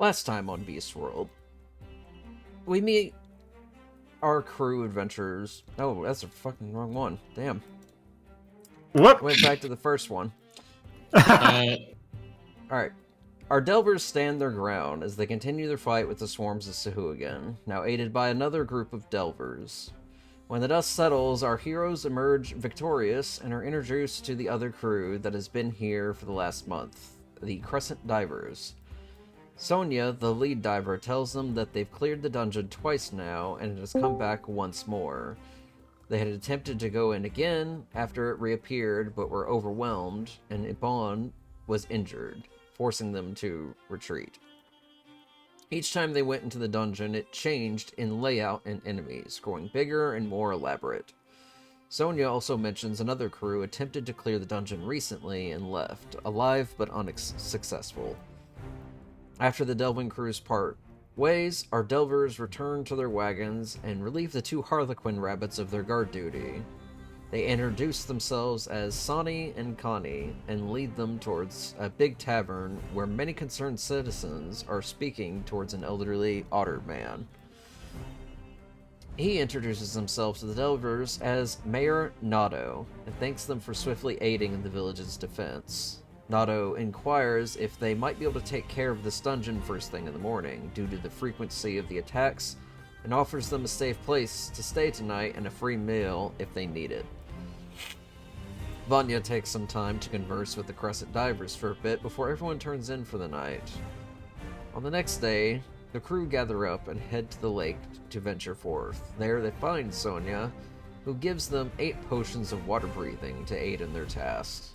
Last time on Beast World, we meet our crew adventurers. Oh, that's a fucking wrong one. Damn. What? Went back to the first one. Uh, Alright. Our Delvers stand their ground as they continue their fight with the swarms of Sahuagin, now aided by another group of Delvers. When the dust settles, our heroes emerge victorious and are introduced to the other crew that has been here for the last month, the Crescent Divers. Sonia, the lead diver, tells them that they've cleared the dungeon twice now and it has come back once more. They had attempted to go in again after it reappeared, but were overwhelmed, and Ibon was injured, forcing them to retreat. Each time they went into the dungeon, it changed in layout and enemies, growing bigger and more elaborate. Sonia also mentions another crew attempted to clear the dungeon recently and left, alive but unsuccessful. After the delving crews part ways, our delvers return to their wagons and relieve the two harlequin rabbits of their guard duty. They introduce themselves as Sani and Connie and lead them towards a big tavern where many concerned citizens are speaking towards an elderly otter man. He introduces himself to the delvers as Mayor Nado and thanks them for swiftly aiding in the village's defense. Nado inquires if they might be able to take care of this dungeon first thing in the morning, due to the frequency of the attacks, and offers them a safe place to stay tonight and a free meal if they need it. Vanya takes some time to converse with the Crescent Divers for a bit before everyone turns in for the night. On the next day, the crew gather up and head to the lake to venture forth. There they find Sonia, who gives them 8 potions of water breathing to aid in their task.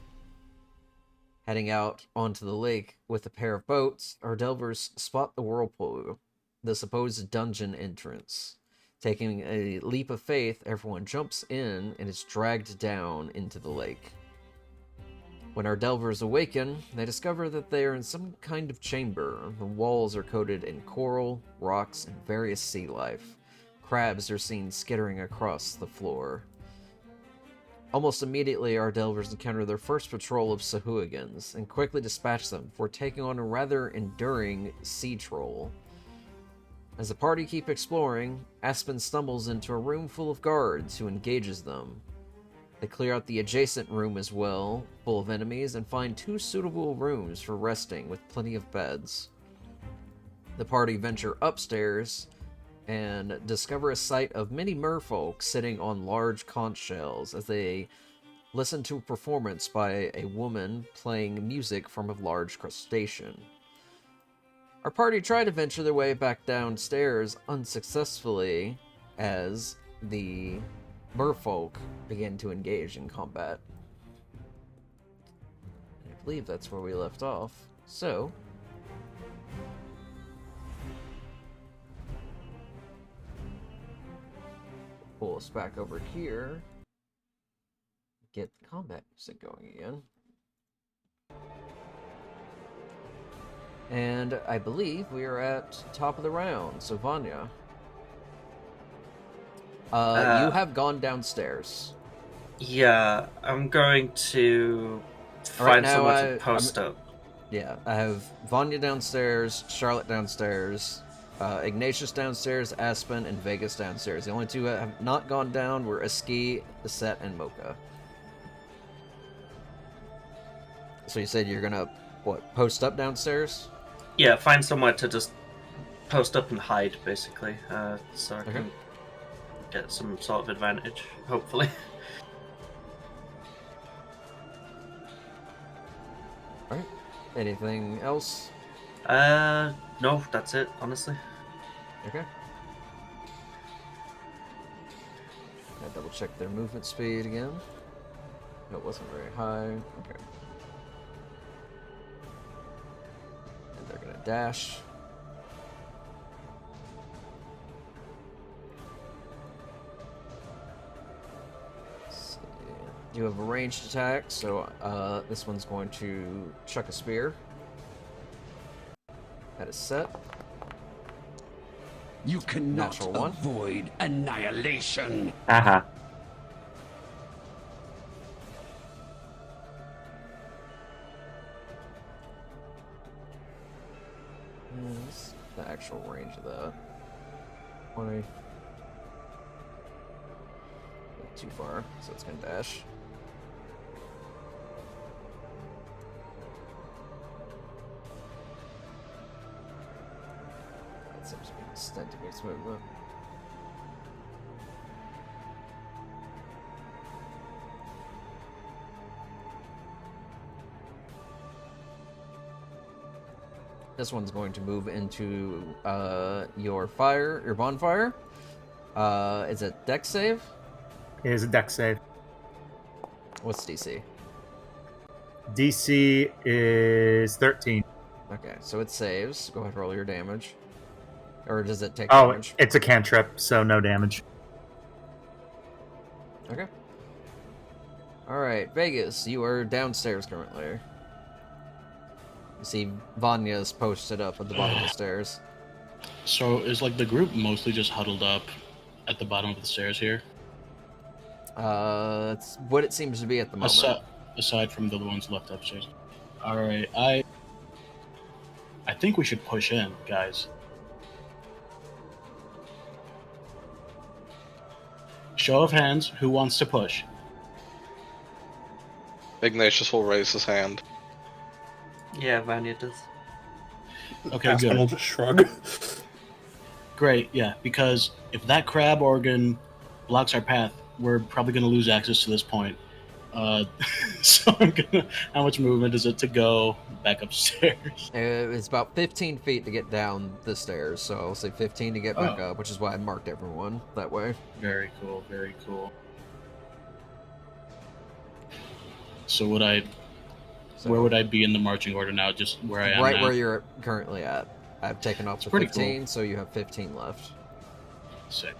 Heading out onto the lake with a pair of boats, our delvers spot the whirlpool, the supposed dungeon entrance. Taking a leap of faith, everyone jumps in and is dragged down into the lake. When our delvers awaken, they discover that they are in some kind of chamber. The walls are coated in coral, rocks, and various sea life. Crabs are seen skittering across the floor. Almost immediately, our delvers encounter their first patrol of Sahuagins and quickly dispatch them before taking on a rather enduring sea troll. As the party keep exploring, Aspen stumbles into a room full of guards who engages them. They clear out the adjacent room as well, full of enemies, and find 2 suitable rooms for resting with plenty of beds. The party venture upstairs and discover a sight of many merfolk sitting on large conch shells as they listen to a performance by a woman playing music from a large crustacean. Our party try to venture their way back downstairs unsuccessfully as the merfolk begin to engage in combat. I believe that's where we left off. So, pull us back over here. Get the combat music going again. And I believe we are at top of the round. So Vanya, you have gone downstairs. Yeah, I'm going to find someone to post up. Yeah, I have Vanya downstairs, Charlotte downstairs, Ignatius downstairs, Aspen, and Vegas downstairs. The only 2 that have not gone down were Aski, Aset, and Mocha. So you said you're gonna, post up downstairs? Yeah, find somewhere to just post up and hide, basically, so I can get some sort of advantage, hopefully. Alright. Anything else? No, that's it, honestly. Okay. Gotta double check their movement speed again. It wasn't very high. Okay. And they're gonna dash. Let's see. You have a ranged attack, so this one's going to chuck a spear. That is set. You cannot Natural one. avoid annihilation. Uh-huh. Let's the actual range of that. 20. Too far, so it's gonna dash. That seems to be extending its movement. This one's going to move into your bonfire. Is it dex save? It is a dex save. What's DC? DC is 13. Okay, so it saves. Go ahead and roll your damage. Or does it take Oh, damage? it's a cantrip, so no damage. Okay. Alright, Vegas, you are downstairs currently. You see Vanya's posted up at the bottom of the stairs. So is like the group mostly just huddled up at the bottom of the stairs here? It's what it seems to be at the moment. Aside from the ones left upstairs. Alright, I think we should push in, guys. Show of hands, who wants to push? Ignatius will raise his hand. Yeah, Vanya does. Okay, Aspen good. will just shrug. Great, yeah, because if that crab organ blocks our path, we're probably going to lose access to this point. So how much movement is it to go back upstairs? It's about 15 feet to get down the stairs, so I'll say 15 to get back up, which is why I marked everyone that way. Very cool, very cool. So where would I be in the marching order now? Just where I am right now? where you're currently at. I've taken off the pretty 15, cool. so you have 15 left. Sick.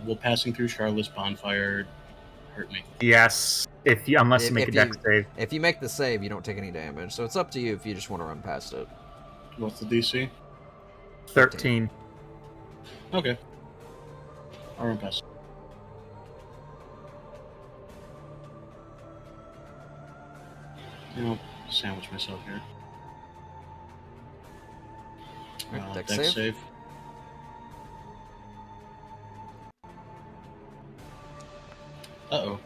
Will passing through Charlotte's bonfire hurt me? Yes, unless you make a dex save. If you make the save, you don't take any damage, so it's up to you if you just want to run past it. What's the DC? 13. Okay. I'll run past. I'll sandwich myself here. Alright, dex Dex save. save. Uh-oh.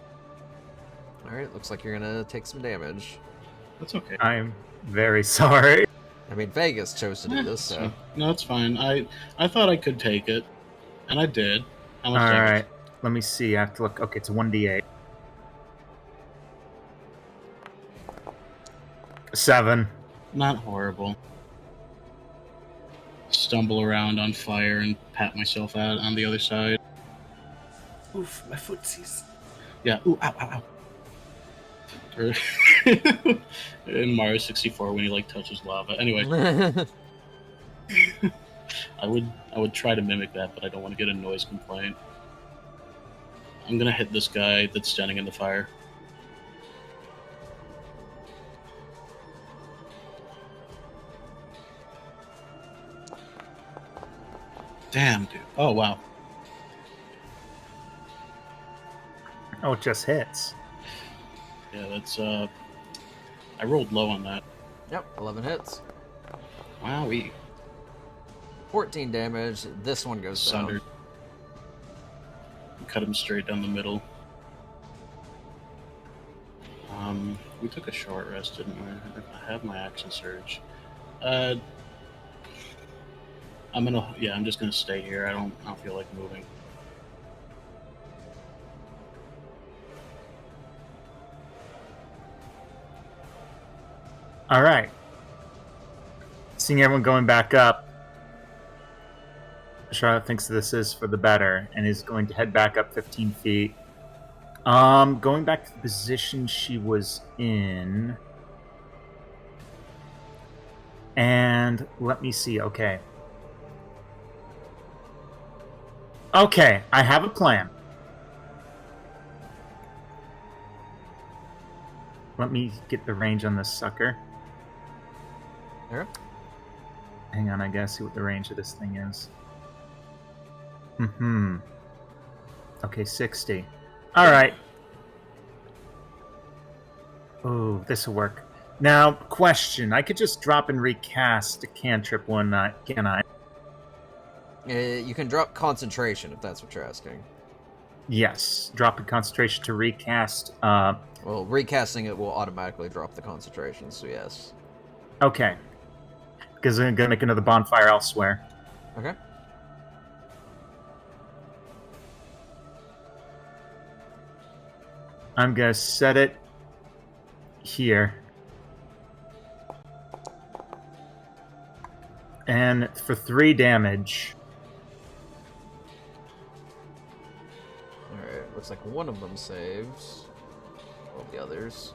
Alright, looks like you're gonna take some damage. That's okay. I'm very sorry. I mean, Vegas chose to do this, so... No, it's fine. I thought I could take it, and I did. How much All damage? right, let me see. I have to look. Okay, it's a 1d8. 7. Not horrible. Stumble around on fire and pat myself out on the other side. Oof, my footsies. Yeah. Ooh, ow, ow, ow. Or in Mario 64 when he like touches lava. Anyway, I would try to mimic that, but I don't want to get a noise complaint. I'm gonna hit this guy that's standing in the fire. Damn, dude. Oh, wow. Oh, it just hits. Yeah, that's, I rolled low on that. Yep, 11 hits. Wowee. 14 damage. This one goes Sundered. down. Cut him straight down the middle. We took a short rest, didn't we? I have my action surge. I'm just gonna stay here. I don't feel like moving. All right. Seeing everyone going back up, Charlotte thinks this is for the better and is going to head back up 15 feet. Going back to the position she was in. And let me see. Okay. Okay, I have a plan. Let me get the range on this sucker. There. Hang on, I gotta see what the range of this thing is. Okay, 60. Alright. Oh, this'll work. Now, question. I could just drop and recast a cantrip one night, can I? You can drop concentration if that's what you're asking. Yes. Drop in concentration to recast. Well, recasting it will automatically drop the concentration, so yes. Okay. Because I'm going to make another bonfire elsewhere. Okay. I'm going to set it here. And for 3 damage. Alright, looks like one of them saves. All the others.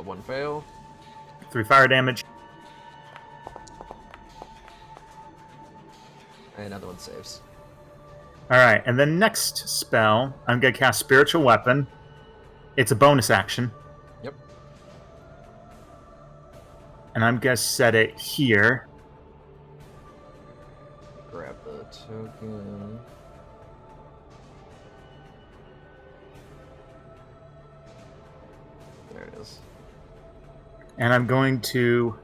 One fail. 3 fire damage. And another one saves. Alright, and the next spell, I'm going to cast Spiritual Weapon. It's a bonus action. Yep. And I'm going to set it here. Grab the token. There it is. And I'm going to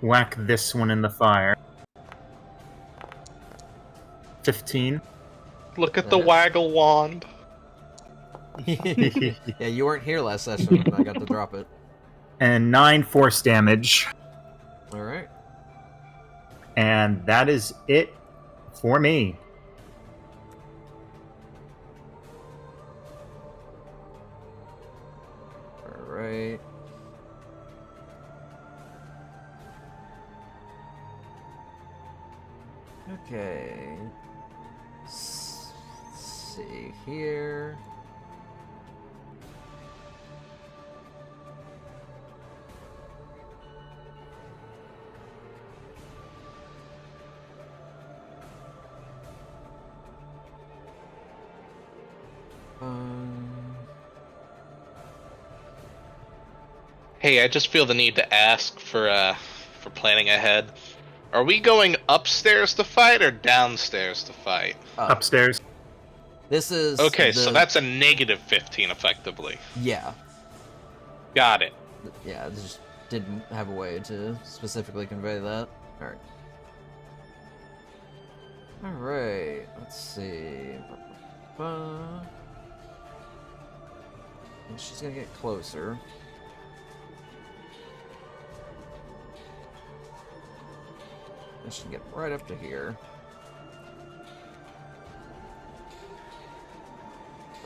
whack this one in the fire. 15. Look at the waggle wand. Yeah, you weren't here last session when I got to drop it. And 9 force damage. Alright. And that is it for me. Alright. Okay. Let's see here. Hey, I just feel the need to ask for planning ahead. Are we going upstairs to fight or downstairs to fight? Upstairs. This is Okay, so that's a negative 15 effectively. yeah, Got it. yeah. I just didn't have a way to specifically convey that. All right. All right. Let's see. And she's gonna get closer. And she can get right up to here.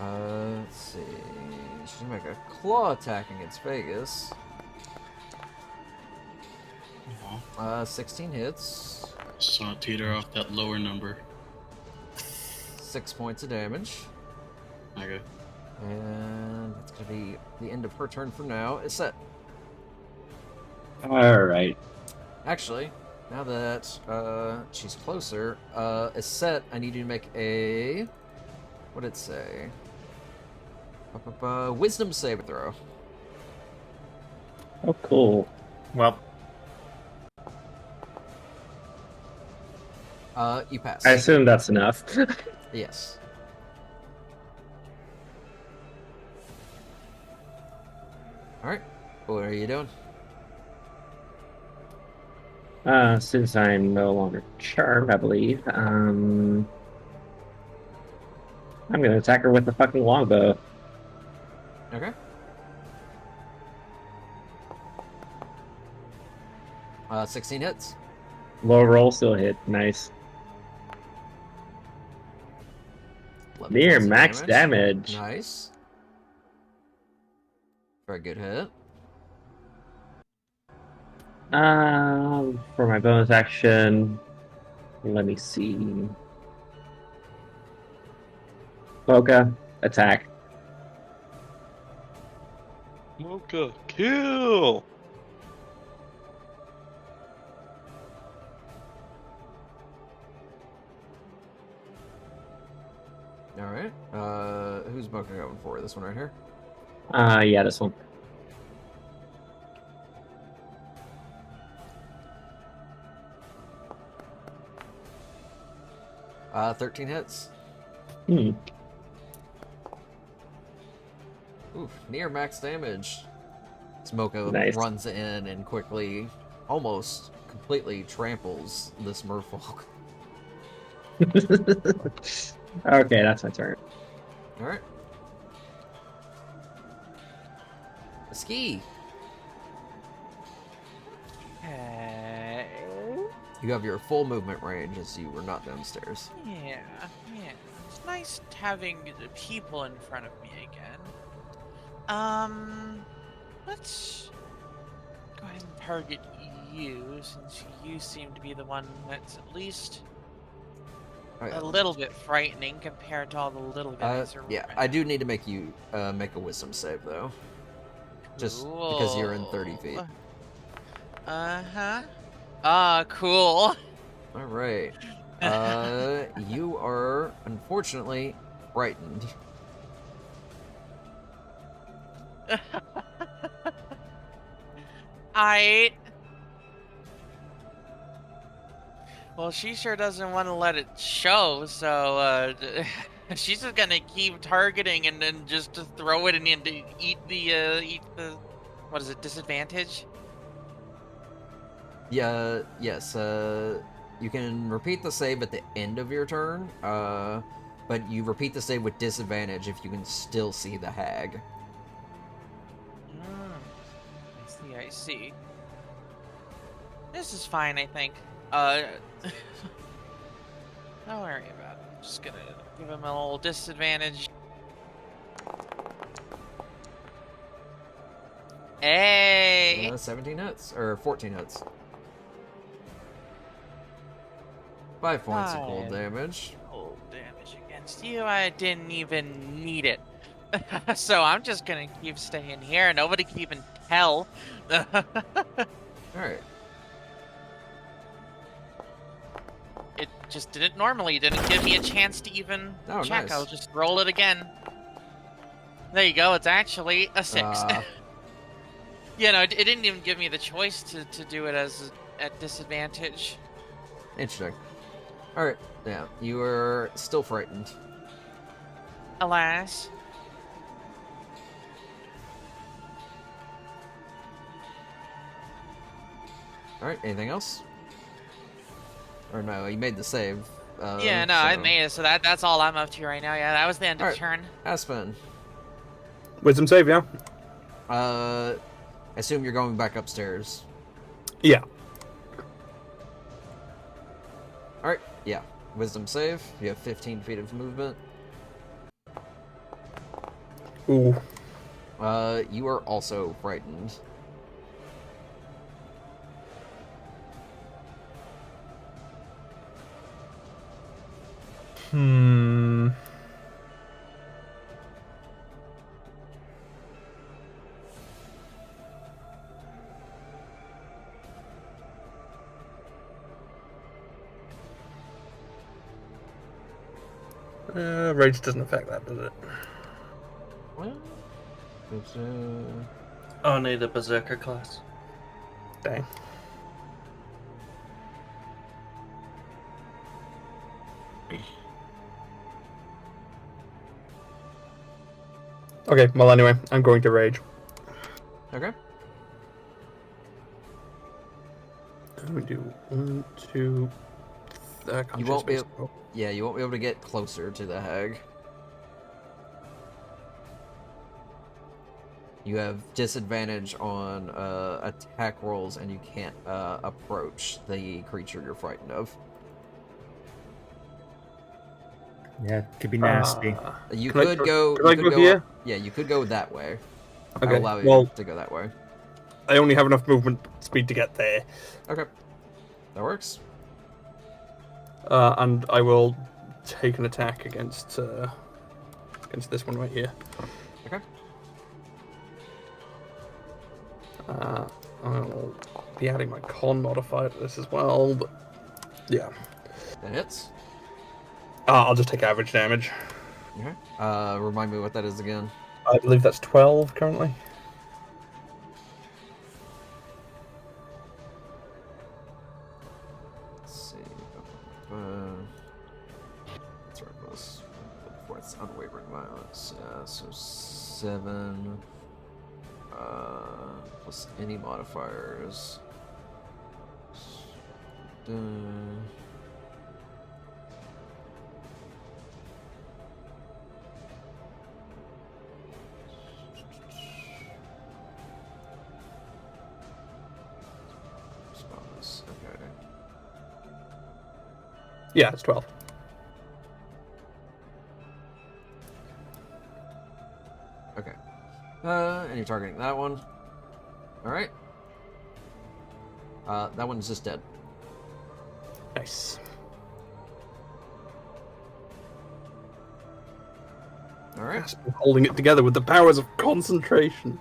Let's see. She's gonna make a claw attack against Vegas. 16 hits. So I'll teeter off that lower number. 6 points of damage. Okay. And that's gonna be the end of her turn for now. It's set. Alright. Actually, now that she's closer, it's set. I need you to make a. What did it say? Wisdom saving throw. Oh, cool. Well, You pass. I assume that's enough. Yes. Alright. What are you doing? Since I'm no longer charmed, I believe, I'm gonna attack her with the fucking longbow. Okay. 16 hits. Low roll still hit. Nice. 11 Near points of max damage. Nice. Very good hit. For my bonus action, let me see. Boca, attack. Mocha, kill! Alright. Who's Mocha going for? This one right here? Yeah, this one. Thirteen hits. Hmm. Ooh, near max damage. Smoko Nice. runs in and quickly, almost completely tramples this merfolk. Okay, that's my turn. Alright. Ski! Okay. You have your full movement range as you were not downstairs. Yeah. It's nice having the people in front of me again. Let's go ahead and target you, since you seem to be the one that's at least Oh, yeah. a little bit frightening compared to all the little guys around. Yeah, I do need to make you make a wisdom save, though. Just because you're in 30 feet. Uh-huh. Ah, cool. Alright. You are, unfortunately, frightened. Well, she sure doesn't want to let it show, so she's just gonna keep targeting and then just to throw it and eat the what is it, disadvantage? Yeah, yes, you can repeat the save at the end of your turn, but you repeat the save with disadvantage if you can still see the hag. I see. This is fine, I think. Don't worry about it. I'm just gonna give him a little disadvantage. Hey! 17 hits, or 14 hits. 5 points of cold damage. Cold damage against you. I didn't even need it. So I'm just gonna keep staying here. Nobody can even tell. Alright. It just didn't normally. It didn't give me a chance to even check. Nice. I'll just roll it again. There you go. It's actually a 6. You know, it didn't even give me the choice to do it at disadvantage. Interesting. Alright, yeah, you are still frightened. Alas. Alright, anything else? Or no, you made the save. Yeah, no, I made it, so that's all I'm up to right now. Yeah, that was the end of the turn. Aspen. Wisdom save, yeah? I assume you're going back upstairs. Yeah. Alright, yeah. Wisdom save. You have 15 feet of movement. Ooh. You are also frightened. Rage doesn't affect that, does it? Well, it's, Only the Berserker class. Dang. Okay, well anyway, I'm going to rage. Okay. We do 1, 2. You won't be able, yeah, you won't be able to get closer to the hag. You have disadvantage on attack rolls, and you can't approach the creature you're frightened of. Yeah, it could be nasty. You Can I could go- go. can I You could go go. here? Yeah, you could go that way. Okay, I'll allow you well, to go that way. I only have enough movement speed to get there. Okay, that works. And I will take an attack against this one right here. Okay. I'll be adding my con modifier to this as well, but yeah. That hits. I'll just take average damage. Okay. Remind me what that is again. I believe that's 12 currently. Let's see. It's reckless. Before it's unwavering violence. So 7 plus any modifiers. Okay. Yeah, it's 12. Okay. And you're targeting that one. Alright. That one's just dead. Nice. Alright. Just been holding it together with the powers of concentration.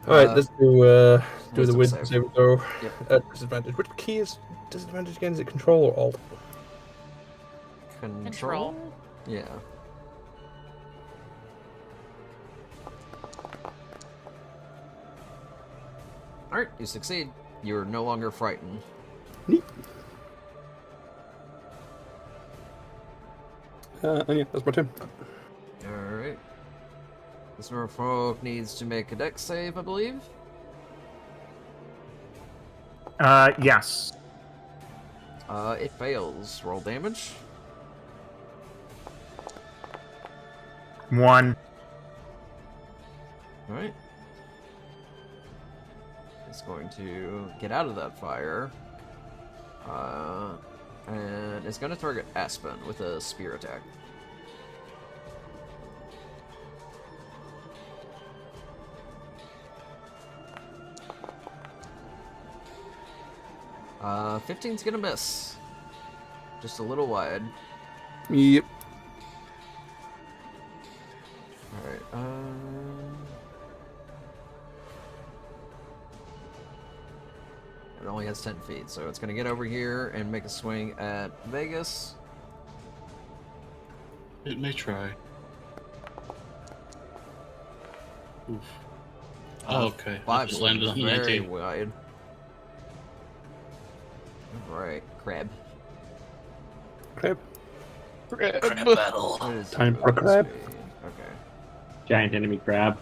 Alright, let's do the wisdom wisdom save. saving throw Yep. at disadvantage. Which key is disadvantage again? Is it control or alt? Control? Yeah. Alright, you succeed. You're no longer frightened. Neat. And yeah, that's my turn. Alright. This merfolk needs to make a dex save, I believe. Yes. It fails. Roll damage. 1. Alright. It's going to get out of that fire. And it's going to target Aspen with a spear attack. Uh, 15's gonna miss. Just a little wide. Yep. Alright, it only has 10 feet, so it's gonna get over here and make a swing at Vegas. It may try. Oof. Oh, okay. 5 It landed swings, on the very 19. wide. Alright, crab. Crab. Crab battle. What is Time your for crab. speed? Okay. Giant enemy crab.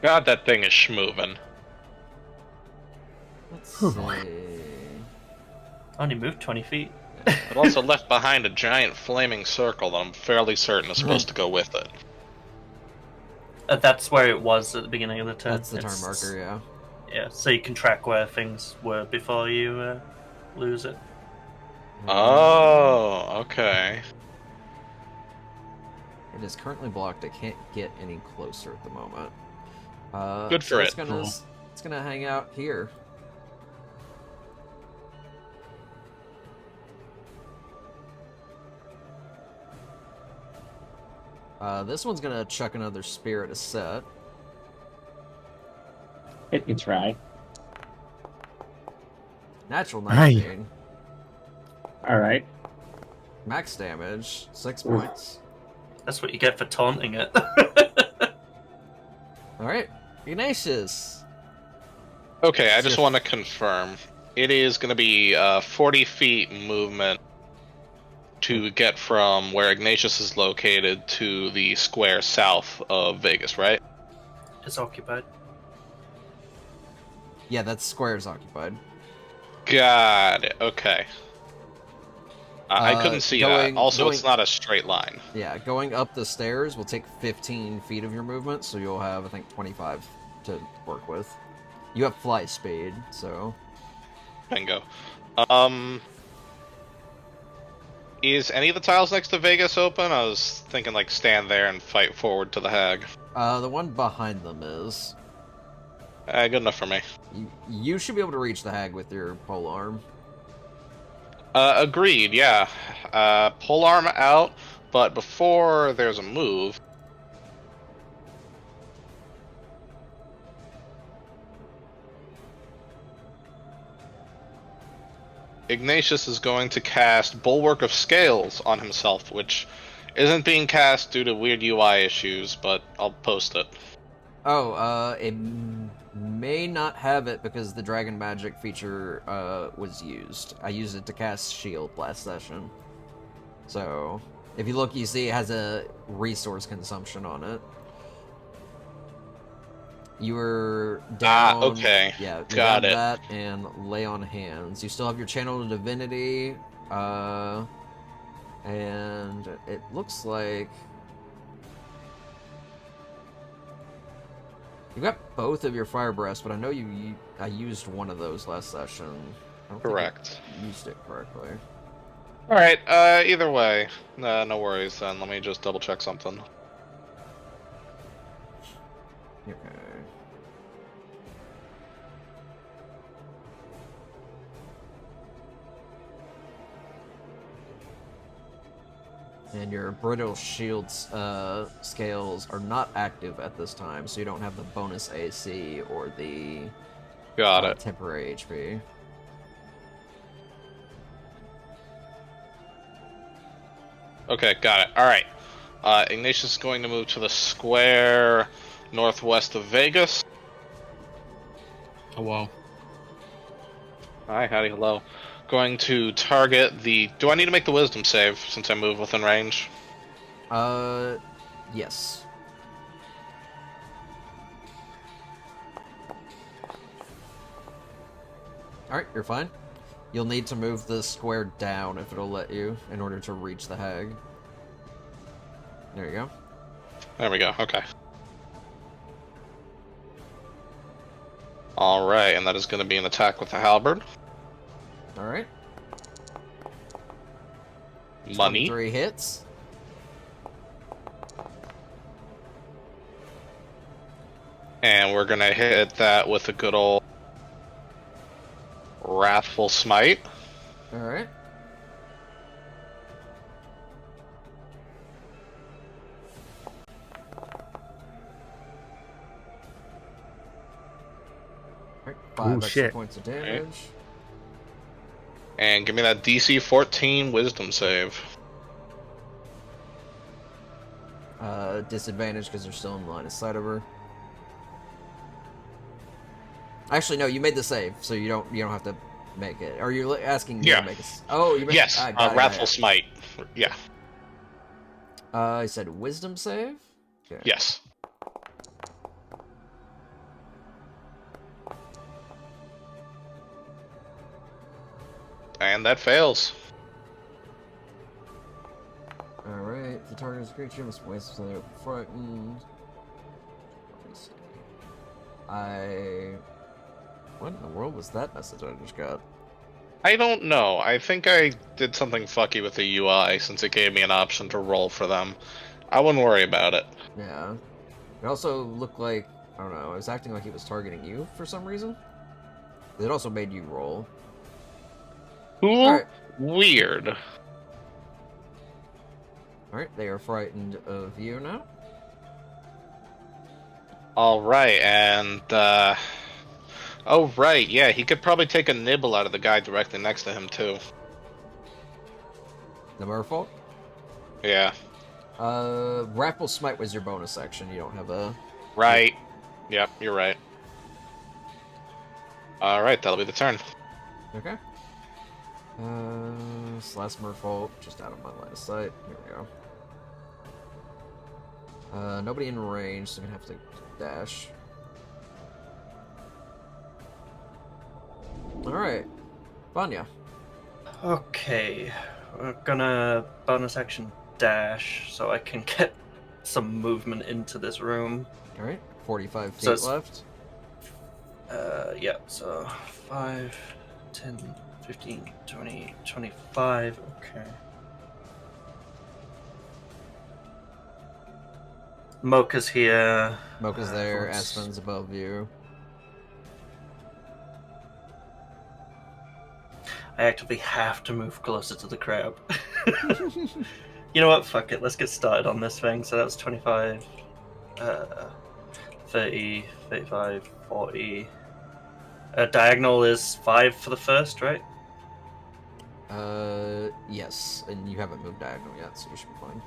God, that thing is schmovin'. Let's see. Only moved 20 feet. It also left behind a giant flaming circle that I'm fairly certain is supposed to go with it. That's where it was at the beginning of the turn. That's the turn marker, yeah. Yeah, so you can track where things were before you lose it. Oh, okay. It is currently blocked. I can't get any closer at the moment. Good for so it. It's gonna, Cool. it's gonna hang out here. This one's gonna chuck another spear at a set. It can try. Natural Aye. 19. Alright. Max damage, 6 Oof. points. That's what you get for taunting it. Alright, Ignatius. Okay, I just want to confirm. It is going to be 40 feet movement to get from where Ignatius is located to the square south of Vegas, right? It's occupied. Yeah, that square is occupied. Got it. Okay. I couldn't see that. Also, it's not a straight line. Yeah, going up the stairs will take 15 feet of your movement, so you'll have, I think, 25 to work with. You have fly speed, so... Bingo. Is any of the tiles next to Vegas open? I was thinking, like, stand there and fight forward to the hag. The one behind them is. Good enough for me. You should be able to reach the hag with your pole arm. Agreed, yeah. Pole arm out, but before there's a move... Ignatius is going to cast Bulwark of Scales on himself, which isn't being cast due to weird UI issues, but I'll post it. Oh, it may not have it because the Dragon Magic feature was used. I used it to cast Shield last session. So, If you look, you see it has a resource consumption on it. You were down. Okay. Yeah, you're Got down it. that and lay on hands. You still have your channel to divinity, and it looks like you got both of your fire breaths, but I know I used one of those last session. I don't Correct. think you used it correctly. All right. Either way, no worries. Then let me just double check something. Okay. And your brittle shields scales are not active at this time, so you don't have the bonus AC or the Got it. temporary HP. Okay, got it. All right. Ignatius is going to move to the square northwest of Vegas. Oh, wow. Hi, howdy, hello. Going to target the... Do I need to make the wisdom save since I move within range? Yes. Alright, you're fine. You'll need to move the square down if it'll let you in order to reach the hag. There you go. There we go, okay. Alright, and that is going to be an attack with the halberd. Alright. Money. 23 hits. And we're going to hit that with a good old Wrathful Smite. Alright. Five Ooh, extra shit. points of damage. And give me that DC 14 wisdom save. Disadvantage because they're still in line of sight of her. Actually, no, you made the save, so you don't have to make it. Are you asking me Yeah. to make it? Oh, you made Yes, Wrathful Smite. Yeah. I said wisdom save? Okay. Yes. And that fails. Alright, the target is a creature must waste something frightened. Let me see. What in the world was that message I just got? I don't know. I think I did something fucky with the UI since it gave me an option to roll for them. I wouldn't worry about it. Yeah. It also looked like, I don't know, it was acting like he was targeting you for some reason. It also made you roll. Cool. Alright. Weird. Alright, they are frightened of you now. Alright, and, oh, right, yeah, he could probably take a nibble out of the guy directly next to him, too. The merfolk? Yeah. Grapple Smite was your bonus action. You don't have a... Right. Yep, you're right. Alright, that'll be the turn. Okay. Slash merfolk, just out of my line of sight. Here we go. Nobody in range, so I'm gonna have to dash. Alright. Vanya. Okay, we're gonna bonus action dash so I can get some movement into this room. Alright, 45 feet So it's- left. Yeah, so 5, 10, 15, 20, 25, okay. Mocha's here. Mocha's there, What's- Aspen's above you. I actively have to move closer to the crab. You know what? Fuck it. Let's get started on this thing. So that was 25, 30, 35, 40. Diagonal is 5 for the first, right? Yes, and you haven't moved diagonal yet, so you should be fine.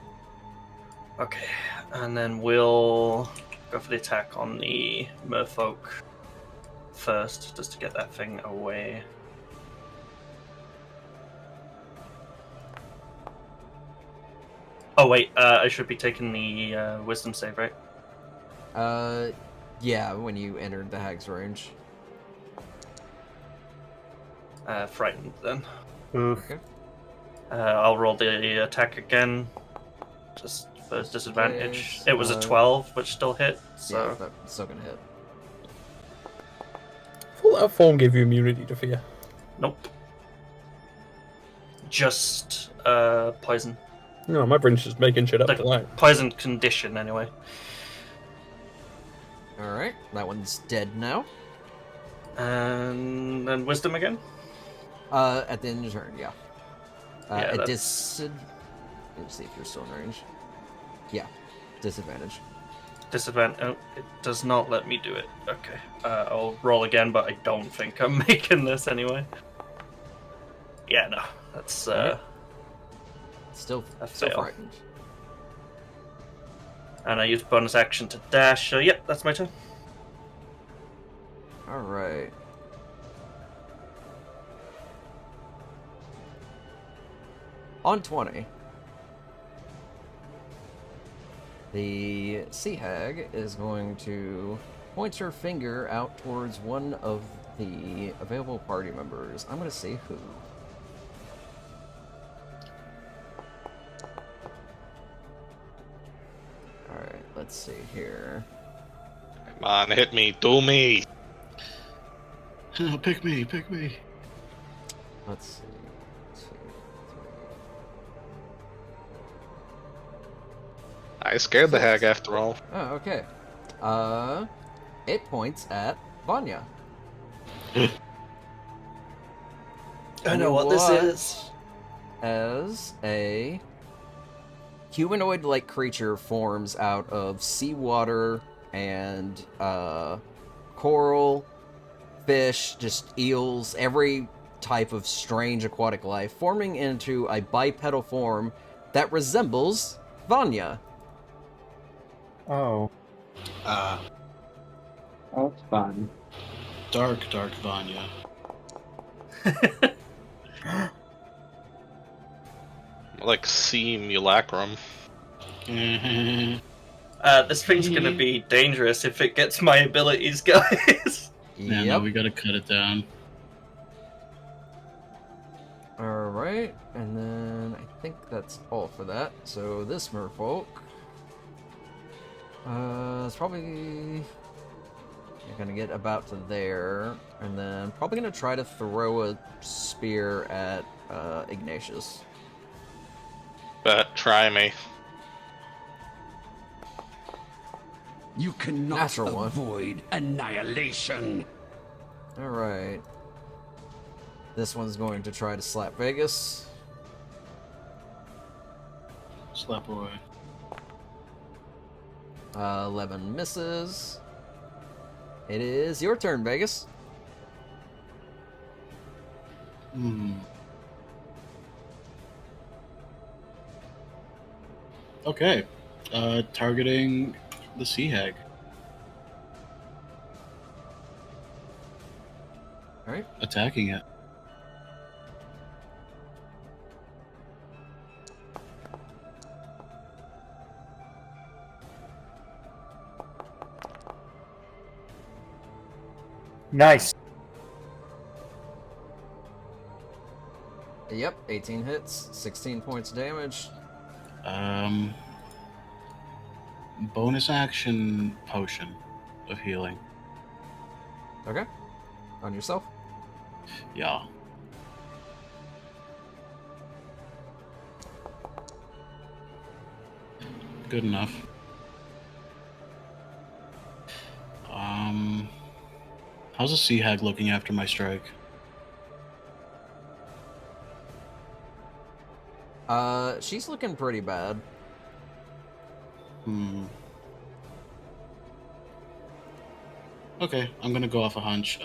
Okay, and then we'll go for the attack on the merfolk first, just to get that thing away. Oh wait, I should be taking the wisdom save, right? Yeah, when you entered the hag's range. Frightened then. Oof. Okay. I'll roll the attack again, just for disadvantage. case, It was a 12, which still hit. So Yeah, that's still gonna hit. Full out form gave you immunity to fear. nope. Just poison. No, my brain's just making shit up The tonight. poison condition, anyway. Alright, that one's dead now. And then wisdom again. At the end of your turn, yeah. Yeah, At that's- Let's see if you're still in range. Yeah, disadvantage. Disadvantage. Oh, it does not let me do it. Okay. I'll roll again, but I don't think I'm making this anyway. Yeah, no. That's Alright. Still A still fail. frightened. And I use bonus action to dash. So yep, that's my turn. Alright. On 20. The Sea Hag is going to point her finger out towards one of the available party members. I'm going to say who. Alright, let's see here. Come on, hit me, do me. Pick me, pick me. Let's see. 2, 3. I scared the hag after all. Oh, okay. It points at Vanya. I know what this is. As a humanoid-like creature forms out of seawater and coral, fish, just eels, every type of strange aquatic life, forming into a bipedal form that resembles Vanya. Oh. Oh, fun. Dark Vanya. Like sea mulacrum. This thing's gonna be dangerous if it gets my abilities, guys. Yeah, no, we gotta cut it down. Alright, and then I think that's all for that. So this merfolk is probably gonna get about to there, and then probably gonna try to throw a spear at Ignatius. But try me. You cannot Natural one. avoid annihilation. Alright. This one's going to try to slap Vegas. Slap away. 11 misses. It is your turn, Vegas. Okay. Targeting the Sea Hag. Alright. Attacking it. Nice. Yep, 18 hits, 16 points of damage. Bonus action potion of healing. Okay. On yourself. Yeah. Good enough. How's the Sea Hag looking after my strike? She's looking pretty bad. Okay, I'm gonna go off a hunch.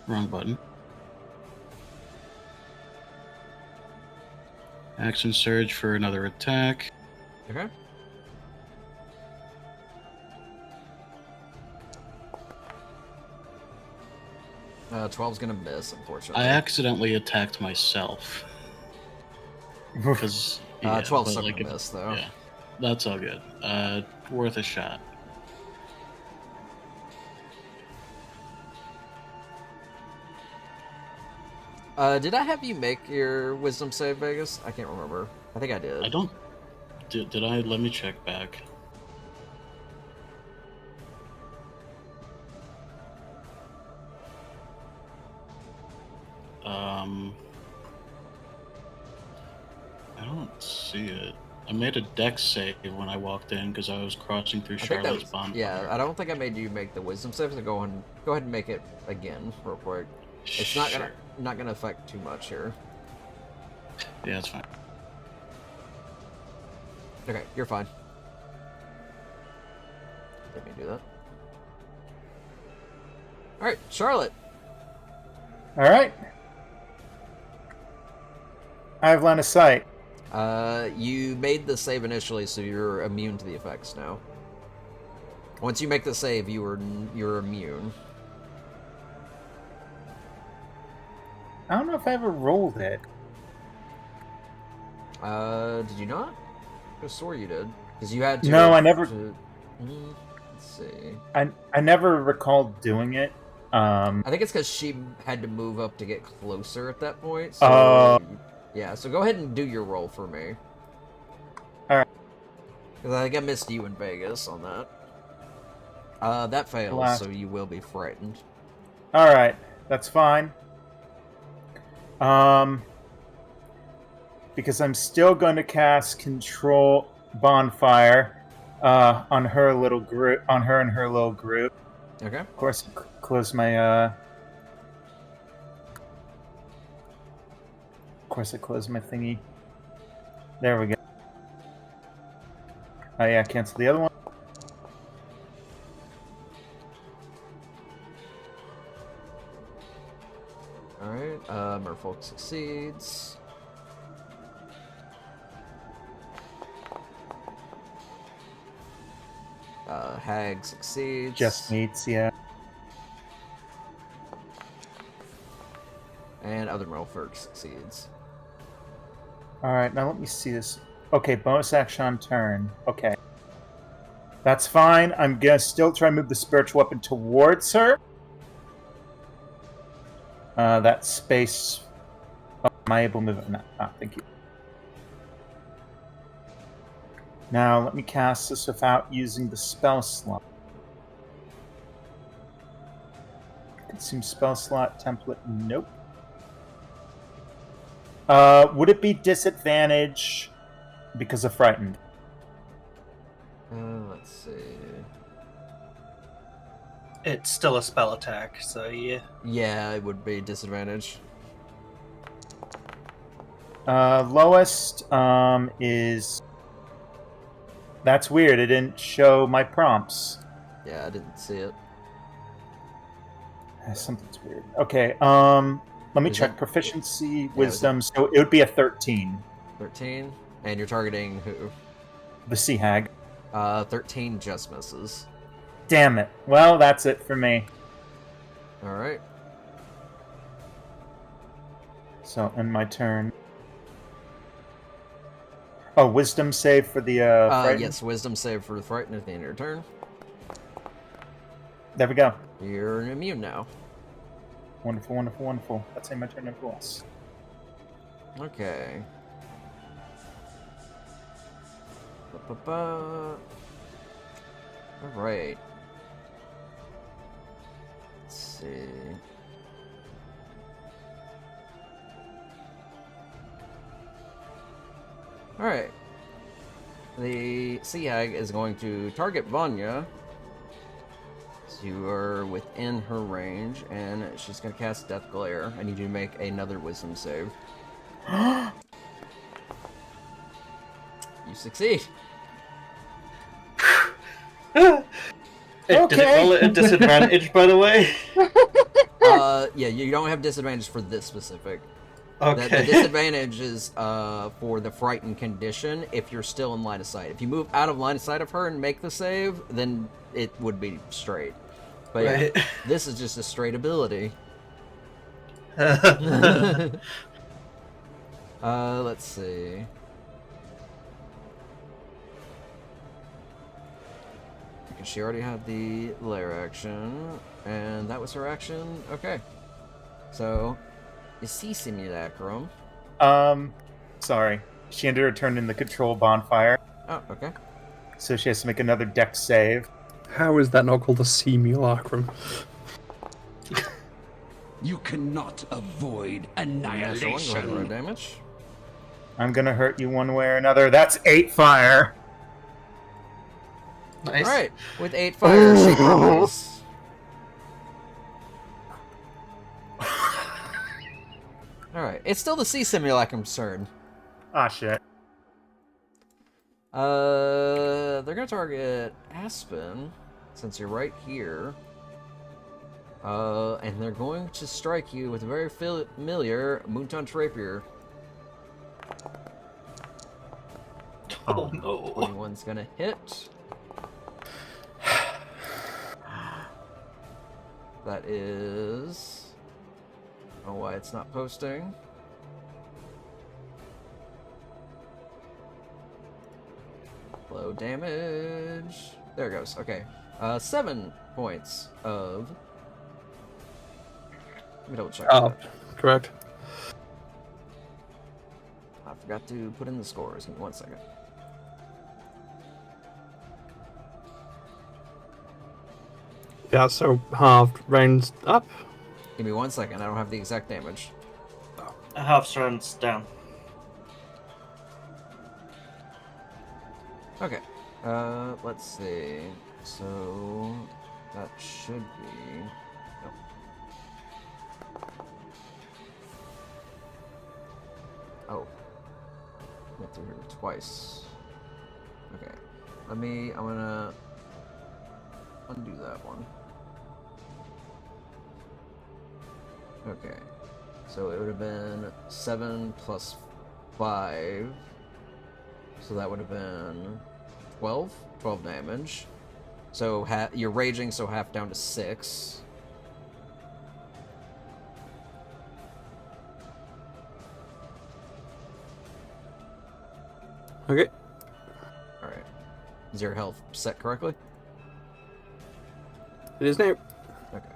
Wrong button. Action surge for another attack. Okay. Uh, 12's gonna miss, unfortunately. I accidentally attacked myself. Because 12 sucker miss, though. Yeah, that's all good. Worth a shot. Did I have you make your wisdom save, Vegas? I can't remember. I think I did. I don't. Did I? Let me check back. I don't see it. I made a dex save when I walked in because I was crossing through Charlotte's bonfire. Yeah, I don't think I made you make the wisdom save, so go ahead and make it again real quick. It's not gonna affect too much here. Yeah, that's fine. Okay, you're fine. Let me do that. Alright, Charlotte. Alright. I have line of sight. You made the save initially, so you're immune to the effects now. Once you make the save, you're immune. I don't know if I ever rolled it. Did you not? I could have swore you did. Because you had to... No, I never... Let's see. I never recalled doing it. I think it's because she had to move up to get closer at that point. So yeah, so go ahead and do your roll for me. Alright. Because I think I missed you in Vegas on that. That fails, so you will be frightened. Alright, that's fine. Because I'm still going to cast Control Bonfire on her little group, on her and her little group. Okay. Of course, close my. Of course, I close my thingy. There we go. Oh yeah, cancel the other one. Alright, Merfolk succeeds. Hag succeeds. Just meets, yeah. And other Merfolk succeeds. Alright, now let me see this. Okay, bonus action on turn. Okay. That's fine. I'm gonna still try and move the spiritual weapon towards her. That space. Oh, am I able to move it? No. Ah, thank you. Now, let me cast this without using the spell slot. Consume spell slot template. Nope. Would it be disadvantage because of frightened? Let's see. It's still a spell attack, so yeah. Yeah, it would be disadvantage. Lowest is... That's weird. It didn't show my prompts. Yeah, I didn't see it. Something's weird. Okay, let me check. Proficiency, wisdom, so it would be a 13. 13? And you're targeting who? The Sea Hag. 13 just misses. Damn it. Well, that's it for me. Alright. So, end my turn. Oh, wisdom save for the, yes, wisdom save for the frightened at the end of your turn. There we go. You're immune now. Wonderful, wonderful, wonderful. That's my turn of loss. Okay. Alright. Let's see. Alright. The Sea Hag is going to target Vanya. So you are within her range, and she's going to cast Death Glare. I need you to make another wisdom save. You succeed. Did it roll at a disadvantage, by the way? Yeah, you don't have disadvantage for this specific. Okay. The disadvantage is for the frightened condition if you're still in line of sight. If you move out of line of sight of her and make the save, then it would be straight. But right. Yeah, this is just a straight ability. Let's see. Because she already had the lair action, and that was her action. Okay. So, you see Simulacrum. Sorry. She ended her turn in the control bonfire, Oh, okay. so she has to make another dex save. How is that not called a simulacrum? You cannot avoid Natural one, go ahead and roll annihilation. damage. I'm gonna hurt you one way or another. That's 8 fire. Nice. Alright, with 8 fire, she crumbles. Alright, it's still the Sea Simulacrum's turn. Ah, shit. They're gonna target Aspen, since you're right here. And they're going to strike you with a very familiar Moonton Rapier. Oh no. 21's gonna hit. That is... I don't know why it's not posting. Low damage. There it goes. Okay. 7 points of... Let me double check. Oh, that. correct. I forgot to put in the scores. Give me 1 second. Yeah, so halved rounds up. Give me 1 second. I don't have the exact damage. A half strands down. Okay. Let's see. So that should be. Nope. Oh. Went through here twice. Okay. I'm gonna undo that one. Okay. So it would have been 7 plus 5. So that would have been 12? 12 damage. So you're raging, so half down to 6. Okay. Alright. Is your health set correctly? It is now. Okay.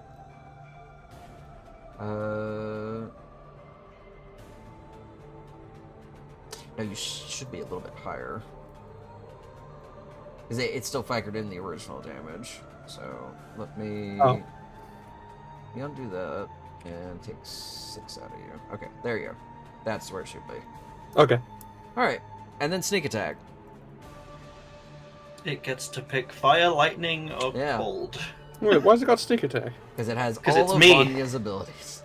No, you should be a little bit higher. Because it's still factored in the original damage. So, let me undo that and take 6 out of you. Okay, there you go. That's where it should be. Okay. Alright, and then sneak attack. It gets to pick fire, lightning, or Yeah. cold. Wait, why's it got sneak attack? Because it has 'Cause all it's of me. Vanya's abilities.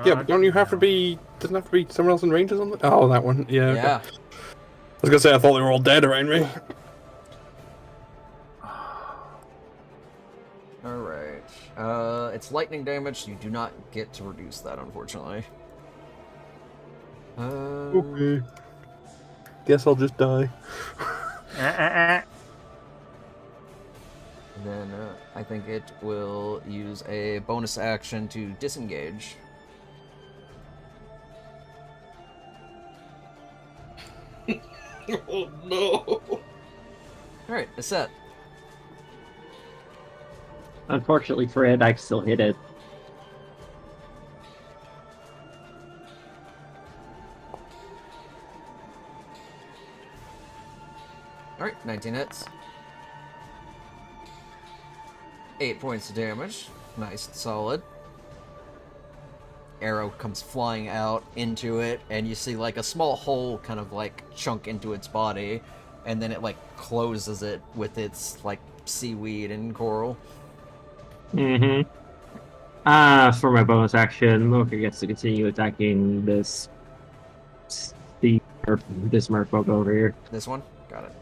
Yeah, but don't you have to be... Doesn't have to be someone else in range or something? Oh, that one. Yeah, okay. Yeah. I was gonna say, I thought they were all dead around me. Alright. It's lightning damage. You do not get to reduce that, unfortunately. Okay. Guess I'll just die. And then I think it will use a bonus action to disengage. Oh no! Alright, it's set. Unfortunately for it, I still hit it. Alright, 19 hits. 8 points of damage. Nice and solid. Arrow comes flying out into it, and you see like a small hole kind of like chunk into its body, and then it like closes it with its like seaweed and coral. Mm-hmm. For my bonus action, Mocha gets to continue attacking this merfolk over here. This one? Got it.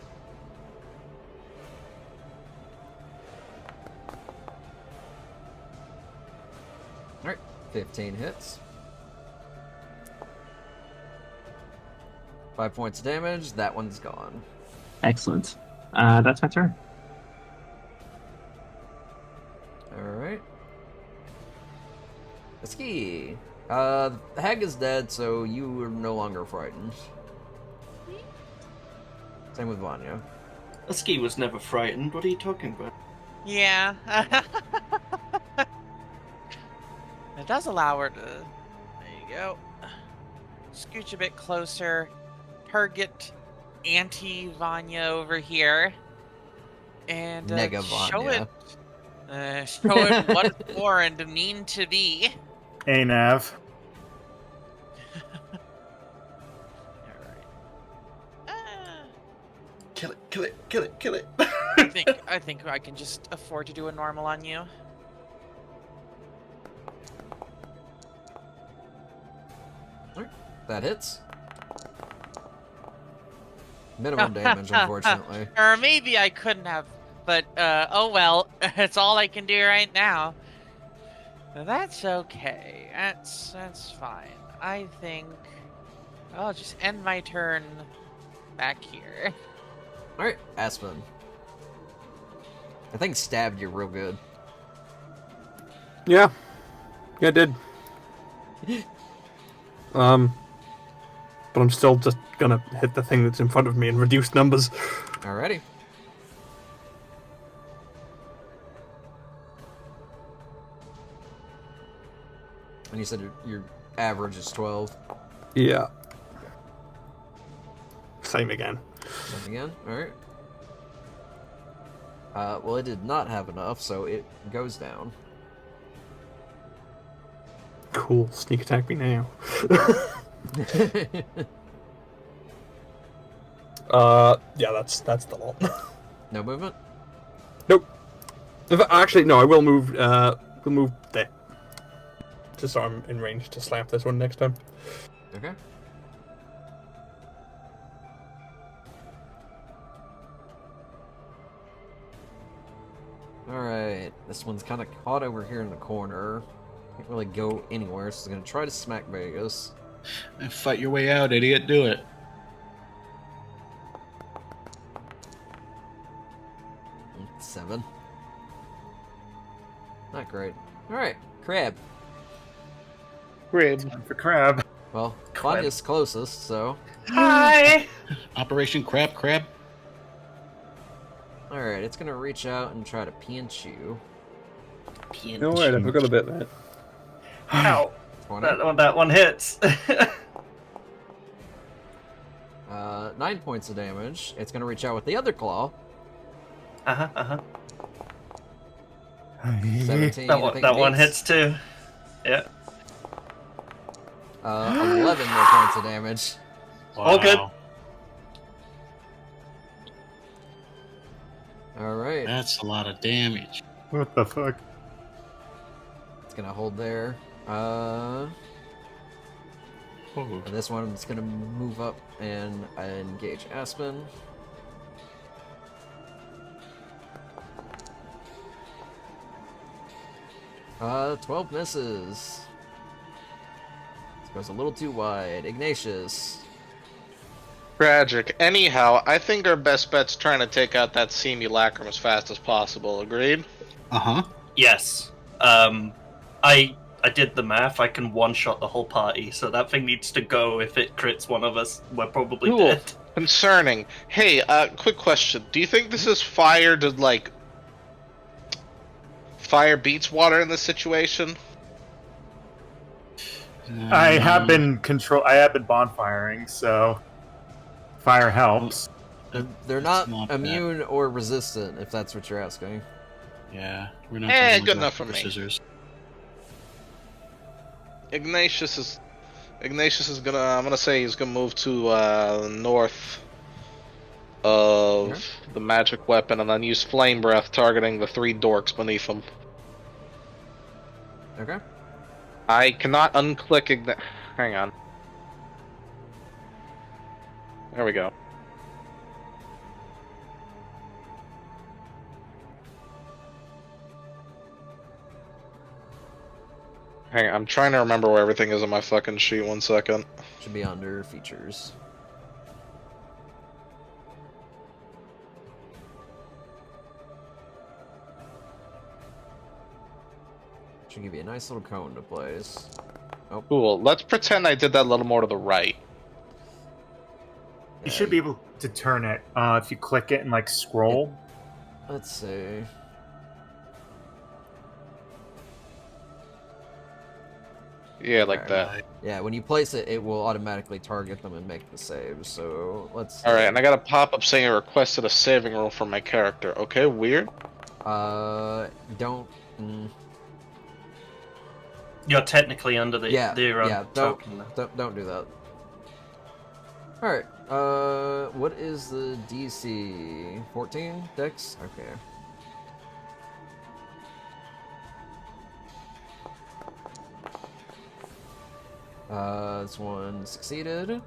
Alright, 15 hits. 5 points of damage, that one's gone. Excellent. That's my turn. Alright. Ski. The hag is dead, so you are no longer frightened. Same with Vanya. Husky was never frightened. What are you talking about? Yeah. It does allow her to. There you go. Scooch a bit closer. Target anti-Vanya over here. And Nega show Vanya. show it what it's for and mean to be. Hey, Nav. Kill it, kill it, kill it, kill it. I think I can just afford to do a normal on you. Alright, that hits. Minimum damage, unfortunately. Or maybe I couldn't have, but oh well. It's all I can do right now. That's okay. That's fine. I think I'll just end my turn back here. Alright, Aspen. I think stabbed you real good. Yeah. Yeah, I did. But I'm still just gonna hit the thing that's in front of me and reduce numbers. Alrighty. And you said your average is 12. Yeah. Same again. Same again? Alright. Well, it did not have enough, so it goes down. Cool. Sneak attack me now. Yeah, that's the lot. No movement? Nope. Actually, no. I will move. We'll move there. Just so I'm in range to slap this one next time. Okay. Alright, this one's kind of caught over here in the corner. Can't really go anywhere, so it's going to try to smack Vegas. Fight your way out, idiot. Do it. Seven. Not great. Alright, Crab. Crib. Time for Crab. Well, Vanya's closest, so... Hi! Operation Crab. Alright, it's going to reach out and try to pinch you. No, wait, I forgot about that. Ow! 20. That one hits. 9 points of damage. It's going to reach out with the other claw. 17. I think that one hits. hits too. Yeah. 11 more points of damage. Wow. All good. Alright. That's a lot of damage. What the fuck? It's gonna hold there. And this one's gonna move up and engage Aspen. Uh, 12 misses. This goes a little too wide. Ignatius. Tragic. Anyhow, I think our best bet's trying to take out that simulacrum as fast as possible. Agreed? Uh-huh. Yes. I did the math. I can one-shot the whole party, so that thing needs to go. If it crits one of us, we're probably Cool. dead. Concerning. Hey, quick question. Do you think this is fire to, like... Fire beats water in this situation? I have been bonfiring, so fire helps. They're It's not not immune or resistant, if that's what you're asking. Yeah, we're not. Eh, talking good about enough for rubber me. Scissors. Ignatius is gonna. I'm gonna say he's gonna move to north of Okay. the magic weapon, and then use flame breath, targeting the 3 dorks beneath him. Okay. I cannot unclick Hang on. There we go. Hang on, I'm trying to remember where everything is on my fucking sheet. 1 second. Should be under features. Should give you a nice little cone to place. Cool. Let's pretend I did that a little more to the right. You should be able to turn it if you click it and like scroll. Let's see. Yeah, like Alright. that. Yeah, when you place it, it will automatically target them and make the save. So let's. All right, and I got a pop-up saying I requested a saving roll for my character. Okay, weird. Don't. You're technically under the Yeah, the don't token. don't do that. All right. What is the DC? 14 Dex. Okay. This one succeeded.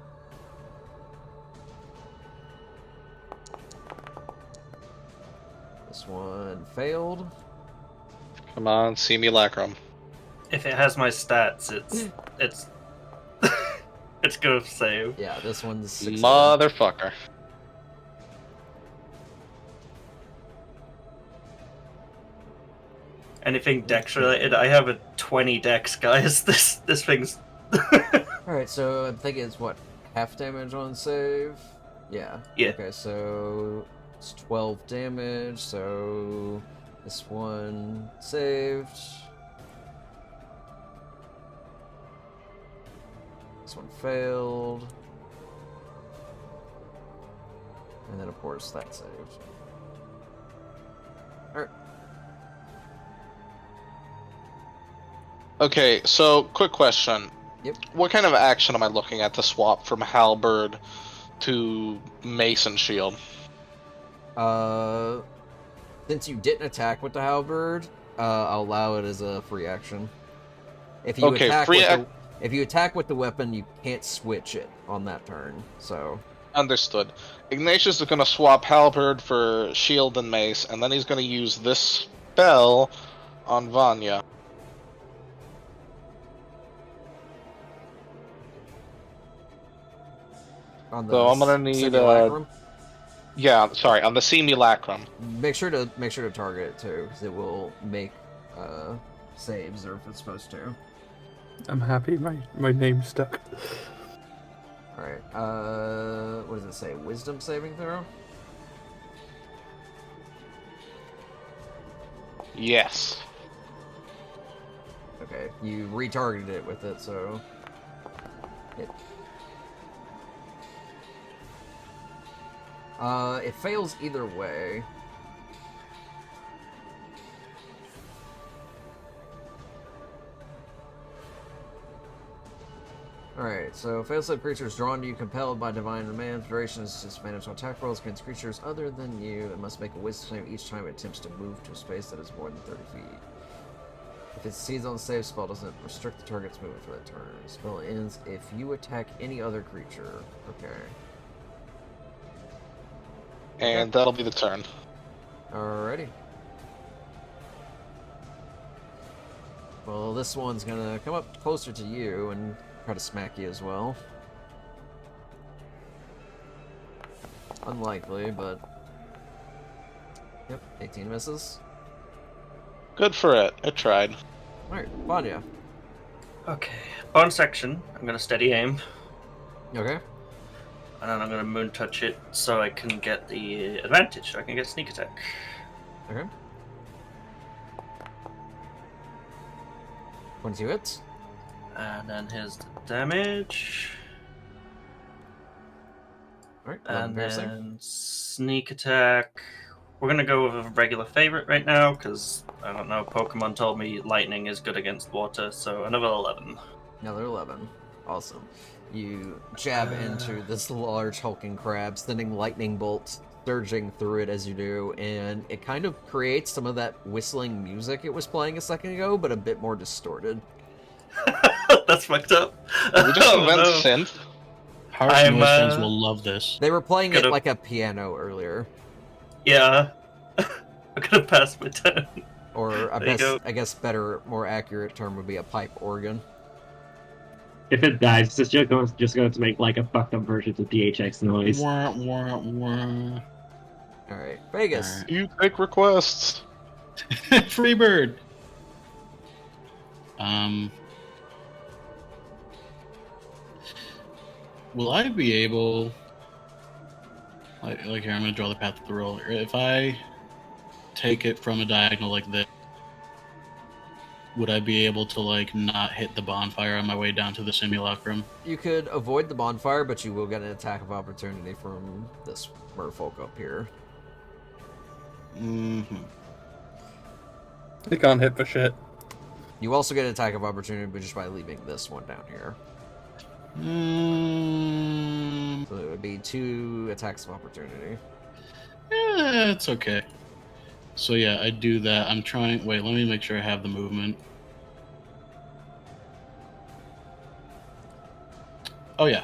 This one failed. Come on, see me lacrum. If it has my stats, it's it's gonna save. Yeah, this one's succeeded. Motherfucker. Anything dex related, I have a 20 dex, guys. This thing's. Alright, so I'm thinking it's what? Half damage on save? Yeah. Yeah. Okay, so it's 12 damage, so this one saved. This one failed. And then of course that saved. Alright. Okay, so quick question. Yep. What kind of action am I looking at to swap from halberd to mace and shield? Since you didn't attack with the halberd, I'll allow it as a free action. If you if you attack with the weapon, you can't switch it on that turn. So Understood. Ignatius is going to swap halberd for shield and mace, and then he's going to use this spell on Vanya. on the So I'm gonna need simulacrum, yeah, sorry, on the simulacrum. make sure to target it too, because it will make saves, or if it's supposed to. I'm happy my name's stuck. All right. What does it say? Wisdom saving throw. Yes. Okay, you retargeted it with it, so it fails either way. Alright, so failsafe creatures drawn to you compelled by divine demand. Duration is disadvantage on attack rolls against creatures other than you and must make a wisdom save each time it attempts to move to a space that is more than 30 feet. If it succeeds on the save, spell doesn't restrict the target's movement for that turn. Spell ends if you attack any other creature. Okay. And that'll be the turn. Alrighty. Well, this one's gonna come up closer to you and try to smack you as well. Unlikely, but... Yep, 18 misses. Good for it. It tried. Alright, Vanya. Okay. Bonus action. I'm gonna steady aim, Okay. and then I'm gonna moon touch it so I can get the advantage. So I can get sneak attack. Okay. 22 hits. And then here's the damage. Alright, And piercing. then sneak attack. We're gonna go with a regular favorite right now because I don't know. Pokemon told me lightning is good against water, so another 11. Another 11. Awesome. You jab into this large hulking crab, sending lightning bolts surging through it as you do, and it kind of creates some of that whistling music it was playing a second ago, but a bit more distorted. That's fucked up. Did we just Oh, invent no. synth? Harsh I'm, noise fans will love this. They were playing it Gonna- like a piano earlier. Yeah. I'm gonna pass my turn. Or There you go. I guess better, more accurate term would be a pipe organ. If it dies, it's just going to make like a fucked up version of DHX noise. Wah, wah, wah. Alright, Vegas. Alright. You take requests. Freebird. will I be able? Like here, I'm gonna draw the path of the roll. If I take it from a diagonal like this, would I be able to like not hit the bonfire on my way down to the simulacrum? You could avoid the bonfire, but you will get an attack of opportunity from this merfolk up here. Mm-hmm. He can't hit for shit. You also get an attack of opportunity, but just by leaving this one down here. So it would be 2 attacks of opportunity. Yeah, it's okay. So yeah, I do that. I'm trying. Wait, let me make sure I have the movement. Oh yeah.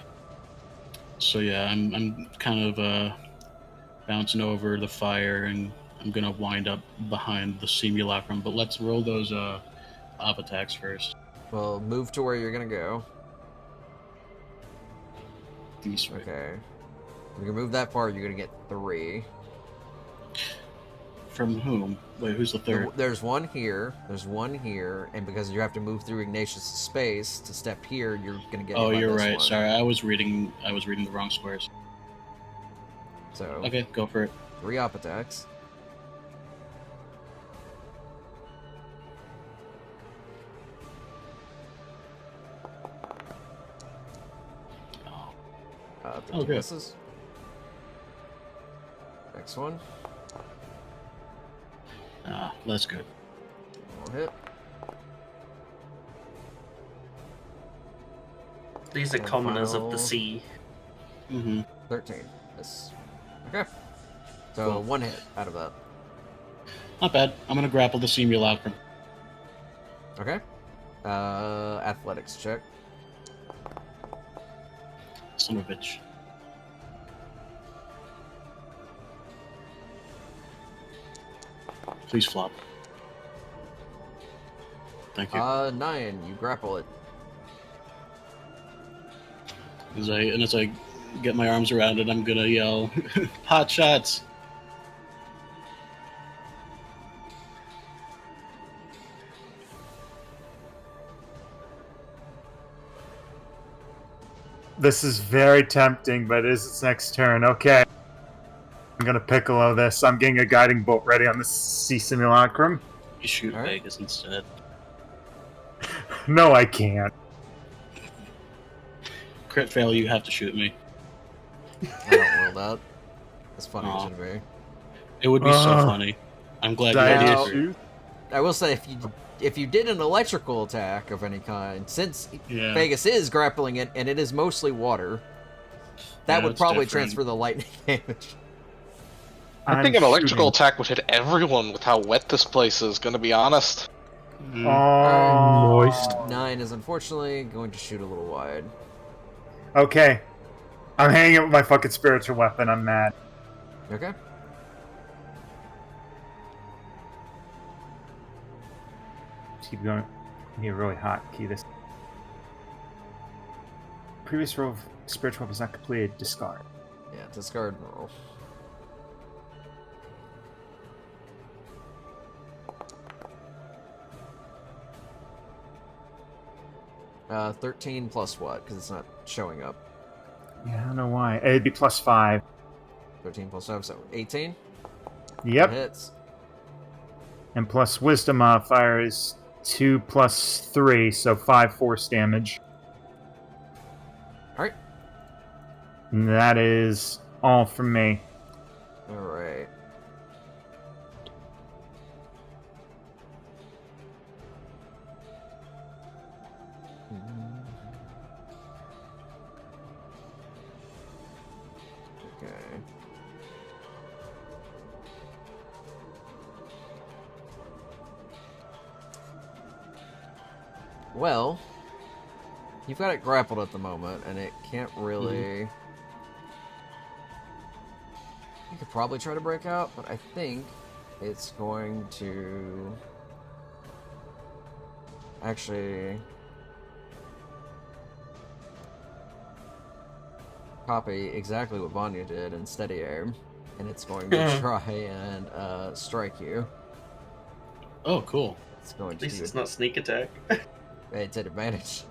So yeah, I'm kind of bouncing over the fire, and I'm gonna wind up behind the simulacrum. But let's roll those op attacks first. Well, move to where you're gonna go. These way. Okay. If you can move that far, you're gonna get 3. From whom? Wait, who's the third? There's one here, and because you have to move through Ignatius' space to step here, you're gonna get. Oh, hit by you're this right. one. Sorry, I was reading the wrong squares. So Okay, go for it. 3 op attacks. Oh, 13 good. misses. Next one. That's good. One hit. These are And commoners of the final- sea. Mm-hmm. 13. Miss. Okay. So Cool. 1 hit out of that. Not bad. I'm gonna grapple the simulacrum. Okay. Athletics check. Son of a bitch. Please flop. Thank you. 9. You grapple it. As I get my arms around it, I'm gonna yell, "Hot shots!" This is very tempting, but it is its next turn. Okay. I'm gonna piccolo this. I'm getting a guiding bolt ready on the sea simulacrum. You shoot All right. Vegas instead. No, I can't. Crit fail, you have to shoot me. I don't roll that. That's funny Aw. to me. It would be so Uh, funny. I'm glad you Did I Now- did. shoot? I will say, if you did an electrical attack of any kind, since Yeah. Vegas is grappling it and it is mostly water, that Yeah, would it's probably different. transfer the lightning damage. I think an I'm electrical shooting. attack would hit everyone with how wet this place is, gonna be honest. Mm. Oh, Moist. 9 is unfortunately going to shoot a little wide. Okay. I'm hanging it with my fucking spiritual weapon. I'm mad. Okay. Keep going. You're really hot. Key this. Previous roll of spiritual weapon is not completed. Discard. Yeah, discard and roll. Uh, 13 plus what? Because it's not showing up. Yeah, I don't know why. It'd be +5. 13 plus 5, so 18? Yep. Hits. And plus wisdom modifier is 2 plus 3, so 5 force damage. Alright. And that is all from me. Alright. Okay. Well, you've got it grappled at the moment, and it can't really... You could probably try to break out, but I think it's going to... Actually... copy exactly what Vanya did and steady aim, and it's going to try and strike you. Oh, cool. It's going At to least do it's not sneak attack. It's at advantage.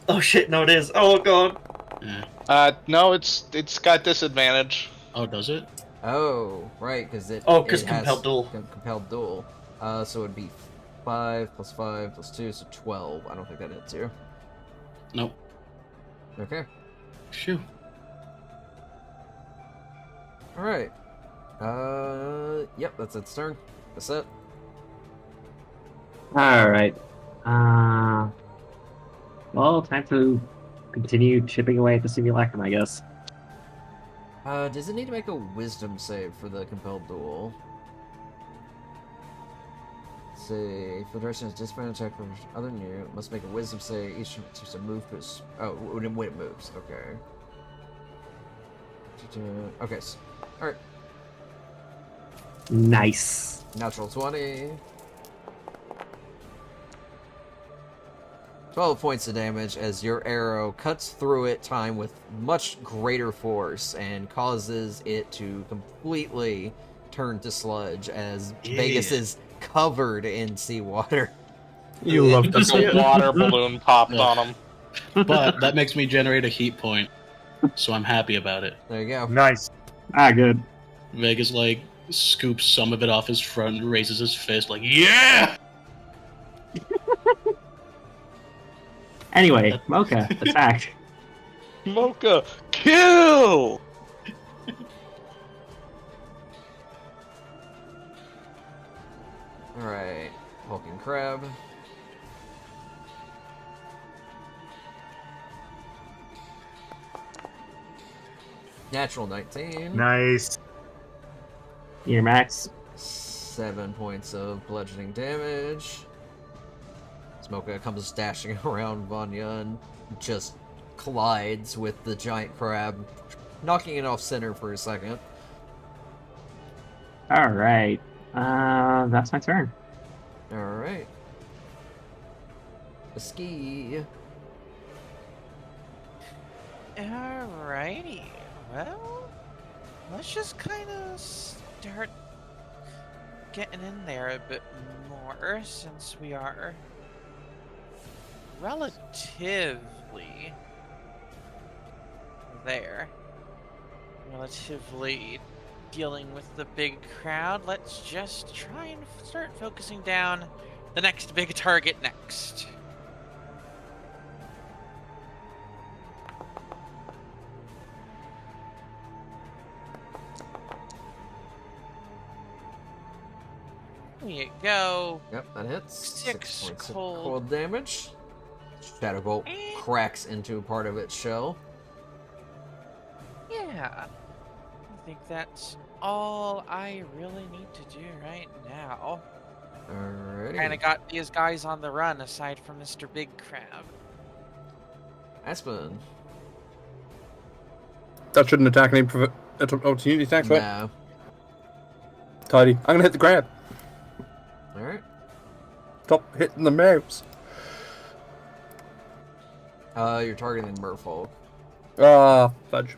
Oh shit, no it is. Oh god. No, it's got disadvantage. Oh, does it? Oh, right, because it. Oh, 'cause it has compelled duel. Compelled duel. So it'd be 5 plus 5 plus 2, so 12. I don't think that hits you. Nope. Okay. Shoo. All right. Yep, that's its turn. That's it. All right. Well, time to continue chipping away at the simulacrum, I guess. Does it need to make a wisdom save for the compelled duel? Let's see, if the direction is disadvantage attack from other than you, it must make a wisdom save each to a move to its. Oh, when it moves. Okay. Okay. All right. Nice. Natural 20. 12 points of damage as your arrow cuts through it time with much greater force and causes it to completely turn to sludge as Vegas is covered in seawater. You love to Just see a it. water balloon popped Yeah. on him. But that makes me generate a heat point, so I'm happy about it. There you go. Nice. Ah, good. Vegas like scoops some of it off his front, raises his fist like, yeah! Anyway, Mocha, attack. Mocha, kill! Alright. Hulking Crab. Natural 19. Nice. Your max. 7 points of bludgeoning damage. Smoka comes dashing around Vanya and just collides with the giant crab, knocking it off center for a second. All right. That's my turn. Alright. A ski. Alrighty. Well, let's just kind of start getting in there a bit more since we are relatively there. Relatively dealing with the big crowd. Let's just try and start focusing down the next big target next. There you go. Yep, that hits. 6 points cold. of cold damage. Shadow Bolt And- cracks into part of its shell. Yeah. I think that's all I really need to do right now. Alrighty. Kinda got these guys on the run aside from Mr. Big Crab. Aspen. That shouldn't attack any opportunity attacks, right? No. Tidy. I'm gonna hit the crab. Alright. Stop hitting the mouse. You're targeting Merfolk. Fudge.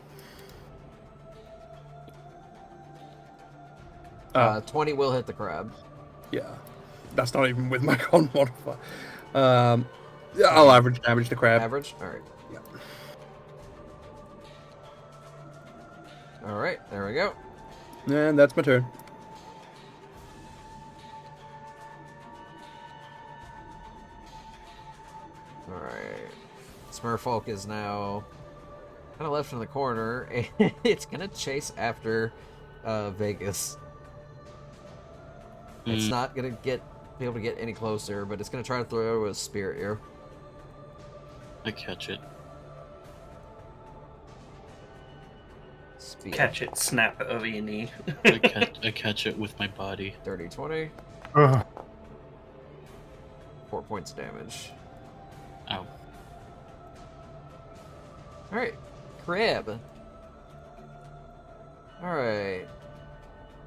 20 will hit the crab. Yeah. That's not even with my con modifier. Yeah, I'll average damage the crab. Average? Alright. Yeah. Alright, there we go. And that's my turn. Alright. Smurfolk is now kind of left in the corner, and it's gonna chase after Vegas. It's not gonna be able to get any closer, but it's gonna try to throw a spear here. I catch it. Spear. Catch it, snap it over your knee. I catch it with my body. 30, 20. Ugh. 4 points of damage. Ow. Alright. Crab. Alright.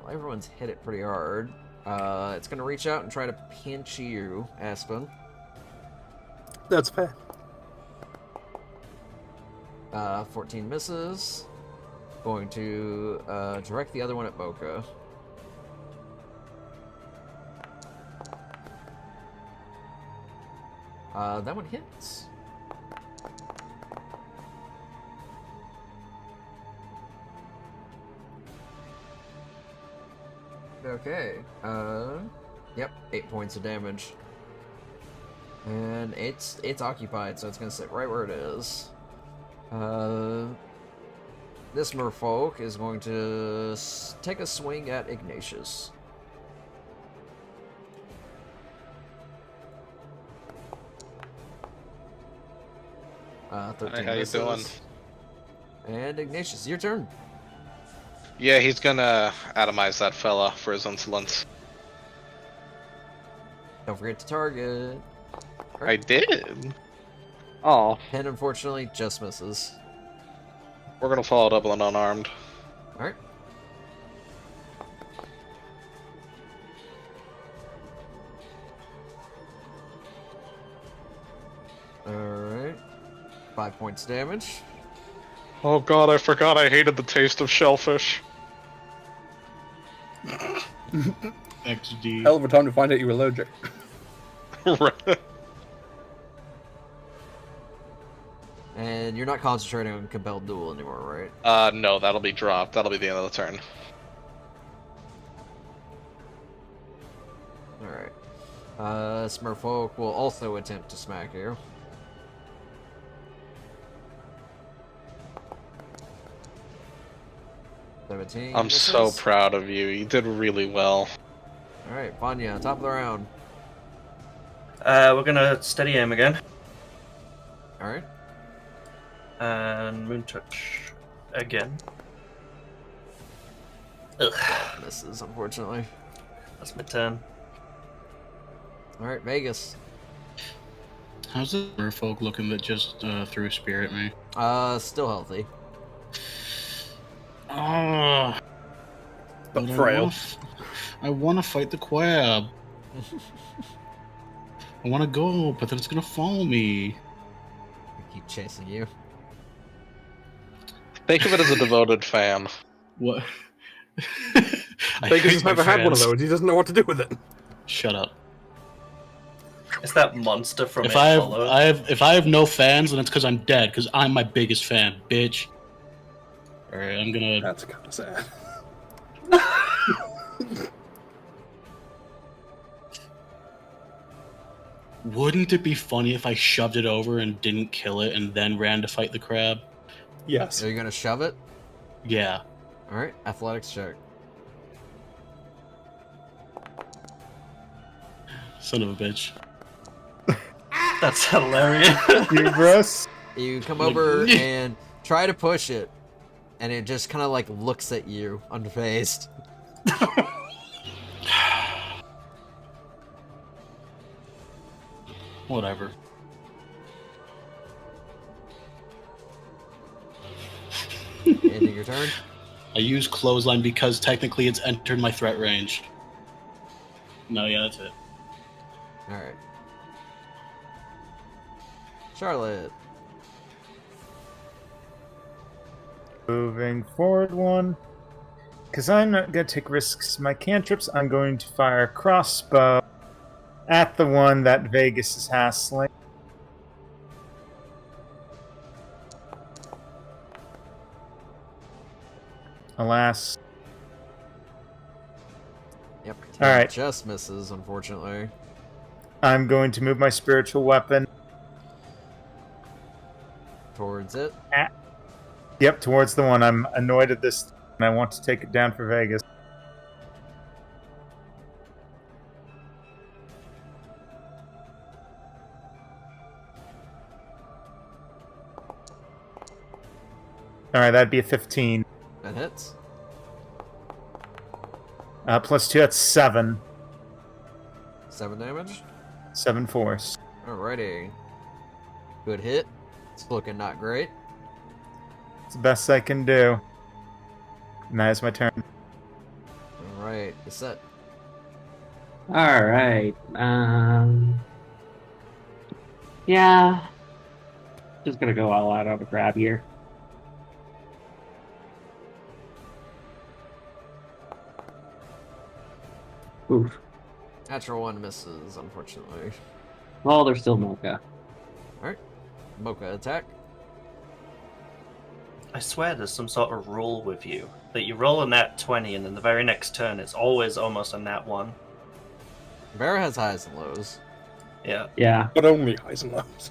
Well, everyone's hit it pretty hard. It's gonna reach out and try to pinch you, Aspen. That's fair. 14 misses. Going to direct the other one at Mocha. That one hits. Okay. Yep, 8 points of damage. And it's occupied, so it's gonna sit right where it is. This merfolk is going to take a swing at Ignatius. Hi, 13 how you misses. doing? And Ignatius, your turn. Yeah, he's gonna atomize that fella for his insolence. Don't forget to target. I did. Oh, 10, unfortunately, just misses. we're gonna follow it up with an unarmed. Alright. Alright. 5 points damage. Oh god, I forgot I hated the taste of shellfish. XD. Hell of a time to find out you were allergic. And you're not concentrating on Compelled Duel anymore, right? No, that'll be dropped. That'll be the end of the turn. Alright. Smurfolk will also attempt to smack you. I'm so proud of you. You did really well. Alright, Vanya, top of the round. We're gonna steady aim again. Alright. And Moon Touch again. Ugh. Misses, unfortunately. That's my turn. Alright, Vegas. How's the merfolk looking that just threw a spear at me? Still healthy. Ah, But frail. I want to fight the crab. I want to go, but then it's gonna follow me. I keep chasing you. Think of it as a devoted fan. What? I Vegas hate has my never had one of fans. those. He doesn't know what to do with it. Shut up. It's that monster from If It I Follows. if I have no fans, then it's because I'm dead. Because I'm my biggest fan, bitch. All right, I'm gonna. That's kind of sad. Wouldn't it be funny if I shoved it over and didn't kill it, and then ran to fight the crab? Yes. Are you gonna shove it? Yeah. Alright, athletics check. Son of a bitch. That's hilarious. Hubris. You come over and try to push it, and it just kind of like looks at you, unfazed. Whatever. Ending your turn. I use clothesline because technically it's entered my threat range. No, yeah, that's it. Alright. Charlotte. Moving forward one. Because I'm not going to take risks. My cantrips, I'm going to fire a crossbow at the one that Vegas is hassling. Alas. Yep. All right. Just misses, unfortunately. I'm going to move my spiritual weapon. Towards it. Yep, towards the one. I'm annoyed at this, and I want to take it down for Vegas. Alright, that'd be a 15. That hits. Plus 2, that's 7. 7 damage. 7 force. Alrighty. Good hit. It's looking not great. It's the best I can do. And that is my turn. Alright, it's set. Alright. Yeah. Just gonna go all out on a grab here. Oof. Natural 1 misses, unfortunately. Well, there's still Mocha. Alright. Mocha attack. I swear there's some sort of rule with you. that you roll a nat 20, and then the very next turn, it's always almost a nat 1. Bear has highs and lows. Yeah. Yeah. But only highs and lows.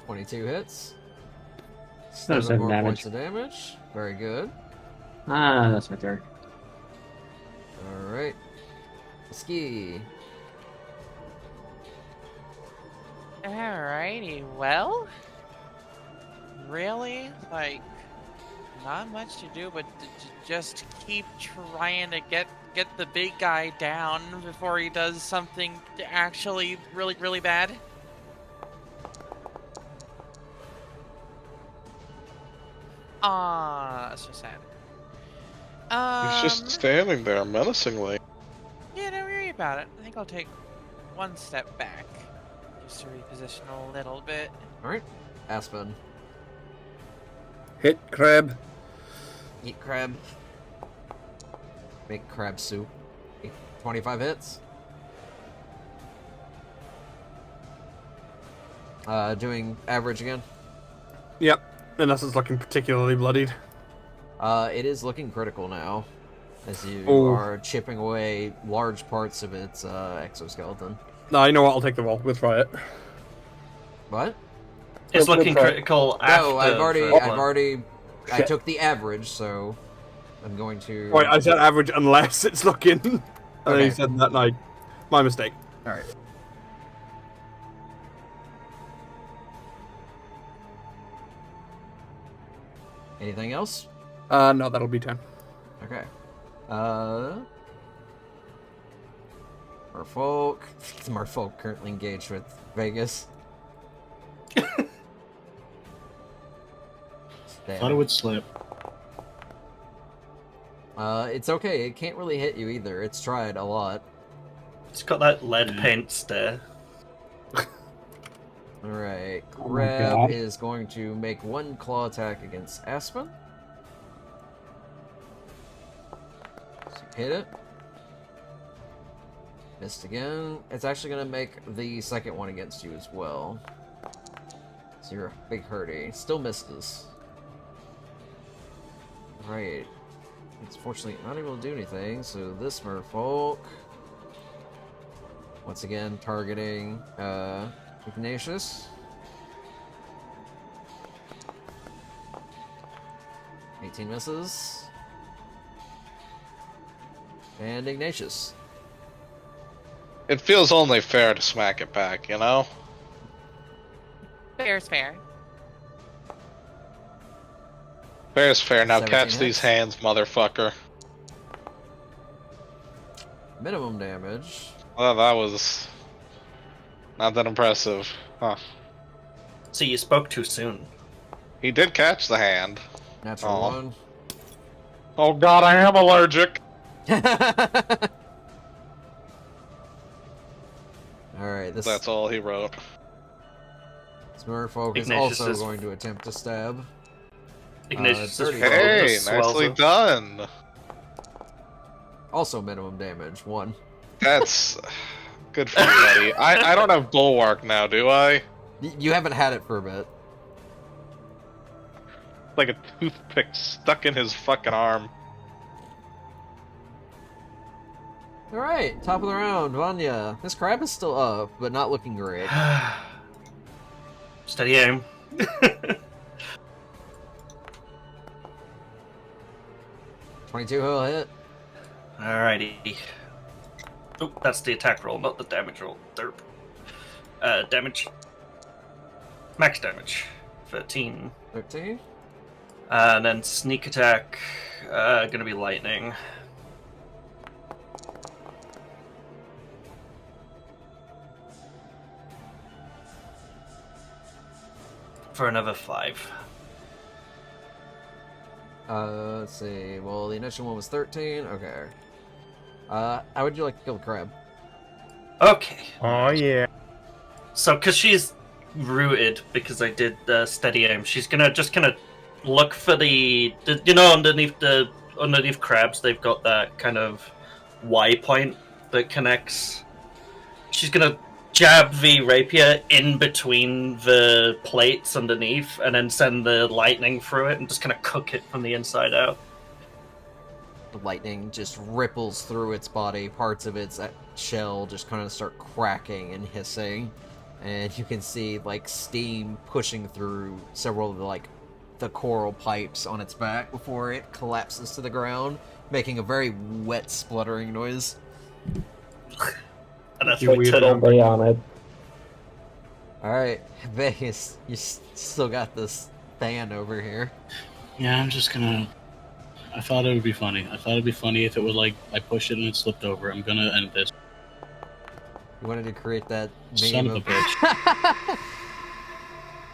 22 hits. That's 7 more damage. points of damage. Very good. That's my turn. Alright. Ski. Alrighty, well, really, like, not much to do but to just keep trying to get the big guy down before he does something actually really, really bad. That's so sad. He's just standing there menacingly. Yeah, don't worry about it. I think I'll take one step back. Just to reposition a little bit. Alright. Aspen. Hit crab. Eat crab. Make crab soup. 25 hits. Doing average again. Yep. Unless it's looking particularly bloodied. It is looking critical now, as you Ooh. are chipping away large parts of its exoskeleton. No, you know what? I'll take the roll. We'll try it. What? It's We'll looking try. critical after. No, I've already. I Shit. took the average, so I'm going to. Right, I said average unless it's looking. And then Okay. you said that night. My mistake. All right. Anything else? No, that'll be 10. Okay. Merfolk. Merfolk currently engaged with Vegas. Thought it would slip. It's okay. It can't really hit you either. It's tried a lot. It's got that lead paint stare. Alright. Oh my Crab God. is going to make one claw attack against Aspen. So hit it. Missed again. It's actually going to make the second one against you as well. So you're a big hurdy. Still misses. Right. It's fortunately not able to do anything, so this merfolk. Once again, targeting Ignatius. 18 misses. And Ignatius. It feels only fair to smack it back, you know? Fair's fair. Fair's fair. Now 17 catch these hits. hands, motherfucker. Minimum damage. Well, that was not that impressive. Huh. See, you spoke too soon. He did catch the hand. Natural Aw. one. Oh god, I am allergic! Alright, this That's all he wrote. merfolk is Ignatius also is- going to attempt to stab. Ignatius' 30. throat Hey, just swells nicely up. done! Also minimum damage, 1. That's good for you, buddy. I don't have bulwark now, do I? You haven't had it for a bit. Like a toothpick stuck in his fucking arm. Alright, top of the round, Vanya. This crab is still up, but not looking great. Steady aim. 22 will hit. Alrighty. Oh, that's the attack roll, not the damage roll. Derp. Damage. Max damage. 13. 13. And then sneak attack. Gonna be lightning. For another 5. Let's see. Well, the initial one was 13. Okay. How would you like to kill the crab? Okay. Oh yeah. So, because she's rooted, because I did steady aim, she's just gonna look for the underneath crabs. They've got that kind of Y point that connects. She's gonna jab the rapier in between the plates underneath, and then send the lightning through it, and just kind of cook it from the inside out. lightning just ripples through its body. Parts of its shell just kind of start cracking and hissing, and you can see like steam pushing through several of the coral pipes on its back before it collapses to the ground, making a very wet spluttering noise. And that's You my weirdo. turn. Totally on it. Alright, Vegas, you still got this fan over here. Yeah, I'm just gonna. I thought it would be funny. I thought it'd be funny if it was like I pushed it and it slipped over. I'm gonna end this. You wanted to create that meme Son of a bitch.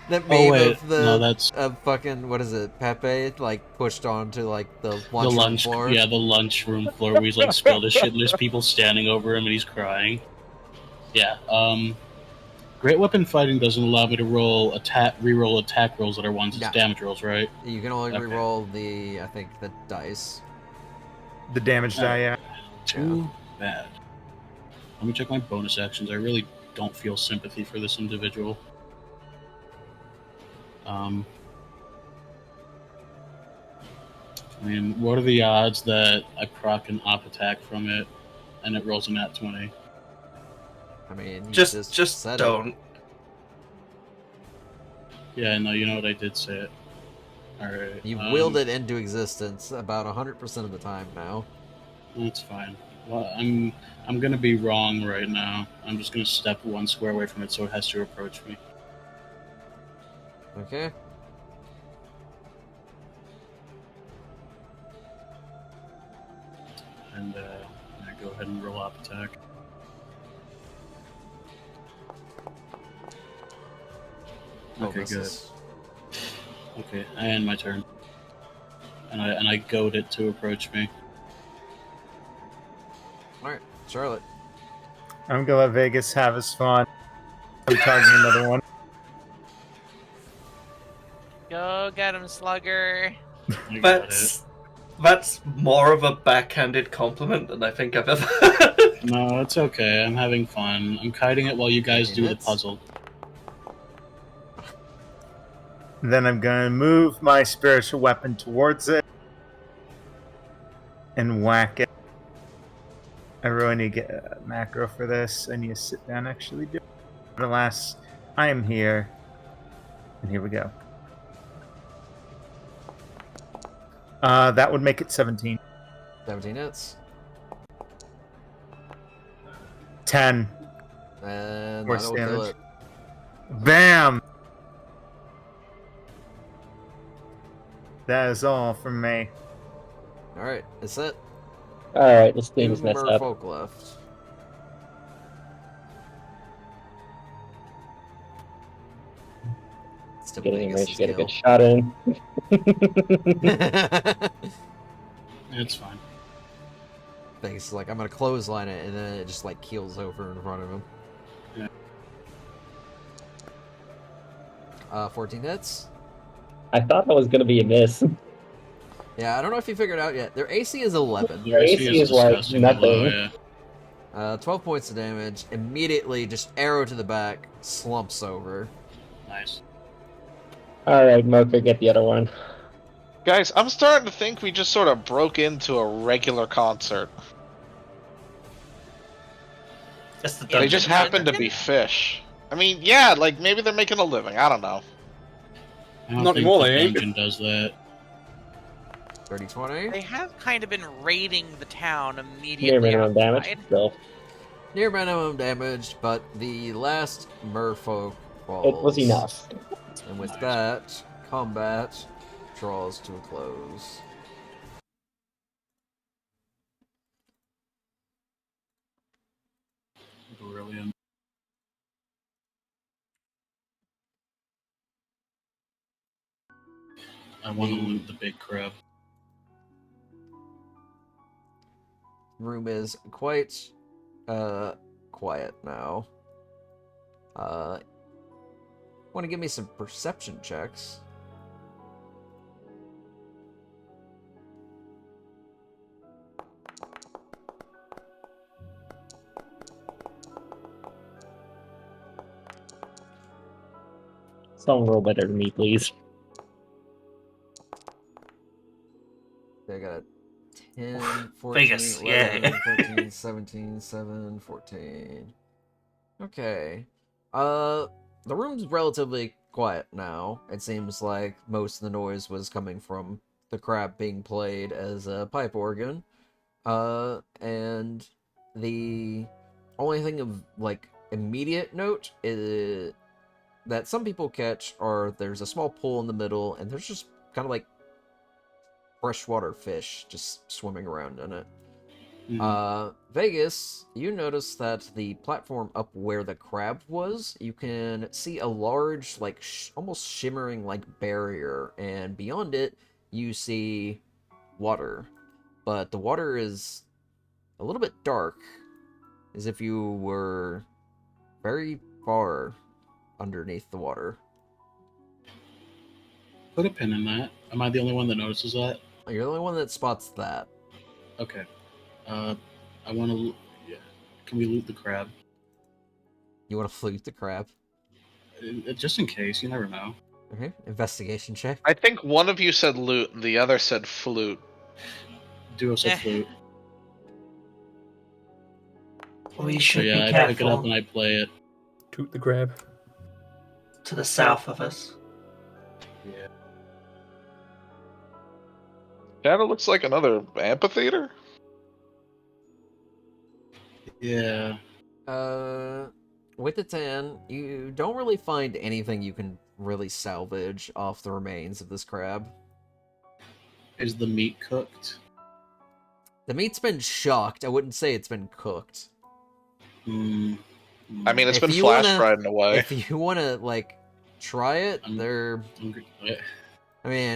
that Oh, meme wait. of the No, that's- of fucking, what is it, Pepe like pushed onto like the The lunchroom lunch, floor. yeah, the lunchroom floor where he's like spilled his shit and there's people standing over him and he's crying. Yeah, Great weapon fighting doesn't allow me to re-roll attack rolls that are ones. It's No. damage rolls, right? You can only Okay. re-roll the dice. The damage die, yeah. Too bad. Let me check my bonus actions. I really don't feel sympathy for this individual. I mean, what are the odds that I proc an op attack from it and it rolls a nat 20? I mean, you Just said don't. it. Yeah, no, you know what? I did say it. Alright. You willed it into existence about 100% of the time now. That's fine. Well, I'm gonna be wrong right now. I'm just gonna step one square away from it so it has to approach me. Okay. And I go ahead and roll op attack. Okay, good. Okay, I end my turn. And I goad it to approach me. Alright, Charlotte. I'm gonna let Vegas have his fun. I'm targeting another one. Go get him, Slugger. I got it. That's more of a backhanded compliment than I think I've ever. No, it's okay. I'm having fun. I'm kiting it while you guys Okay, do the hits. puzzle. Then I'm gonna move my spiritual weapon towards it and whack it. I really need to get a macro for this. I need to sit down and actually do it. But alas, I am here. And here we go. That would make it 17. 17 hits. 10. And Force that'll kill damage. it. Bam! That is all from me. Alright, it's it. Alright, this Two thing's messed up. merfolk left. Still Getting him Vegas' ready to get a good skill. shot in. It's fine. Vegas is like, I'm gonna clothesline it, and then it just like keels over in front of him. Yeah. 14 hits. I thought that was gonna be a miss. Yeah, I don't know if you figured it out yet. Their AC is 11. Your AC is like disgustingly nothing. low, yeah. 12 points of damage. Immediately, just arrow to the back, slumps over. Nice. Alright, Mocha, get the other one. Guys, I'm starting to think we just sort of broke into a regular concert. Just the They dungeon. just happen to be fish. I mean, yeah, like maybe they're making a living. I don't know. I don't Not think anymore, the they ain't. dungeon does that. 30-20. They have kind of been raiding the town Near immediately minimum damage. outside. Still. Near minimum damage, but the last merfolk falls. It was enough. And with Nice. that, combat draws to a close. Brilliant. I want to loot the big crab. Room is quite quiet now. Want to give me some perception checks? Someone roll better than me, please. I got a 10, 14, Vegas, 11, yay. 13, 17, 7, 14. Okay. The room's relatively quiet now. It seems like most of the noise was coming from the crab being played as a pipe organ. And the only thing of, like, immediate note is that some people catch are there's a small pool in the middle, and there's just kind of like freshwater fish just swimming around in it. Vegas, you notice that the platform up where the crab was, you can see a large, like, almost shimmering, like, barrier, and beyond it, you see water. But the water is a little bit dark, as if you were very far underneath the water. Put a pin in that. Am I the only one that notices that? You're the only one that spots that. Okay. I want to. Yeah. Can we loot the crab? You want to flute the crab? Just in case, you never know. Okay, investigation check. I think one of you said loot, and the other said flute. Duo said flute. We So should yeah, be I pick it up careful. and I play it. Toot the crab. To the south of us. Yeah. Kinda looks like another amphitheater. Yeah. With the 10, you don't really find anything you can really salvage off the remains of this crab. Is the meat cooked? The meat's been shocked. I wouldn't say it's been cooked. I mean, it's If been you flash wanna- fried in a way. If you want to, like, try it, I mean,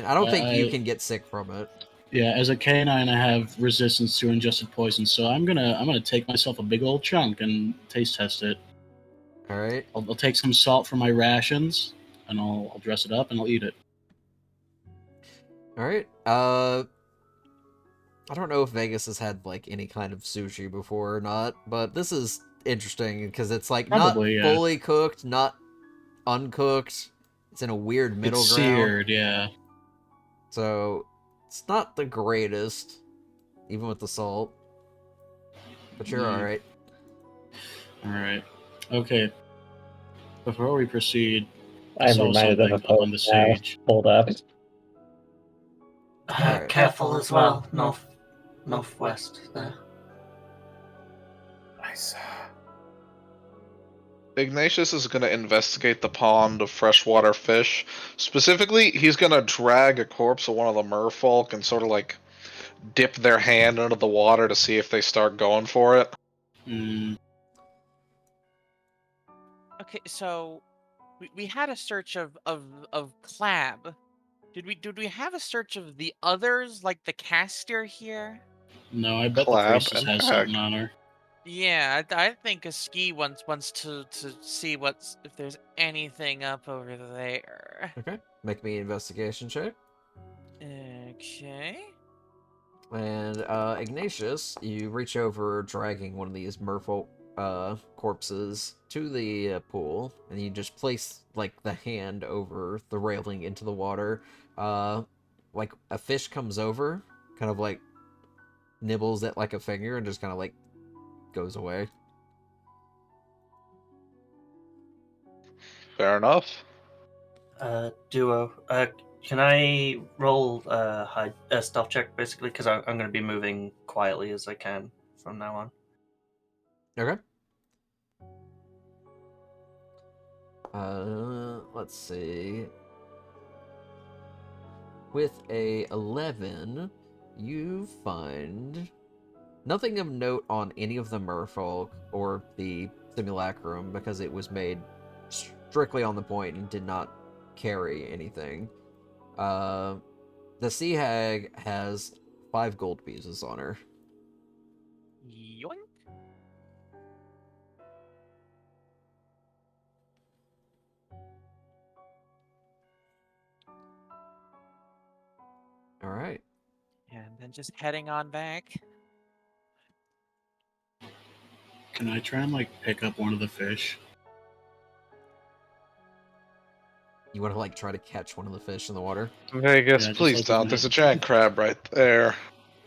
I don't think you can get sick from it. Yeah, as a canine, I have resistance to ingested poison, so I'm gonna take myself a big old chunk and taste test it. All right. I'll take some salt from my rations, and I'll dress it up and I'll eat it. All right. I don't know if Vegas has had, like, any kind of sushi before or not, but this is interesting because it's, like, Probably, not yeah. fully cooked, not uncooked. It's in a weird middle It's ground. seared, yeah. So it's not the greatest, even with the salt. But you're alright. Alright. Okay. Before we proceed, I I'm saw reminded of something a up on the stage. Hold up. Alright. Careful as well. Northwest there. Nice. Ignatius is going to investigate the pond of freshwater fish. Specifically, he's going to drag a corpse of one of the merfolk and sort of like dip their hand into the water to see if they start going for it. Okay, so we had a search of Clab. Did we have a search of the others, like the caster here? No, I bet Clab the priestess and has Peg. something on her. Yeah, I think a ski wants to see if there's anything up over there. Okay. Make me an investigation check. Okay. And Ignatius, you reach over, dragging one of these merfolk corpses to the pool, and you just place, like, the hand over the railing into the water. Like, a fish comes over, kind of, like, nibbles at, like, a finger, and just kind of, like, goes away. Fair enough. Duo. Can I roll a stealth check, basically? Because I'm going to be moving quietly as I can from now on. Okay. Let's see. With a 11, you find nothing of note on any of the merfolk or the simulacrum because it was made strictly on the point and did not carry anything. The sea hag has 5 gold pieces on her. Yoink. All right. And then just heading on back. Can I try and like pick up one of the fish? You want to like try to catch one of the fish in the water? Vegas, Yeah, just please like don't. with There's my- a giant crab right there.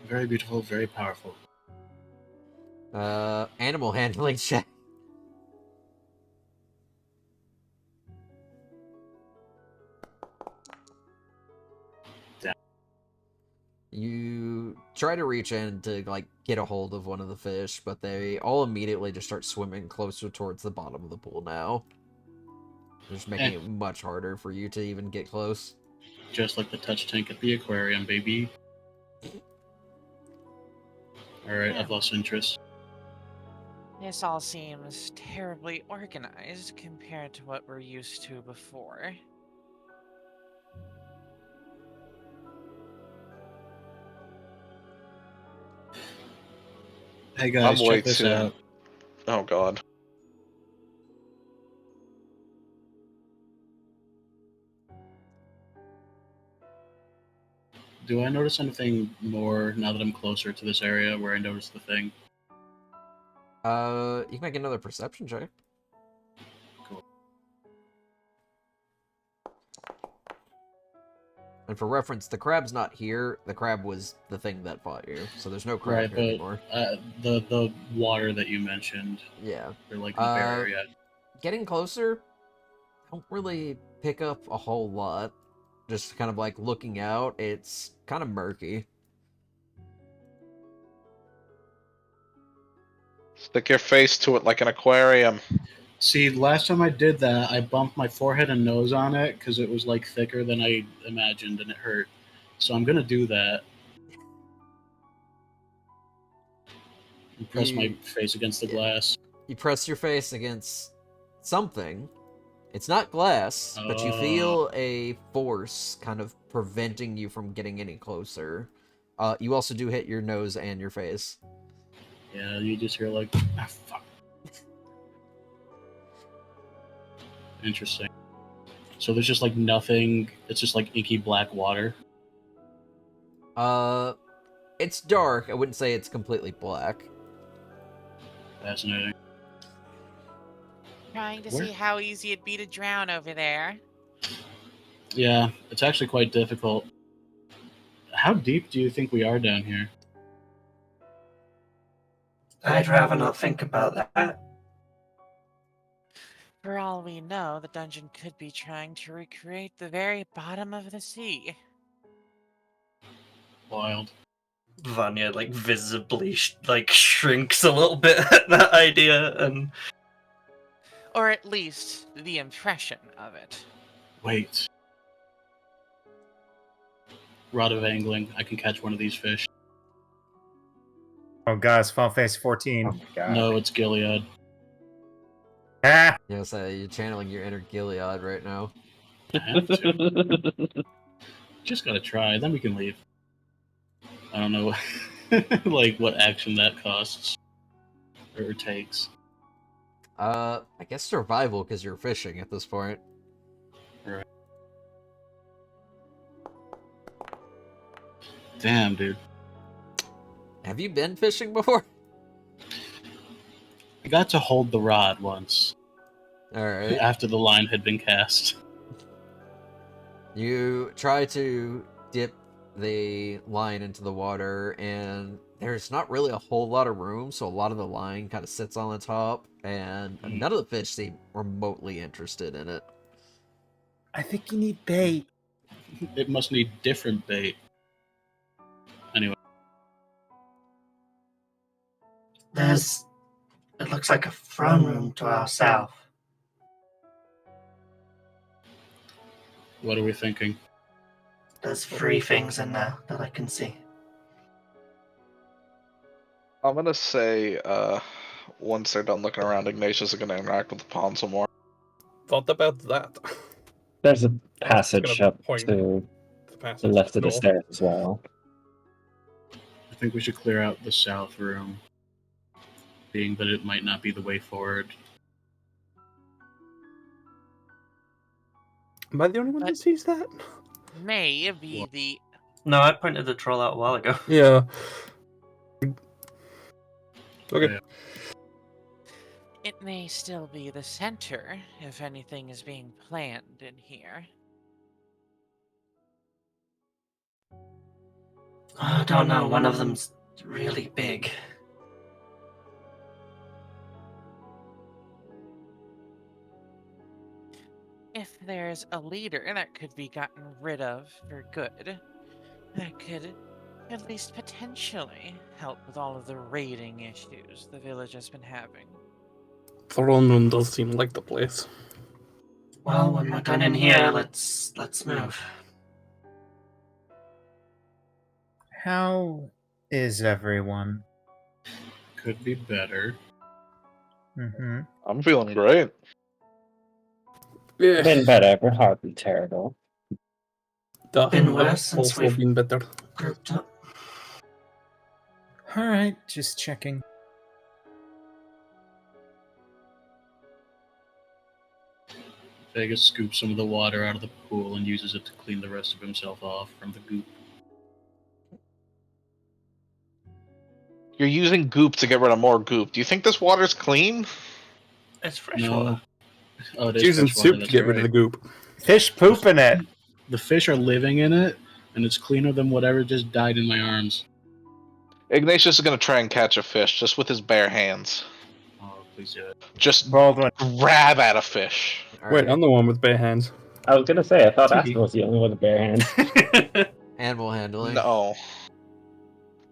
Very beautiful, very powerful. Animal handling check. Damn. You try to reach in to like get a hold of one of the fish, but they all immediately just start swimming closer towards the bottom of the pool now. Just making it much harder for you to even get close. Just like the touch tank at the aquarium, baby. Alright, I've lost interest. This all seems terribly organized compared to what we're used to before. Hey guys, I'm way check this too. out. Oh god. Do I notice anything more now that I'm closer to this area where I noticed the thing? You can make another perception check. Cool. And for reference, the crab's not here. The crab was the thing that fought you, so there's no crab Right, here but anymore. the water that you mentioned, Yeah. or like the barrier, Getting closer, don't really pick up a whole lot. Just kind of like looking out, it's kind of murky. Stick your face to it like an aquarium. See, last time I did that, I bumped my forehead and nose on it because it was like thicker than I imagined and it hurt. So I'm gonna do that. And press my face against the glass. You press your face against something. It's not glass, but you feel a force kind of preventing you from getting any closer. You also do hit your nose and your face. Yeah, you just hear like, ah, fuck. Interesting. So there's just like nothing. It's just like inky black water. It's dark. I wouldn't say it's completely black. Fascinating. Trying to Where? see how easy it'd be to drown over there. Yeah, it's actually quite difficult. How deep do you think we are down here? I'd rather not think about that. For all we know, the dungeon could be trying to recreate the very bottom of the sea. Wild. Vanya like visibly shrinks a little bit at that idea, and Or at least the impression of it. Wait. Rod of angling. I can catch one of these fish. Oh, guys, Final Fantasy 14. Oh my god. No, it's Gilead. Ah! Yeah, so you're channeling your inner Gilead right now. I have to. Just gotta try, then we can leave. I don't know like what action that costs or takes. I guess survival because you're fishing at this point. Right. Damn, dude. Have you been fishing before? I got to hold the rod once Alright. after the line had been cast. You try to dip the line into the water, and there's not really a whole lot of room, so a lot of the line kind of sits on the top, and none of the fish seem remotely interested in it. I think you need bait. It must need different bait. Anyway. It looks like a throne room to our south. What are we thinking? There's 3 things in there that I can see. I'm gonna say, once they're done looking around, Ignatius is gonna interact with the pawn some more. Thought about that. There's a Just passage gonna up point to Passage. the left of the Cool. stairs as well. I think we should clear out the south room, being that it might not be the way forward. Am I the only one that sees that? May be the... No, I pointed the troll out a while ago. Yeah. Okay. Yeah. It may still be the center, if anything is being planned in here. I don't know. One of them's really big. If there's a leader that could be gotten rid of for good, that could at least potentially help with all of the raiding issues the village has been having. Throne Room does seem like the place. Well, when we're done in here, let's move. How is everyone? Could be better. Mm-hmm. I'm feeling great. Yeah, Been better, but hardly terrible. Been worse since also we've been better. grouped up. All right, just checking. Vegas scoops some of the water out of the pool and uses it to clean the rest of himself off from the goop. You're using goop to get rid of more goop. Do you think this water's clean? It's fresh No. water. Oh, it It's is using fresh water, soup to that's get rid of right. the goop. Fish poop in it. The fish are living in it, and it's cleaner than whatever just died in my arms. Ignatius is gonna try and catch a fish just with his bare hands. Oh, please do it. Just Baldwin. grab at a fish. All Wait, right. I'm the one with bare hands. I was gonna say, I thought It's Aspen was the only one with bare hands. Animal handling. No.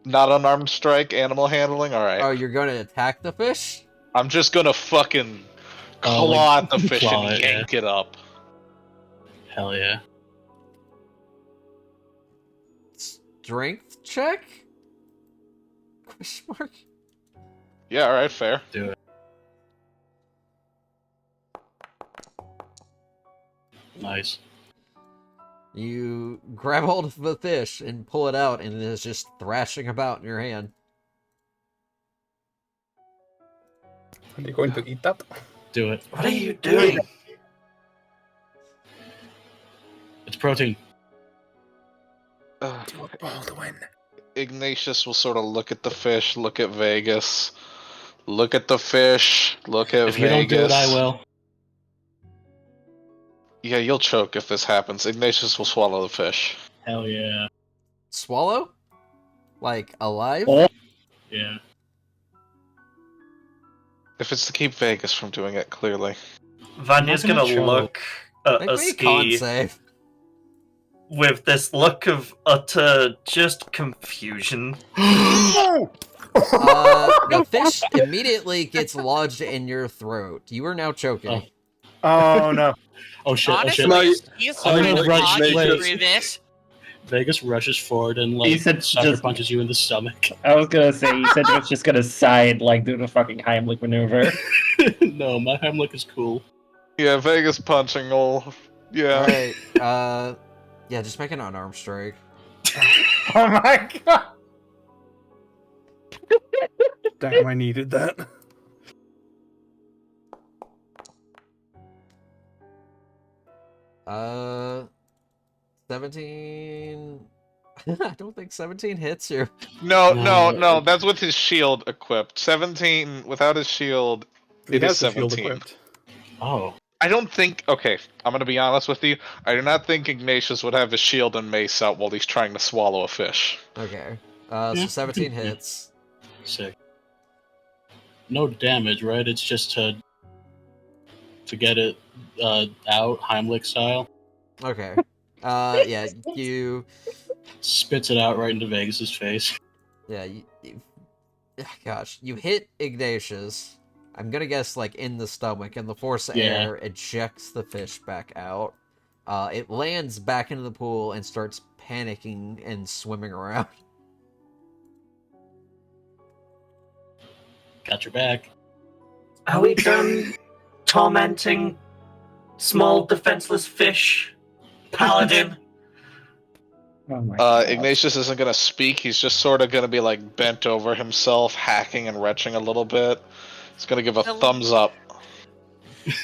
Not unarmed strike, animal handling? Alright. Oh, you're going to attack the fish? I'm just gonna fucking Oh, claw like, at the fish claw and it, yeah. yank it up. Hell yeah. Strength check? Question mark? Yeah, alright, fair. Do it. Nice. You grab hold of the fish and pull it out, and it is just thrashing about in your hand. Are they going to eat that? Do it. What are you doing? It's protein. Baldwin. Ignatius will sort of look at the fish, look at Vegas, look at the fish, look at If you Vegas. don't do it, I will. Yeah, you'll choke if this happens. Ignatius will swallow the fish. Hell yeah. Swallow? Like, alive? Oh. Yeah. If it's to keep Vegas from doing it, clearly. Vanya's I'm not gonna gonna look at Make me a con Ski save. with this look of utter just confusion. The fish immediately gets lodged in your throat. You are now choking. Oh no. Oh shit, Honestly, oh shit. he's Oh, trying no, to right, talk you wait. through this. Vegas rushes forward and He like said sucker just- punches you in the stomach. I was gonna say, you said you was just gonna sigh and like do the fucking Heimlich maneuver. No, my Heimlich is cool. Yeah, Vegas punching all. Yeah. Alright, yeah, just make an unarmed strike. Oh my god. Damn, I needed that. Uh, 17... I don't think 17 hits you. No, that's with his shield equipped. 17 without his shield, He it has is the shield 17. equipped. Oh. I don't think. Okay, I'm gonna be honest with you. I do not think Ignatius would have his shield and mace out while he's trying to swallow a fish. Okay. Yeah. So 17 hits. Sick. No damage, right? It's just to get it out, Heimlich style. Okay. Yeah, you... Spits it out right into Vegas's face. Yeah, gosh, you hit Ignatius. I'm gonna guess, like, in the stomach, and the force of Yeah. air ejects the fish back out. It lands back into the pool and starts panicking and swimming around. Got your back. Are we done tormenting small defenseless fish? Paladin? Oh my god. Ignatius isn't gonna speak. He's just sort of gonna be like bent over himself, hacking and retching a little bit. He's gonna give a The- thumbs up.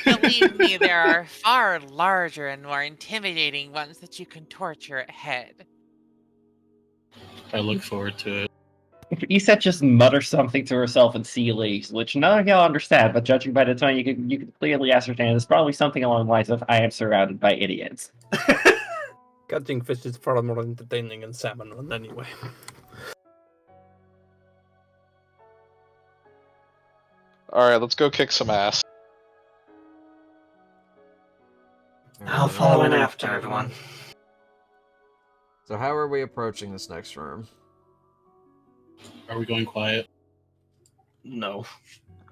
Believe me, there are far larger and more intimidating ones that you can torture at head. I look forward to it. Iset just mutters something to herself in sea leagues, which none of y'all understand, but judging by the tone, you can clearly ascertain it's probably something along the lines of, I am surrounded by idiots. Catching fish is far more entertaining than salmon run anyway. Alright, let's go kick some ass. I'll follow in after everyone. So how are we approaching this next room? Are we going quiet? No.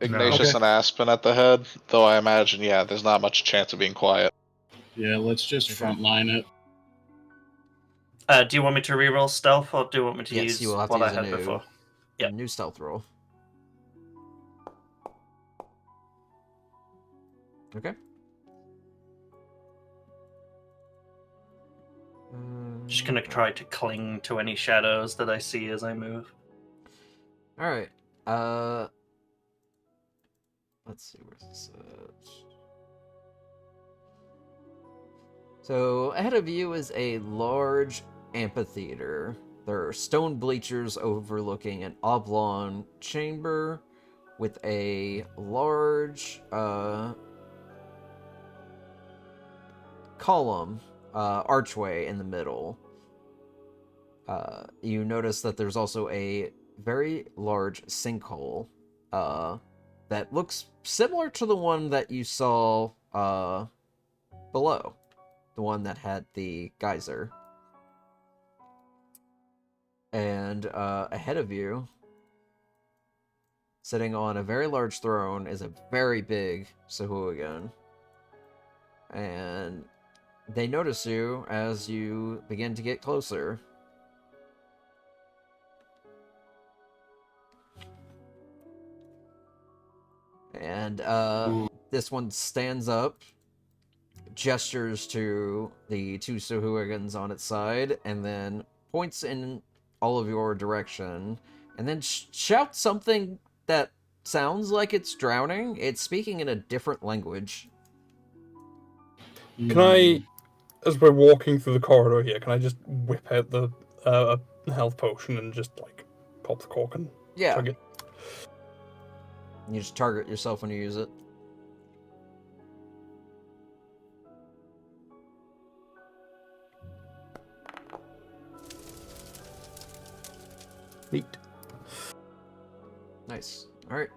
Ignatius Okay. and Aspen at the head, though I imagine, yeah, there's not much chance of being quiet. Yeah, let's just frontline it. Do you want me to reroll stealth, or do you want me to Yes, use you will have to what I use a had new, before? a Yep. new stealth roll. Okay. Just gonna try to cling to any shadows that I see as I move. Alright. Let's see, where's this at? So, ahead of you is a large amphitheater. There are stone bleachers overlooking an oblong chamber with a large column, archway in the middle. You notice that there's also a very large sinkhole that looks similar to the one that you saw below. The one that had the geyser. And ahead of you, sitting on a very large throne, is a very big Sahuagin. And they notice you as you begin to get closer. And this one stands up, gestures to the two Sahuagins on its side, and then points in all of your direction, and then shouts something that sounds like it's drowning. It's speaking in a different language. Can I, as we're walking through the corridor here, can I just whip out the health potion and just, like, pop the cork and chug it? You just target yourself when you use it. Neat. Nice. Alright.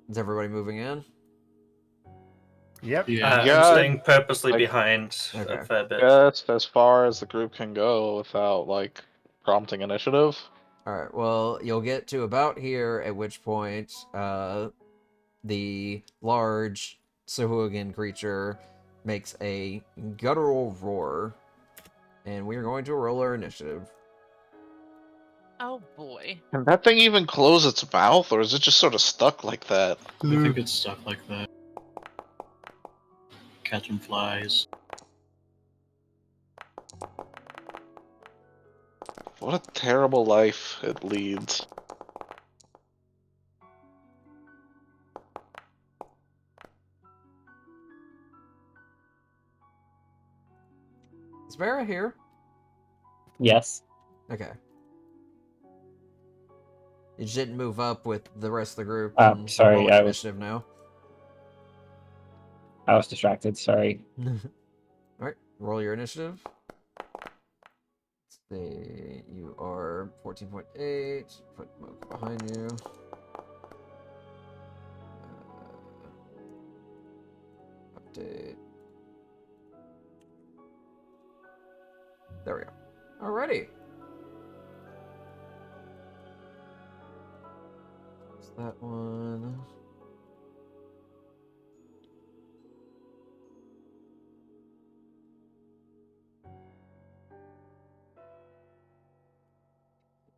Is everybody moving in? Yep. Yeah. I'm staying purposely behind a fair bit. Just as far as the group can go without, like, prompting initiative. Alright, well, you'll get to about here, at which point, the large Sahuagin creature makes a guttural roar, and we are going to roll our initiative. Oh boy. Can that thing even close its mouth, or is it just sort of stuck like that? I think it's stuck like that. Catching flies. What a terrible life it leads. Is Vera here? Yes. Okay. You just didn't move up with the rest of the group. Oh, sorry, rolling I was- initiative now. I was distracted, sorry. Alright, roll your initiative. Say you are 14.8. Put Mocha behind you. Update. There we go. Alrighty. What's that one?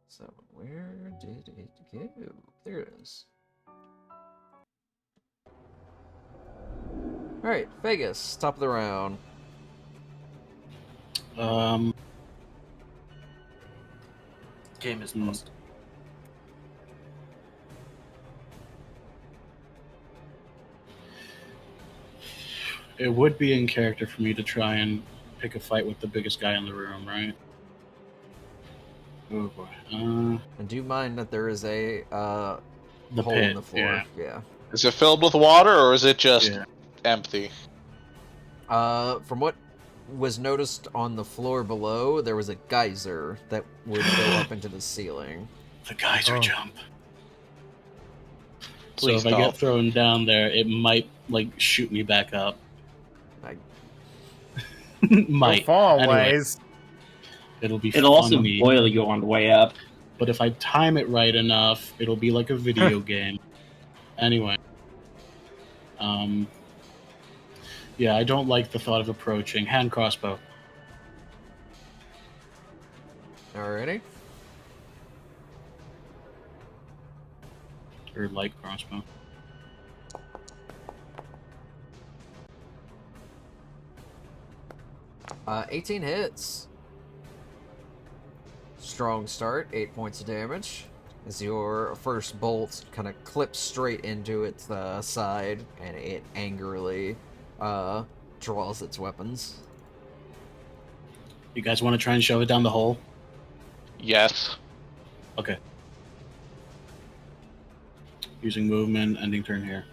So, where did it go? There it is. Alright, Vegas, top of the round. Game is lost. It would be in character for me to try and pick a fight with the biggest guy in the room, right? Oh boy. And do you mind that there is a The hole pit, in the floor? Yeah. Is it filled with water, or is it just empty? From what was noticed on the floor below, there was a geyser that would go up into the ceiling. The geyser jump. Please so if I don't. get thrown down there, it might shoot me back up. Might. Fall Anyway, ways. it'll be It'll also funny. boil you on the way up. But if I time it right enough, it'll be like a video game. Anyway. Yeah, I don't like the thought of approaching. Hand crossbow. Alrighty. Or light crossbow. Uh, 18 hits. Strong start, 8 points of damage. As your first bolt kind of clips straight into its side, and it angrily draws its weapons. You guys want to try and shove it down the hole? Yes. Okay. Using movement, ending turn here.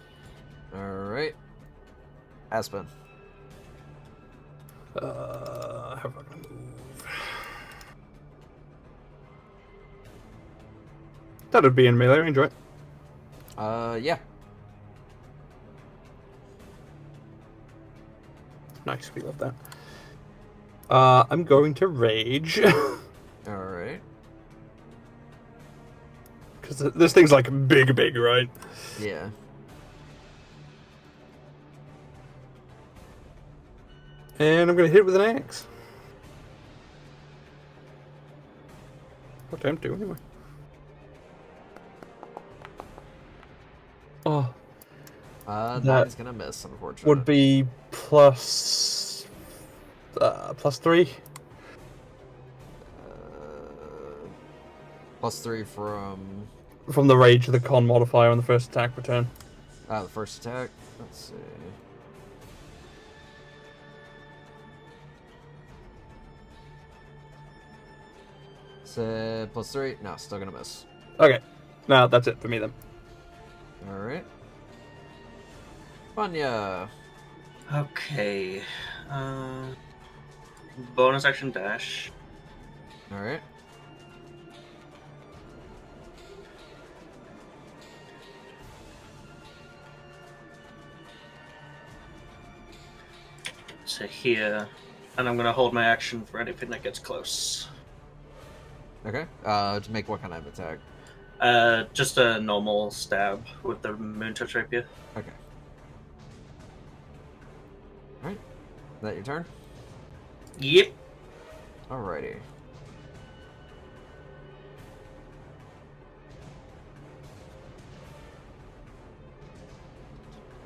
Alright. Aspen. How about I move? That would be in melee range, right? Yeah. Nice, we love that. I'm going to rage. Alright. Because this thing's like big, right? Yeah. And I'm going to hit it with an axe. What time to anyway? Oh. That is gonna miss, unfortunately. Would be plus 3. +3 from From the rage of the con modifier on the first attack return. the first attack. Let's see. So +3. No, still gonna miss. Okay. No, that's it for me then. Alright. Vanya. Okay. Bonus action dash. Alright. To here. And I'm going to hold my action for anything that gets close. Okay. To make what kind of attack? Just a normal stab with the Moon Touch Rapier. Okay. Alright. Is that your turn? Yep. Alrighty.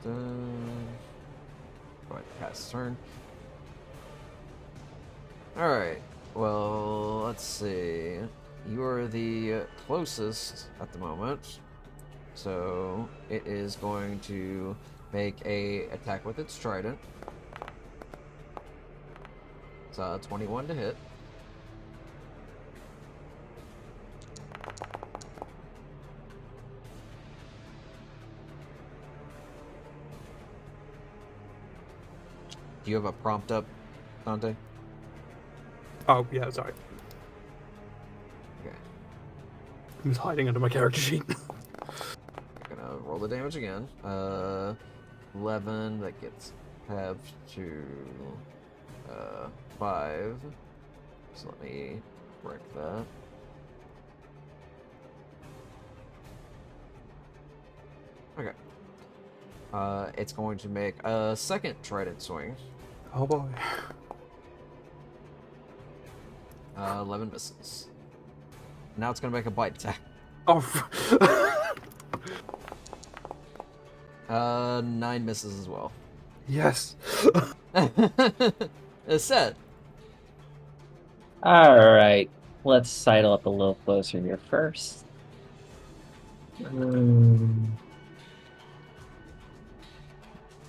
Done. Go ahead and pass turn. Alright. Well, let's see. You are the closest at the moment. So it is going to make a attack with its trident. It's 21 to hit. Do you have a prompt up, Dante? Oh, yeah, sorry. Okay. I was hiding under my character sheet. I'm gonna roll the damage again. 11, that gets halved to 5. So let me correct that. Okay. It's going to make a second trident swing. Oh boy. 11 misses. Now it's gonna make a bite attack. Oh. 9 misses as well. Yes. It's set. Alright, let's sidle up a little closer here first.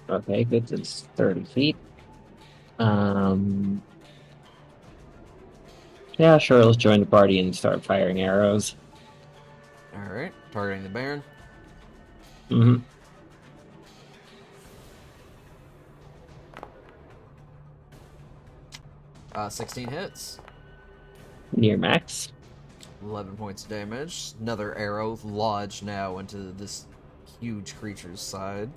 Okay, good, it's 30 feet. Yeah, sure, let's join the party and start firing arrows. Alright, targeting the Baron. Mm-hmm. 16 hits. Near max. 11 points of damage. Another arrow lodged now into this huge creature's side.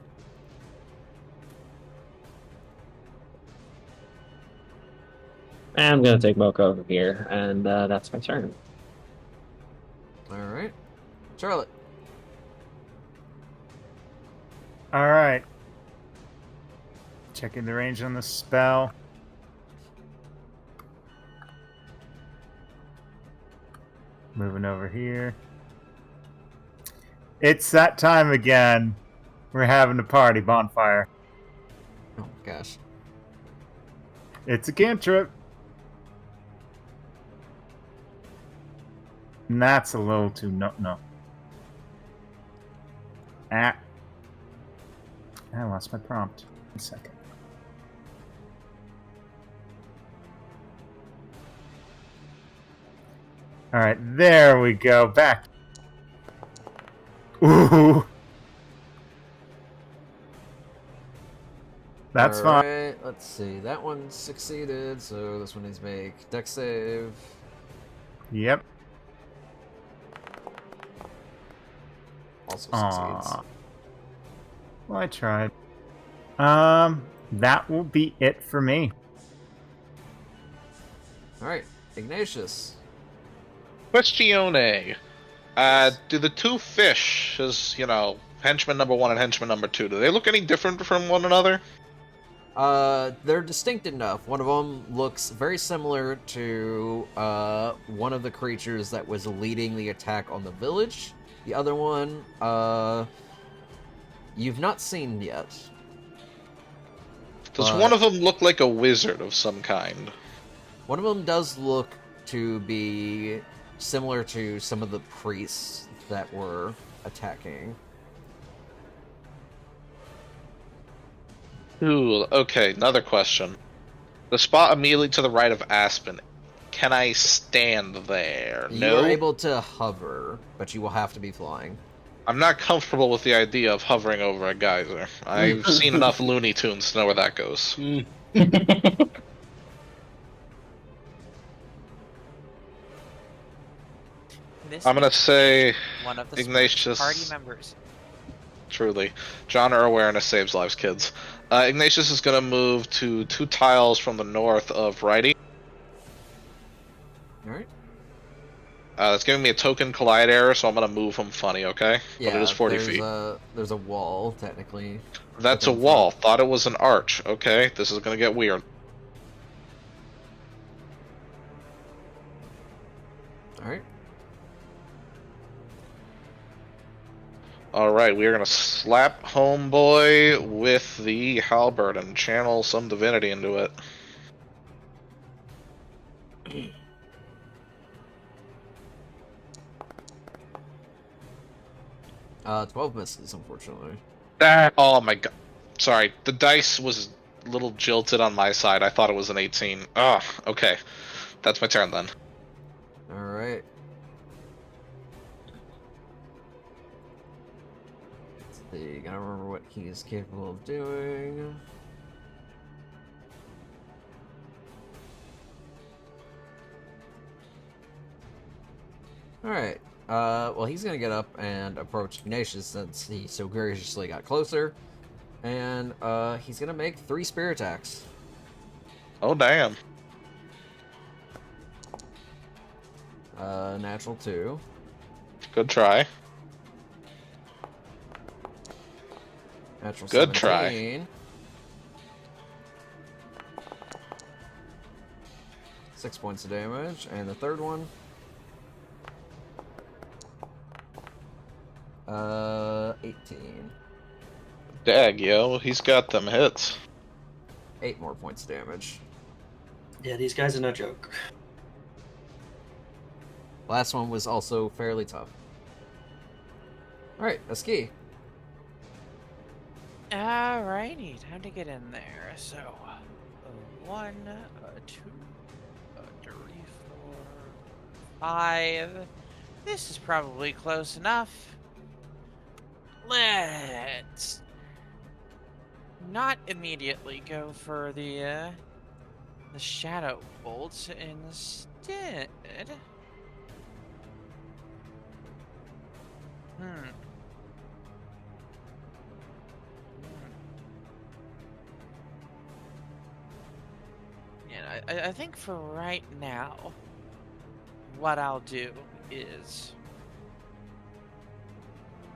I'm gonna take Mocha over here, and that's my turn. Alright. Charlotte. Alright. Checking the range on the spell. Moving over here. It's that time again. We're having a party bonfire. Oh my gosh. It's a cantrip. And that's a little too no. Ah. I lost my prompt. 1 second. Alright, there we go. Back. Ooh. That's fine. Alright, let's see. That one succeeded, so this one needs to make dex save. Yep. Also succeeds. Aww. Well, I tried. That will be it for me. Alright, Ignatius. Questione. Do the two fish, as henchman number 1 and henchman number 2, do they look any different from one another? They're distinct enough. One of them looks very similar to one of the creatures that was leading the attack on the village. The other one, you've not seen yet. Does one of them look like a wizard of some kind? One of them does look to be similar to some of the priests that were attacking. Ooh, okay, another question. The spot immediately to the right of Aspen, can I stand there? No? You're able to hover, but you will have to be flying. I'm not comfortable with the idea of hovering over a geyser. I've seen enough Looney Tunes to know where that goes. I'm gonna say one of the Ignatius. party members. Truly. Genre awareness saves lives, kids. Ignatius is gonna move to 2 tiles from the north of Righty. Alright. That's giving me a token collide error, so I'm gonna move him funny, okay? Yeah, but it is 40 feet. There's a wall, technically. That's a wall. Thought it was an arch. Okay, this is gonna get weird. Alright. Alright, we are gonna slap homeboy with the halberd and channel some divinity into it. 12 misses, unfortunately. Oh my god. Sorry, the dice was a little jilted on my side. I thought it was an 18. Oh, okay. That's my turn then. Alright. Let's see, gotta remember what he is capable of doing. Alright. Well, he's gonna get up and approach Ignatius since he so graciously got closer. And, he's gonna make 3 spear attacks. Oh, damn. Natural 2. Good try. Natural Good 17. try. 6 points of damage. And the third one. 18. Dag, yo, he's got them hits. 8 more points of damage. Yeah, these guys are no joke. Last one was also fairly tough. Alright, a ski. Alrighty, time to get in there. So, 1, 2, 3, 4, 5. This is probably close enough. Let's not immediately go for the the Shadow Bolt instead. Hmm. Yeah, I think for right now, what I'll do is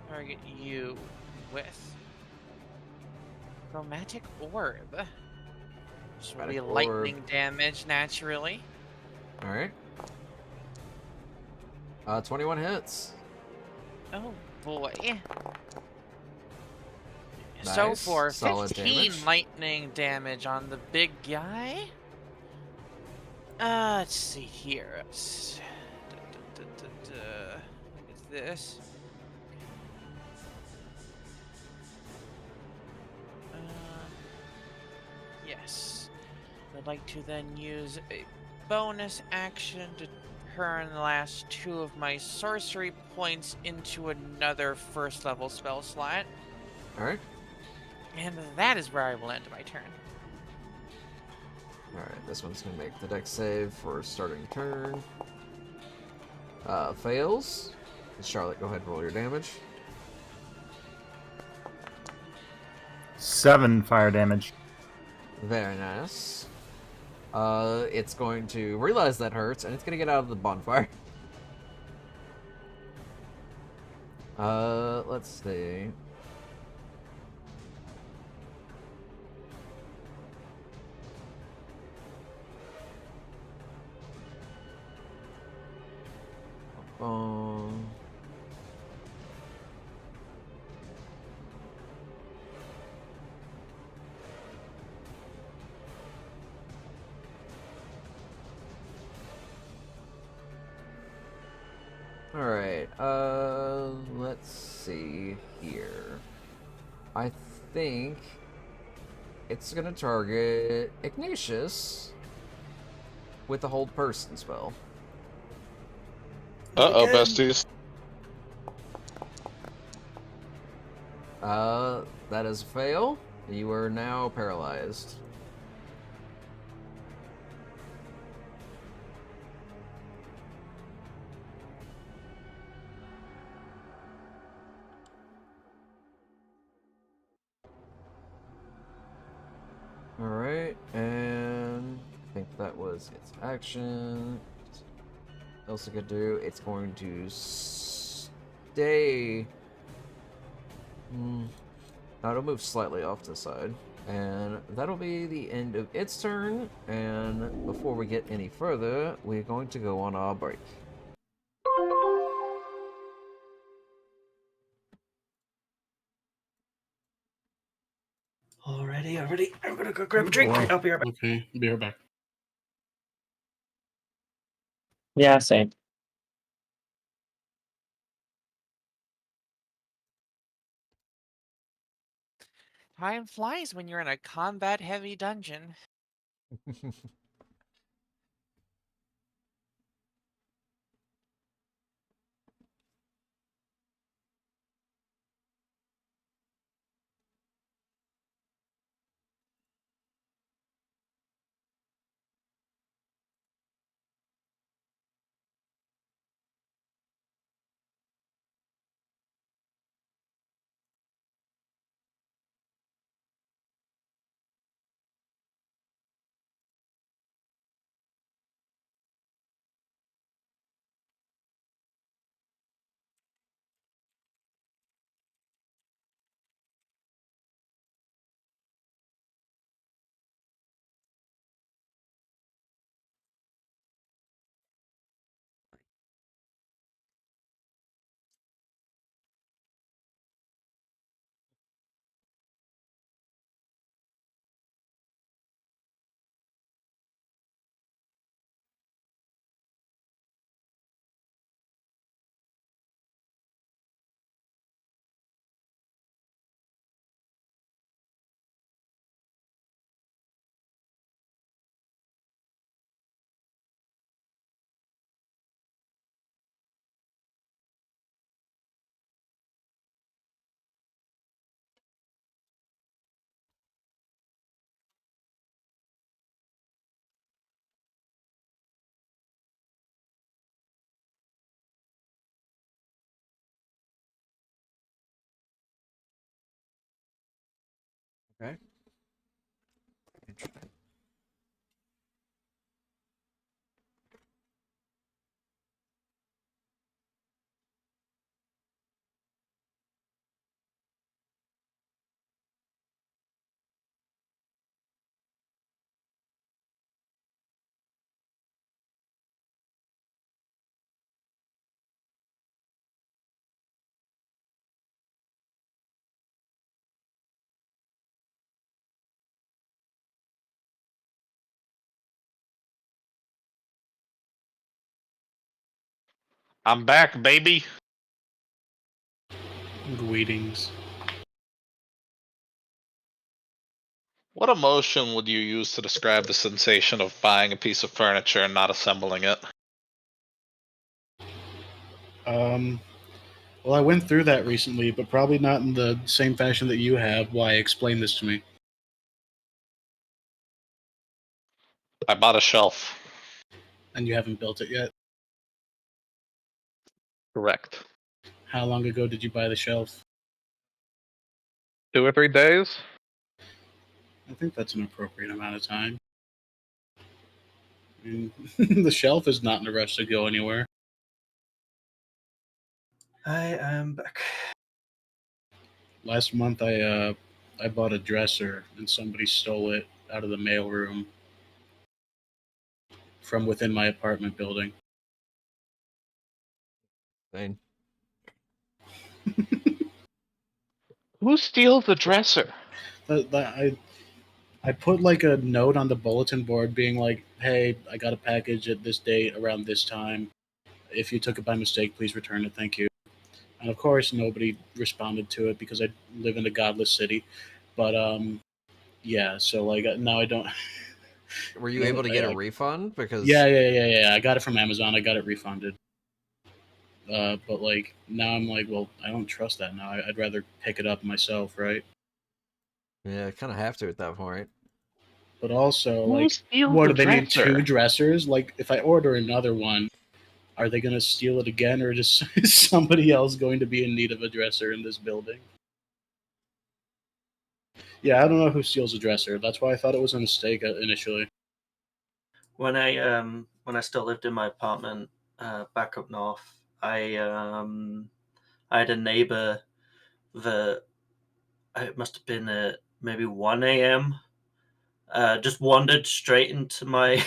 target you with Chromatic Orb. Which will be Chromatic lightning Orb. damage, naturally. Alright. 21 hits. Oh boy. So Nice. for Solid 15 damage. lightning damage on the big guy. Let's see here. What is this? Yes. I'd like to then use a bonus action to turn the last 2 of my sorcery points into another first level spell slot. Alright. And that is where I will end my turn. Alright, this one's gonna make the dex save for starting turn. Fails. Charlotte, go ahead and roll your damage. 7 fire damage. Very nice. It's going to realize that hurts, and it's gonna get out of the bonfire. Let's see. Alright, let's see here. I think it's gonna target Ignatius with the Hold Person spell. Uh-oh, besties. That is a fail. You are now paralyzed. Alright, and I think that was its action. What else it could do? It's going to stay. No, it'll move slightly off to the side. And that'll be the end of its turn. And before we get any further, we're going to go on our break. Alrighty. I'm gonna go grab a drink. I'll be right back. Okay, be right back. Yeah, same. Time flies when you're in a combat-heavy dungeon. Okay. I'm back, baby. Greetings. What emotion would you use to describe the sensation of buying a piece of furniture and not assembling it? Well, I went through that recently, but probably not in the same fashion that you have. Why? Explain this to me. I bought a shelf. And you haven't built it yet? Correct. How long ago did you buy the shelf? 2 or 3 days? I think that's an appropriate amount of time. I mean, the shelf is not in a rush to go anywhere. I am back. Last month, I bought a dresser, and somebody stole it out of the mailroom from within my apartment building. Fine. Who steals the dresser? I put like a note on the bulletin board being like, "Hey, I got a package at this date around this time. If you took it by mistake, please return it. Thank you." And of course, nobody responded to it because I live in a godless city. But yeah. So like now I don't. Were you able to get a refund? Because Yeah. I got it from Amazon. I got it refunded. But like now I'm like, well, I don't trust that now. I'd rather pick it up myself, right? yeah, I kind of have to at that point. But also, Who like, steals what the do they need? dresser? 2 dressers? Like, if I order another one, are they going to steal it again, or just is somebody else going to be in need of a dresser in this building? Yeah, I don't know who steals a dresser. That's why I thought it was a mistake initially. When I still lived in my apartment back up north, I had a neighbor that it must have been at maybe 1 a.m. Just wandered straight into my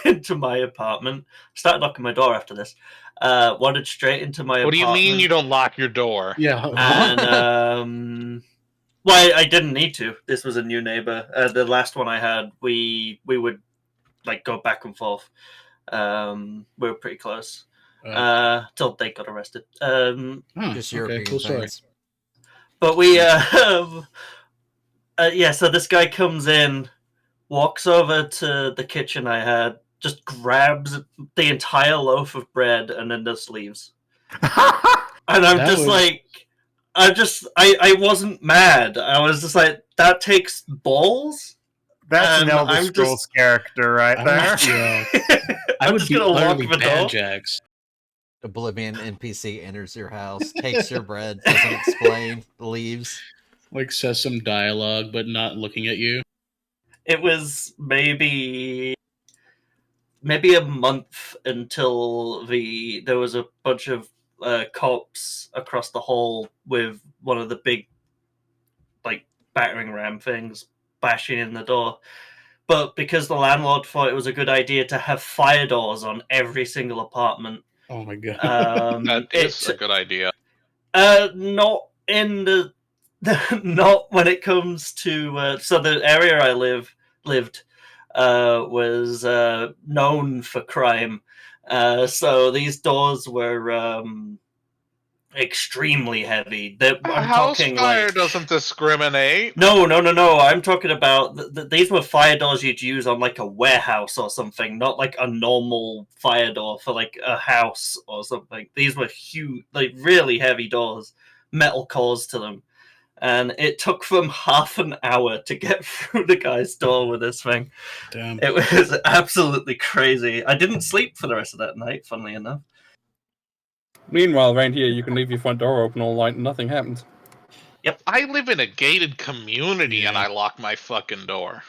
into my apartment. Started knocking my door after this. Wandered straight into my What do you apartment. mean you don't lock your door? Yeah. And well, I didn't need to. This was a new neighbor. The last one I had, we would like go back and forth. We were pretty close till they got arrested. Just okay, European cool story. things. But we, yeah. So this guy comes in, walks over to the kitchen I had, just grabs the entire loaf of bread, and then just leaves. And I'm just like, I wasn't mad. I was just like, that takes balls. That's an And Elder I'm Scrolls character right there. I would just be gonna lock utterly the door. banjax. Oblivion NPC enters your house, takes your bread, doesn't explain, leaves. Like, says some dialogue, but not looking at you. It was maybe a month until there was a bunch of cops across the hall with one of the big like battering ram things bashing in the door. But because the landlord thought it was a good idea to have fire doors on every single apartment, Oh my god. That is a good idea. not in the not when it comes to so the area I lived was known for crime. So these doors were extremely heavy. I'm House talking fire like doesn't discriminate. no. I'm talking about these were fire doors you'd use on like a warehouse or something, not like a normal fire door for like a house or something. These were huge, like really heavy doors, metal cores to them. And it took them half an hour to get through the guy's door with this thing. Damn. It was absolutely crazy. I didn't sleep for the rest of that night, funnily enough. Meanwhile, around here, you can leave your front door open all night and nothing happens. Yep. I live in a gated community and Yeah. I lock my fucking door.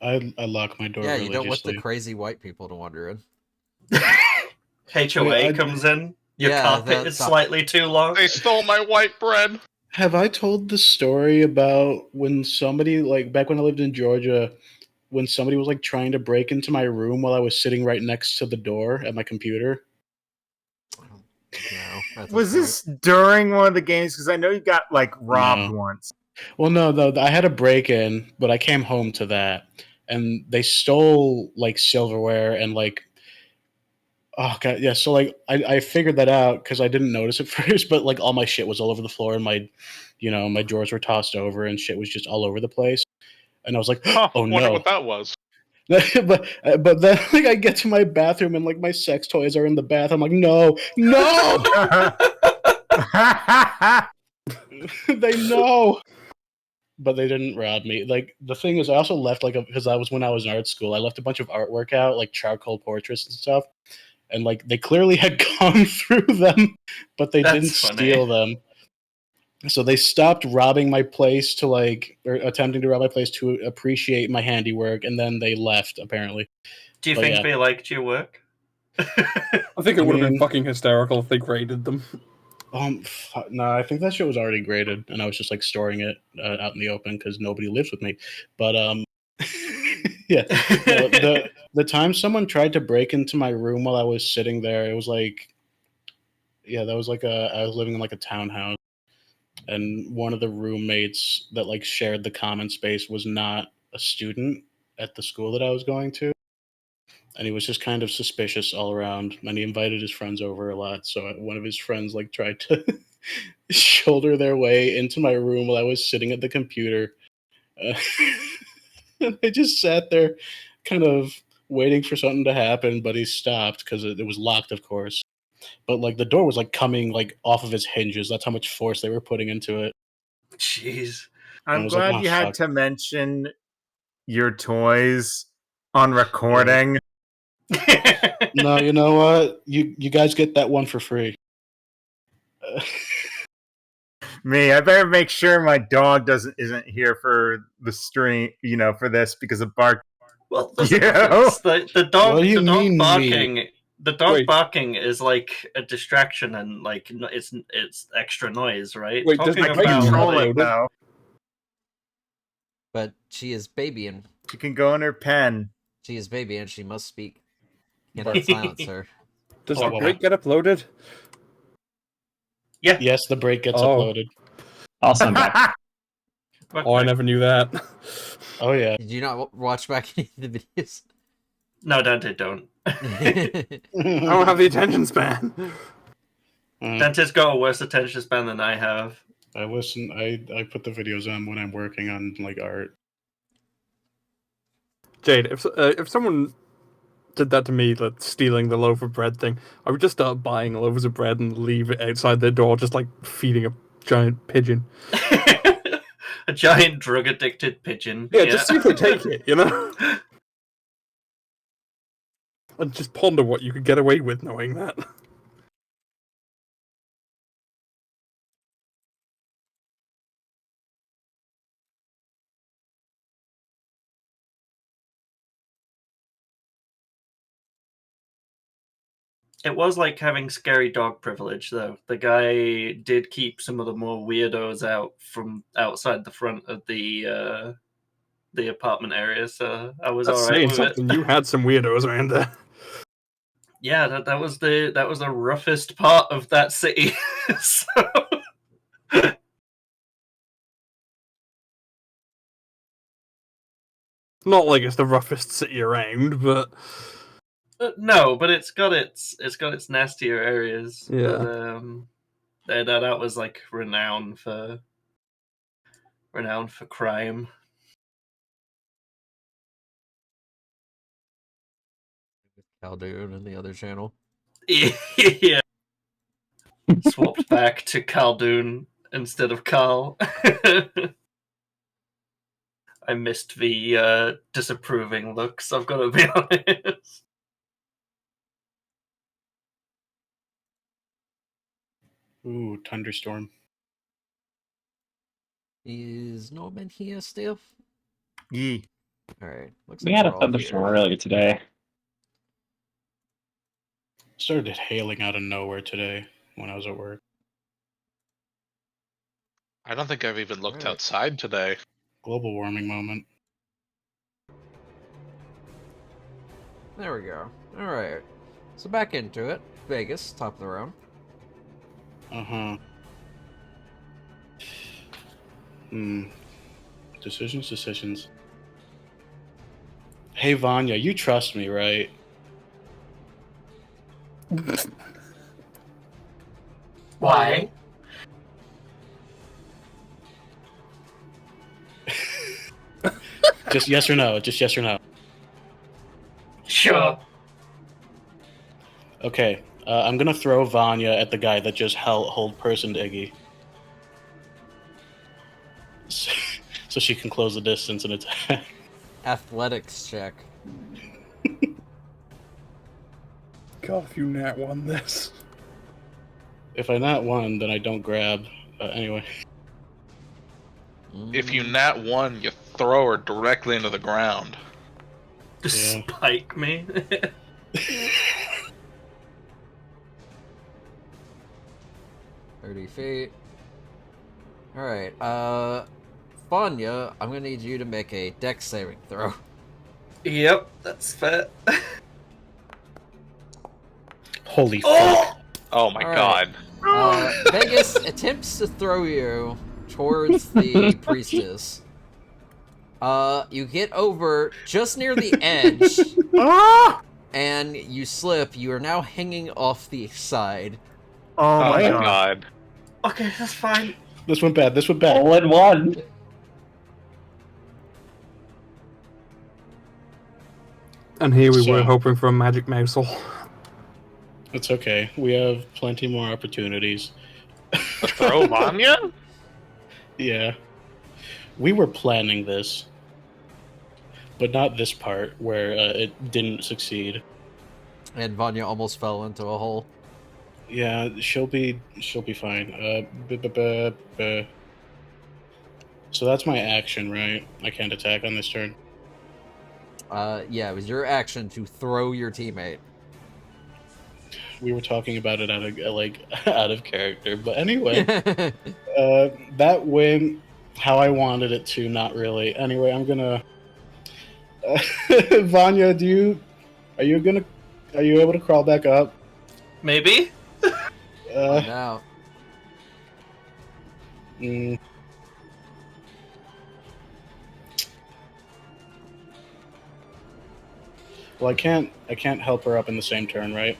I lock my door Yeah, you don't want the religiously. crazy white people to wander in. HOA comes in. Your Yeah, carpet is slightly too long. They stole my white bread. Have I told the story about when somebody, like, back when I lived in Georgia, when somebody was, like, trying to break into my room while I was sitting right next to the door at my computer? No. Was this during one of the games? Because I know you got like robbed No. once. Well, no, I had a break-in, but I came home to that, and they stole, like, silverware and, like, oh god, yeah. So like, I figured that out because I didn't notice at first, but like all my shit was all over the floor, and my drawers were tossed over, and shit was just all over the place. And I was like, Huh, oh wonder no. what that was. but then like I get to my bathroom and like my sex toys are in the bath. I'm like, no. They know. But they didn't rob me. Like the thing is, I also left because when I was in art school, I left a bunch of artwork out, like charcoal portraits and stuff. And like they clearly had gone through them, but they didn't steal them. So they stopped robbing my place or attempting to rob my place to appreciate my handiwork, and then they left apparently. Do you think they liked your work? I think it would have been fucking hysterical if they graded them. No, I think that shit was already graded, and I was just like storing it out in the open because nobody lives with me. But yeah, the time someone tried to break into my room while I was sitting there, it was like, yeah, that was like I was living in like a townhouse, and one of the roommates that like shared the common space was not a student at the school that I was going to. And he was just kind of suspicious all around, and he invited his friends over a lot. So one of his friends like tried to shoulder their way into my room while I was sitting at the computer. And I just sat there kind of waiting for something to happen, but he stopped because it was locked, of course. But like the door was like coming like off of its hinges. That's how much force they were putting into it. Jeez. I'm glad you had to mention your toys on recording. No, you know what? You guys get that one for free. Me, I better make sure my dog isn't here for the stream, for this because of bark. Well, there's a difference. The dog, What do you the dog mean, barking. me? The dog barking is like a distraction and like it's extra noise, right? Wait, does Talking the about control it now. But she is baby and she can go in her pen. She is baby and she must speak. Cannot silence her. Does the break get uploaded? Yeah. Yes, the break gets uploaded. Awesome. Oh, I never knew that. Oh yeah. Did you not watch back any of the videos? No, Dante, don't. I don't have the attention span. Dante's got a worse attention span than I have. I listen. I put the videos on when I'm working on like art. Jade, if someone did that to me, like stealing the loaf of bread thing, I would just start buying loaves of bread and leave it outside their door, just like feeding a giant pigeon. A giant drug-addicted pigeon. Yeah, just see if they take it, And just ponder what you could get away with knowing that. It was like having scary dog privilege, though. The guy did keep some of the more weirdos out from outside the front of the apartment area, so I was That's all right saying with something. it. You had some weirdos around there. Yeah, that was the roughest part of that city. So... Not like it's the roughest city around, but no, but it's got its nastier areas. Yeah. But, that was like renowned for crime. Caldoon and the other channel. Yeah. Swapped back to Caldoon instead of Carl. I missed the disapproving looks, I've got to be honest. Ooh, thunderstorm. Is Norman here still? Yee. Alright, looks We like had we're a all thunderstorm here. earlier today. Started hailing out of nowhere today when I was at work. I don't think I've even looked Alright. outside today. Global warming moment. There we go. Alright. So back into it. Vegas, top of the round. Uh-huh. Decisions. Hey, Vanya, you trust me, right? Why? Just yes or no. Just yes or no. Sure. Okay. I'm gonna throw Vanya at the guy that just hold personed Iggy. So she can close the distance and attack. Athletics check. God, if you nat won this. If I not one, then I don't grab. Anyway. If you nat 1, you throw her directly into the ground. Yeah. Spike me. 30 feet. Alright, Vanya, I'm gonna need you to make a dex saving throw. Yep, that's fair. Holy Oh! fuck. Oh my Alright. god. Vegas attempts to throw you towards the priestess. You get over just near the edge, and you slip. You are now hanging off the side. Oh my my god. god. Okay, that's fine. This went bad. All in one. And here we So- were hoping for a magic mousel. It's okay. We have plenty more opportunities. Throw Vanya? Yeah. We were planning this, but not this part where it didn't succeed. And Vanya almost fell into a hole. Yeah, she'll be fine. So that's my action, right? I can't attack on this turn. Yeah, it was your action to throw your teammate. We were talking about it out of out of character, but anyway, that went how I wanted it to. Not really. Anyway, I'm gonna. Vanya, are you able to crawl back up? Maybe? Find out. mm. Well, I can't help her up in the same turn, right?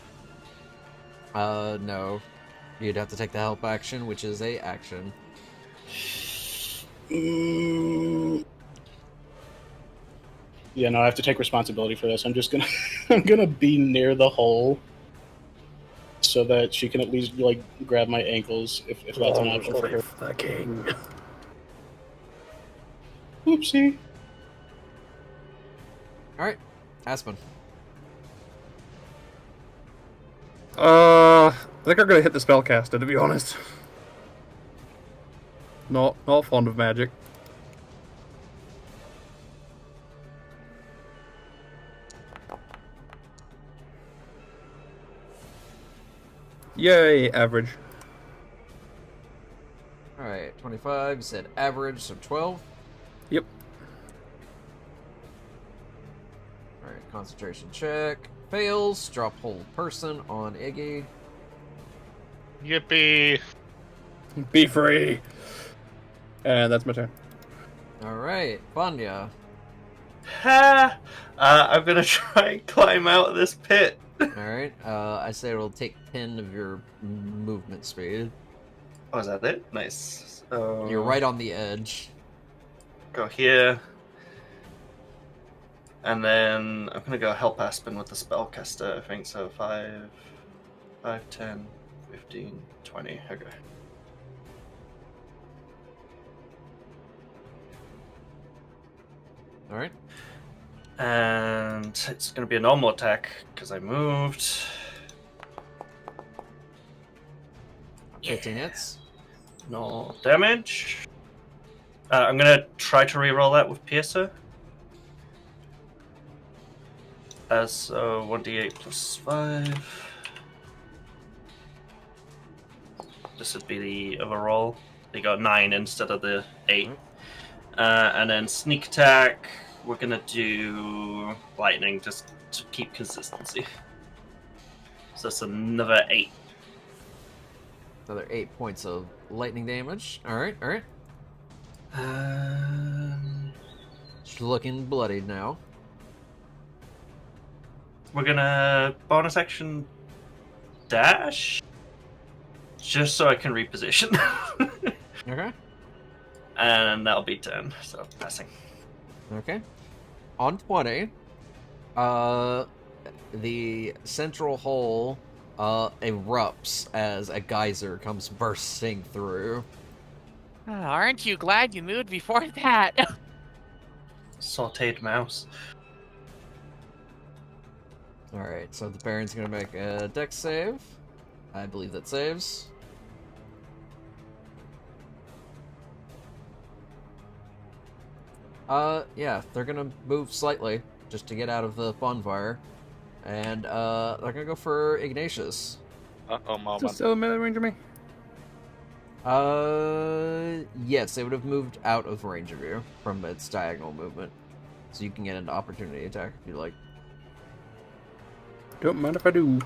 No. You'd have to take the help action, which is a action. Yeah, no, I have to take responsibility for this. I'm just gonna I'm gonna be near the hole so that she can at least grab my ankles if that's an option for her. The king. Oopsie. Alright, Aspen. I think I'm gonna hit the spellcaster, to be honest. Not fond of magic. Yay, average. Alright, 25. You said average, so 12. Yep. Alright, concentration check. Fails. Drop hold person on Iggy. Yippee. Be free. And that's my turn. Alright, Vanya. Ha! I'm gonna try and climb out of this pit. Alright, I say it'll take 10 of your movement speed. Oh, is that it? Nice. So You're right on the edge. Go here. And then I'm gonna go help Aspen with the spellcaster, I think so. 5, 10, 15, 20. Okay. Alright. And it's gonna be a normal attack because I moved. 15 hits. No damage. I'm gonna try to reroll that with Piercer. So 1d8 plus 5. This would be the overall. They got 9 instead of the 8. And then sneak attack, we're gonna do lightning just to keep consistency. So that's another 8. Another 8 points of lightning damage. Alright, alright. She's looking bloodied now. We're gonna bonus action dash, just so I can reposition. Okay. And that'll be 10, so passing. Okay. On 20, the central hole erupts as a geyser comes bursting through. Oh, aren't you glad you moved before that? Sauteed mouse. Alright, so the Baron's gonna make a dex save. I believe that saves. Yeah, they're gonna move slightly just to get out of the bonfire. And, they're gonna go for Ignatius. Uh-oh, Is it moment. still a melee range of me? Yes, it would have moved out of range of you from its diagonal movement. So you can get an opportunity attack if you like. Don't mind if I do.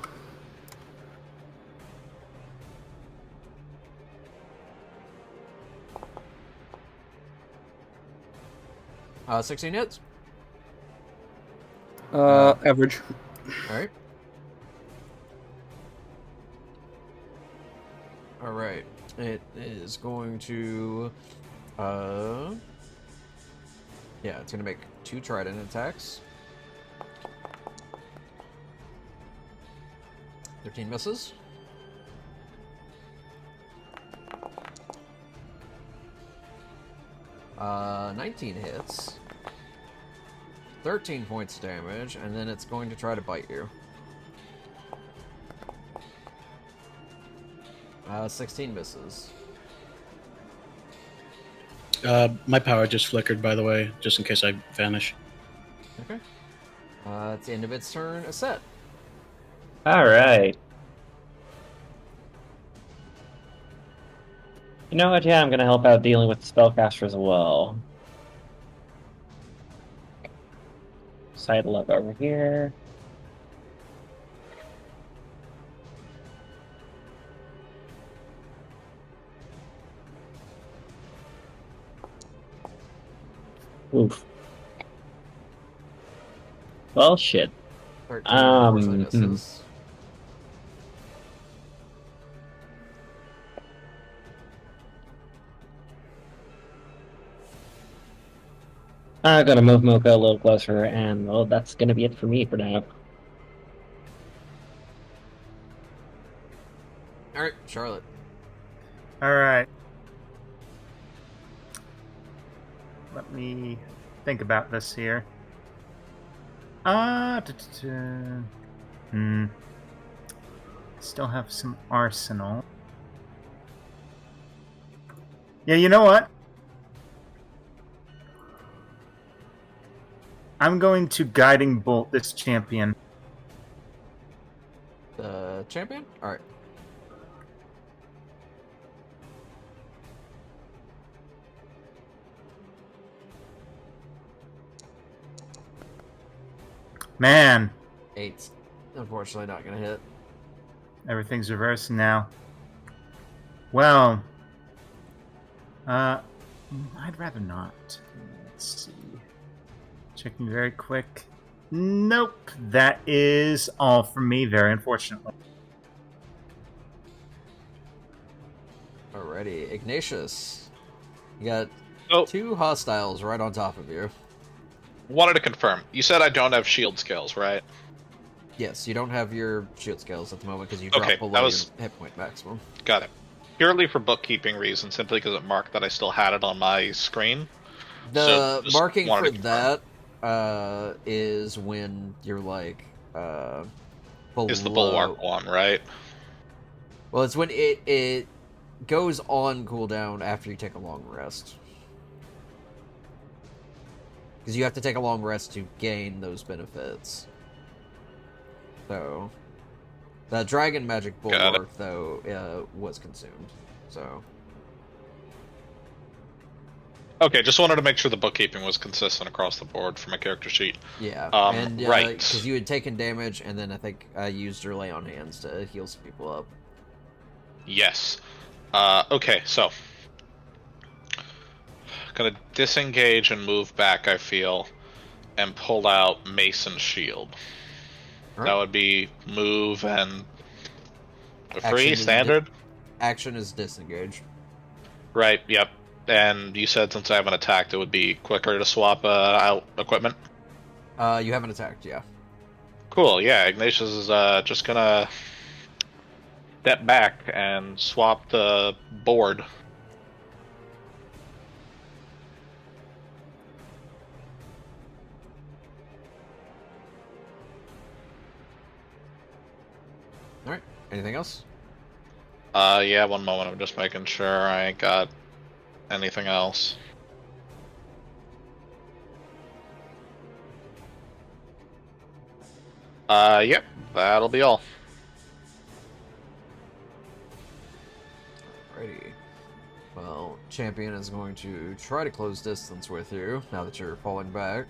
Uh, 16 hits. Average. Alright. Alright. It is going to... Yeah, it's going to make 2 trident attacks. 13 misses. Uh, 19 hits. 13 points of damage, and then it's going to try to bite you. 16 misses. My power just flickered, by the way, just in case I vanish. Okay. It's the end of its turn. A set. Alright. You know what? Yeah, I'm gonna help out dealing with the spellcaster as well. Sidle up over here. Oof. Well, shit. 13 unfortunately misses. I'm gonna move Mocha a little closer, and well, that's gonna be it for me for now. Alright, Charlotte. Alright. Let me think about this here. Still have some arsenal. Yeah, you know what? I'm going to guiding bolt this champion. The champion? Alright. Man, 8's unfortunately not gonna hit. everything's reversed now. Well, I'd rather not. Let's see. Checking very quick. Nope, that is all from me, very unfortunately. Alrighty, Ignatius. You got Oh. 2 hostiles right on top of you. Wanted to confirm. You said I don't have shield skills, right? Yes, you don't have your shield skills at the moment because you Okay, dropped below that was- your hit point maximum. Got it. Purely for bookkeeping reasons, simply because it marked that I still had it on my screen. The So, just marking wanted for to confirm. that is when you're like below. Is the bulwark one, right? Well, it's when it goes on cooldown after you take a long rest. Because you have to take a long rest to gain those benefits. So, the Dragon Magic Bulwark, though, was consumed. So... Okay, just wanted to make sure the bookkeeping was consistent across the board for my character sheet. Yeah, right. Because you had taken damage, and then I think I used your Lay on Hands to heal some people up. Yes. Okay, so... Gonna disengage and move back, I feel, and pull out Mason Shield. Right. That would be move and... Action free, is standard? Action is disengage. Right, yep. And you said since I haven't attacked, it would be quicker to swap out equipment? You haven't attacked, yeah. Cool, yeah. Ignatius is just gonna step back and swap the board. Alright, anything else? Yeah, one moment. I'm just making sure I ain't got anything else. Yep, that'll be all. Alrighty. Well, Champion is going to try to close distance with you, now that you're falling back.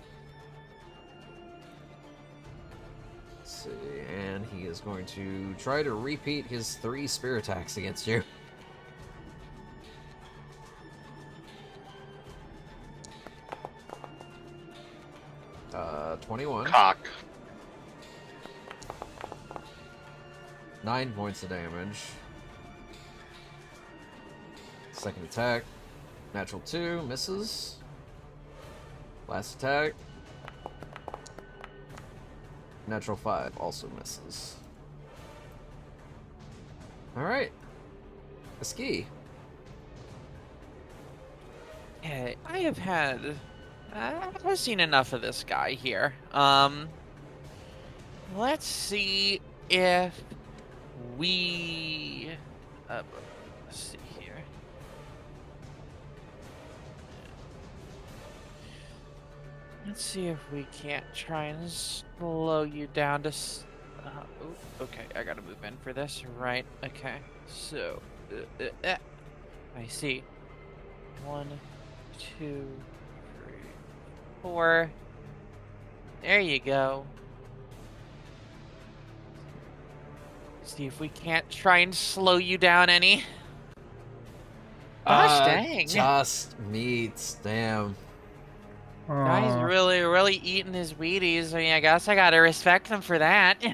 Let's see, and he is going to try to repeat his 3 spear attacks against you. 21. Cock. 9 points of damage. Second attack. Natural 2, misses. Last attack. Natural 5, also misses. Alright. A ski. Yeah, I have had... I've seen enough of this guy here. Let's see if we... let's see here. Let's see if we can't try and slow you down to... okay, I gotta move in for this. Right, okay. So, I see. 1, 2, 3, 4. There you go. See if we can't try and slow you down any. Gosh dang. Just meats, damn. Guy's really eating his Wheaties. I mean, I guess I gotta respect him for that.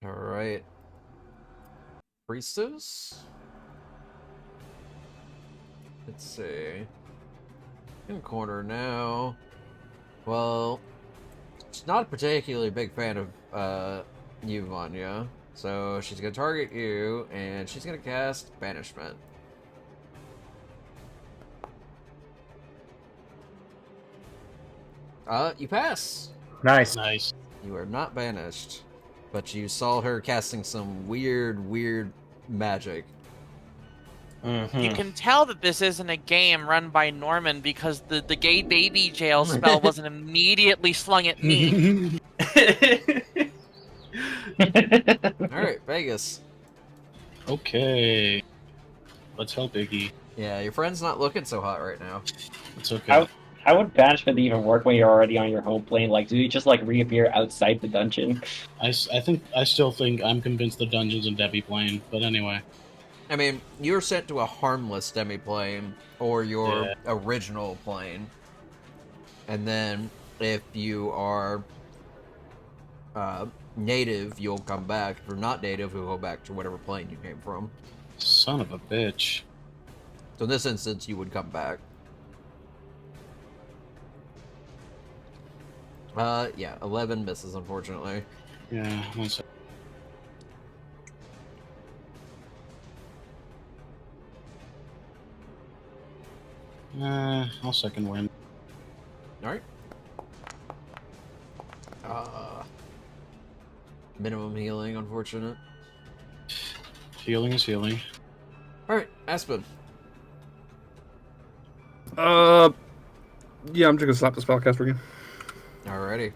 Alright. Priestess? Let's see. In corner now. Well, she's not a particularly big fan of you, Vanya. So she's gonna target you, and she's gonna cast Banishment. You pass. Nice. Nice. You are not banished, but you saw her casting some weird magic. You can tell that this isn't a game run by Norman because the gay baby jail spell wasn't immediately slung at me. Alright, Vegas. Okay. Let's help Iggy. Yeah, your friend's not looking so hot right now. It's okay. How would banishment even work when you're already on your home plane? Like, do you just like reappear outside the dungeon? I still think I'm convinced the dungeon's in Debbie plane, but anyway. I mean, you're sent to a harmless demi-plane, or your original plane. And then, if you are native, you'll come back. If you're not native, you'll go back to whatever plane you came from. Son of a bitch. So in this instance, you would come back. Yeah, 11 misses, unfortunately. Yeah, 1 sec. I'll second win. Alright. Minimum healing, unfortunate. Healing is healing. Alright, Aspen. Yeah, I'm just gonna slap the spellcaster again. Alrighty.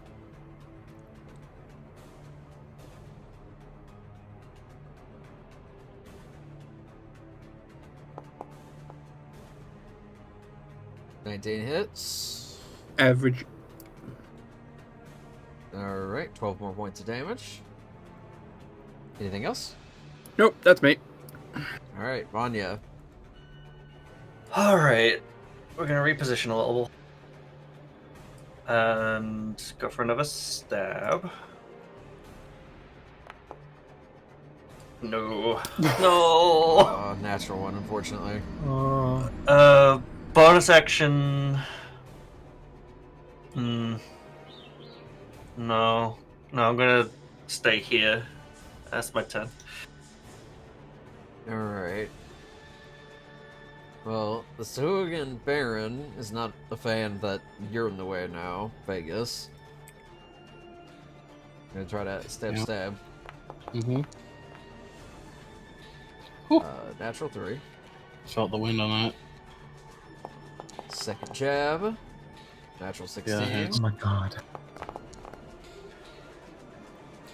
$19 hits. Average. Alright, 12 more points of damage. Anything else? Nope, that's me. Alright, Vanya. Alright. We're gonna reposition a little. And go for another stab. No. No! Natural one, unfortunately. Bonus action. No. No, I'm gonna stay here. That's my turn. Alright. Well, the Sahuagin Baron is not a fan that you're in the way now, Vegas. Gonna try to stab. Mm-hmm. Natural 3. Felt the wind on that. Second jab. Natural 16. Yeah, Oh my god.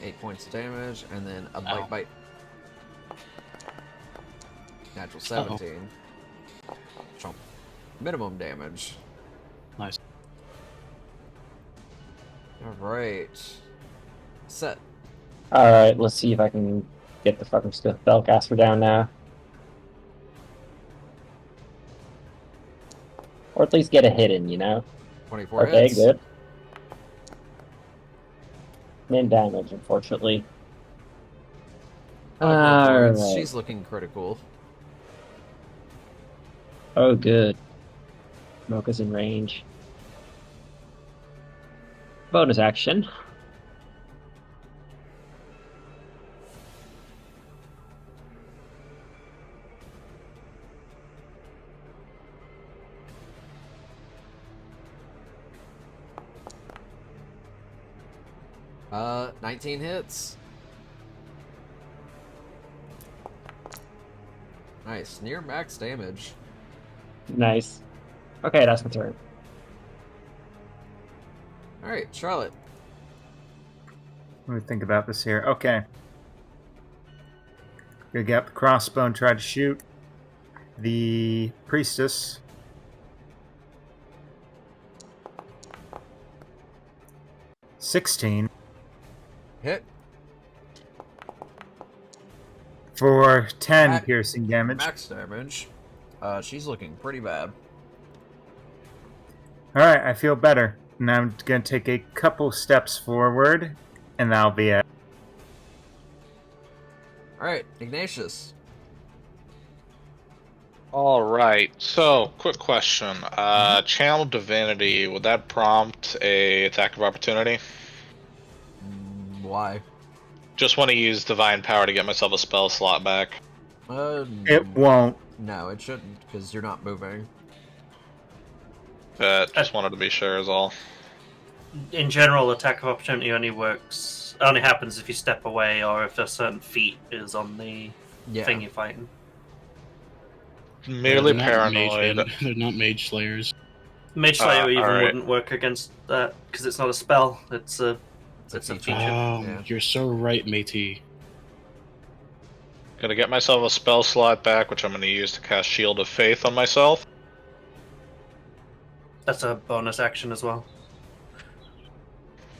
8 points of damage, and then a bite. Natural 17. Chomp. Minimum damage. Nice. Alright. Set. Alright, let's see if I can get the fucking spellcaster down now. Or at least get a hit in, you know? 24 Okay, hits. good. Min damage, unfortunately. Alright. She's looking critical. Oh, good. Mocha's in range. Bonus action. Uh, 19 hits. Nice. Near max damage. Nice. Okay, that's my turn. Alright, Charlotte. Let me think about this here. Okay. Gonna get up the crossbow and try to shoot the priestess. $16 Hit. for 10 piercing damage. Max damage. She's looking pretty bad. Alright, I feel better. Now I'm gonna take a couple steps forward, and that'll be it. Alright, Ignatius. Alright, so, quick question. Channel Divinity, would that prompt a attack of opportunity? Why? Just want to use Divine Power to get myself a spell slot back. It won't. No, it shouldn't, because you're not moving. Just wanted to be sure is all. In general, attack of opportunity only happens if you step away or if a certain feat is on the thing you're fighting. Merely paranoid. They're not mage slayers. Mage Slayer even alright. wouldn't work against that because it's not a spell. It's a feature. Yeah. You're so right, matey. Gonna get myself a spell slot back, which I'm gonna use to cast Shield of Faith on myself. That's a bonus action as well.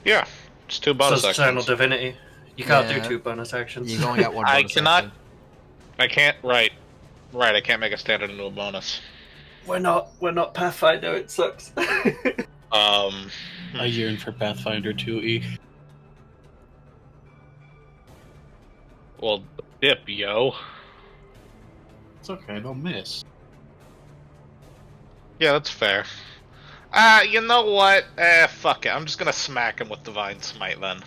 Yeah, it's 2 bonus so actions. Channel Divinity. You can't Yeah. do 2 bonus actions. You've only got 1 I bonus cannot. action. I can't. Right, I can't make a standard into a bonus. We're not Pathfinder. It sucks. I yearn for Pathfinder 2E. Well, dip, yo. It's okay, they'll miss. Yeah, that's fair. You know what? Fuck it. I'm just gonna smack him with Divine Smite then.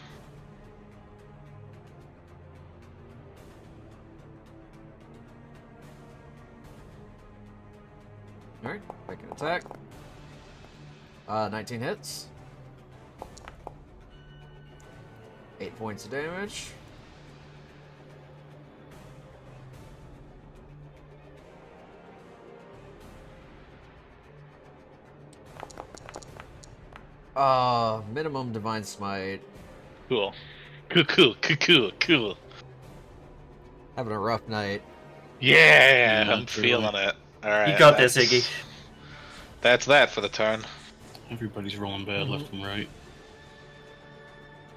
Alright, make an attack. 19 hits. 8 points of damage. Minimum divine smite. Cool. Cool. Having a rough night. Yeah, Yeah, I'm truly. feeling it. All right, You got this, Iggy. That's that for the turn. Everybody's rolling bad left and right.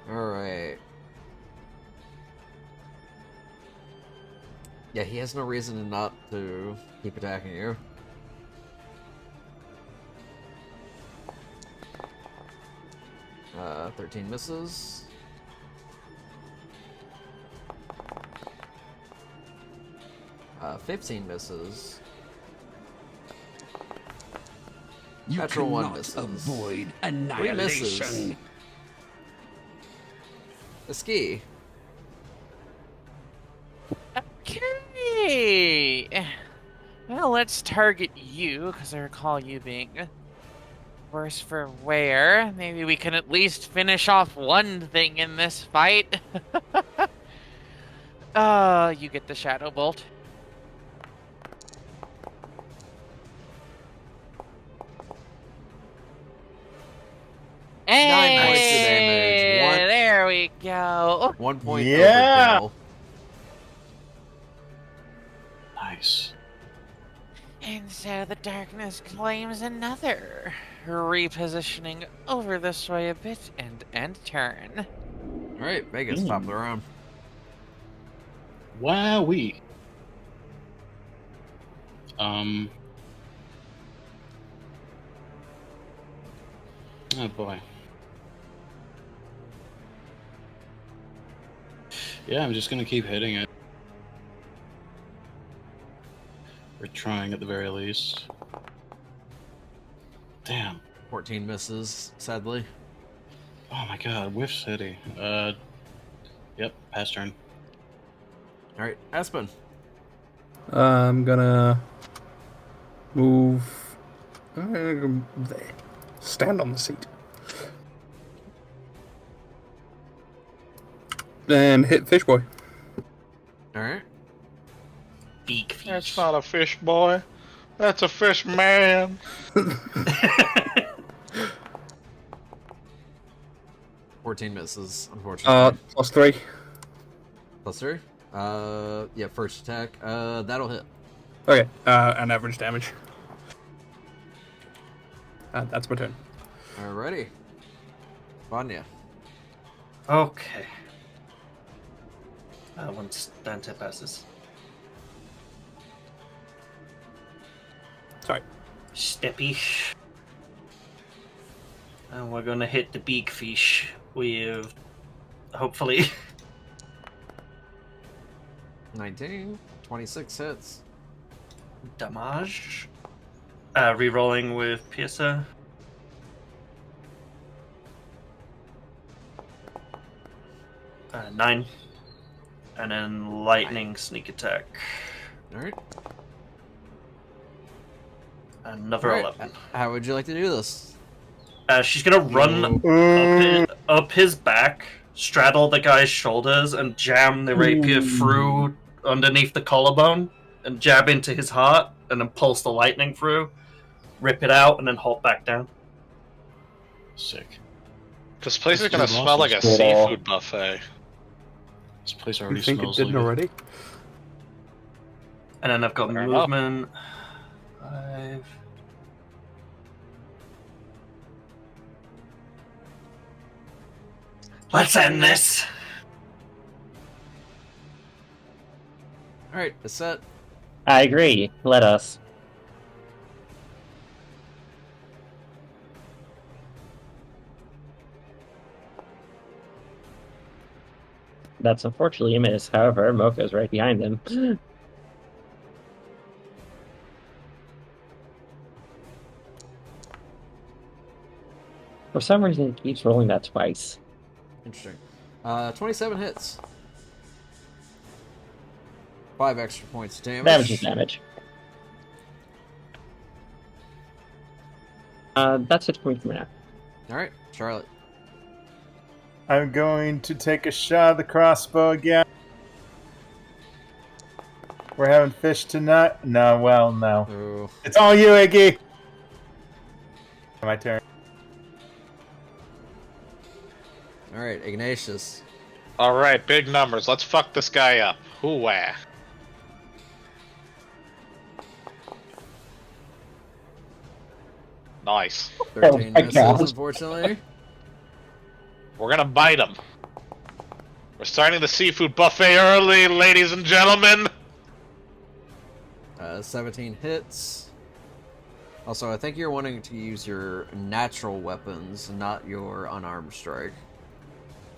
Alright. Yeah, he has no reason not to keep attacking you. Uh, 13 misses. Uh, 15 misses. You Natural one cannot misses. avoid 3 misses. annihilation. The ski. Okay. Well, let's target you, because I recall you being worse for wear. Maybe we can at least finish off one thing in this fight. You get the Shadow Bolt. Hey, 9 points of damage. there we go. 1 point Yeah! overkill. Nice. And so the darkness claims another repositioning over this way a bit and end turn. Alright, Vegas, top of the round. Wowee. Oh boy. Yeah, I'm just gonna keep hitting it. We're trying at the very least. Damn. 14 misses, sadly. Oh my god, whiff city. Yep, pass turn. Alright, Aspen. I'm gonna move. There. Stand on the seat. And hit Fish Boy. Alright. Beak fish. That's not a fish boy. That's a fish man. 14 misses, unfortunately. +3. Plus 3? Yeah, first attack. That'll hit. Okay, and average damage. That's my turn. Alrighty. Vanya. Okay. Once Dante passes. Sorry. Steppy. And we're gonna hit the beak fish with, hopefully, 19. 26 hits. damage. Rerolling with Piercer. Uh, 9. And then lightning sneak attack. Alright. Another Alright. 11. How would you like to do this? She's gonna run up his back, straddle the guy's shoulders, and jam the rapier through underneath the collarbone, and jab into his heart, and then pulse the lightning through, rip it out, and then hold back down. Sick. This place is Let's gonna do smell like a Blossoms. Cool. seafood buffet. This place You already think it smells didn't like already? And then I've got Fair enough. movement. 5. Let's end this! Alright, it's set. I agree. Let us. That's unfortunately a miss. However, Mocha's right behind him. For some reason, it keeps rolling that twice. Interesting. 27 hits. 5 extra points of damage. Damage is damage. That's it for me for now. Alright, Charlotte. I'm going to take a shot of the crossbow again. We're having fish tonight. No, well, no. Oh. It's all you, Iggy. My turn. Alright, Ignatius. Alright, big numbers. Let's fuck this guy up. Hoo-wah. Nice. 13 my misses, God. unfortunately. We're gonna bite him. We're starting the seafood buffet early, ladies and gentlemen. 17 hits. Also, I think you're wanting to use your natural weapons, not your unarmed strike.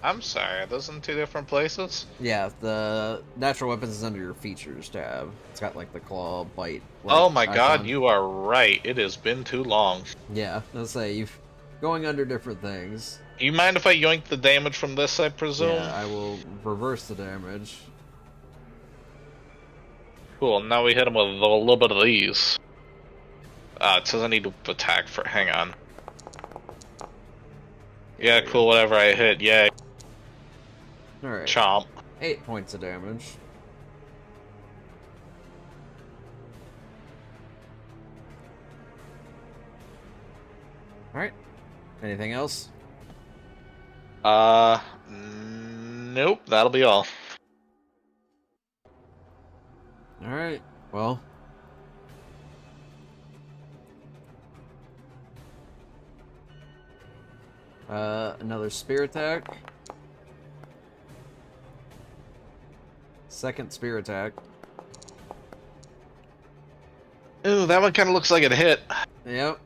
I'm sorry, are those in two different places? Yeah, the natural weapons is under your features tab. It's got like the claw, bite. Oh my god, icon. you are right. It has been too long. Yeah, let's say you've going under different things. Do you mind if I yoink the damage from this, I presume? Yeah, I will reverse the damage. Cool, now we hit him with a little bit of these. It says I need to attack for. Hang on. Yeah, cool, whatever I hit, yay. Alright. Chomp. 8 points of damage. Alright. Anything else? Nope, that'll be all. Alright, well. Another spear attack. Second spear attack. Ooh, that one kind of looks like it hit. Yep.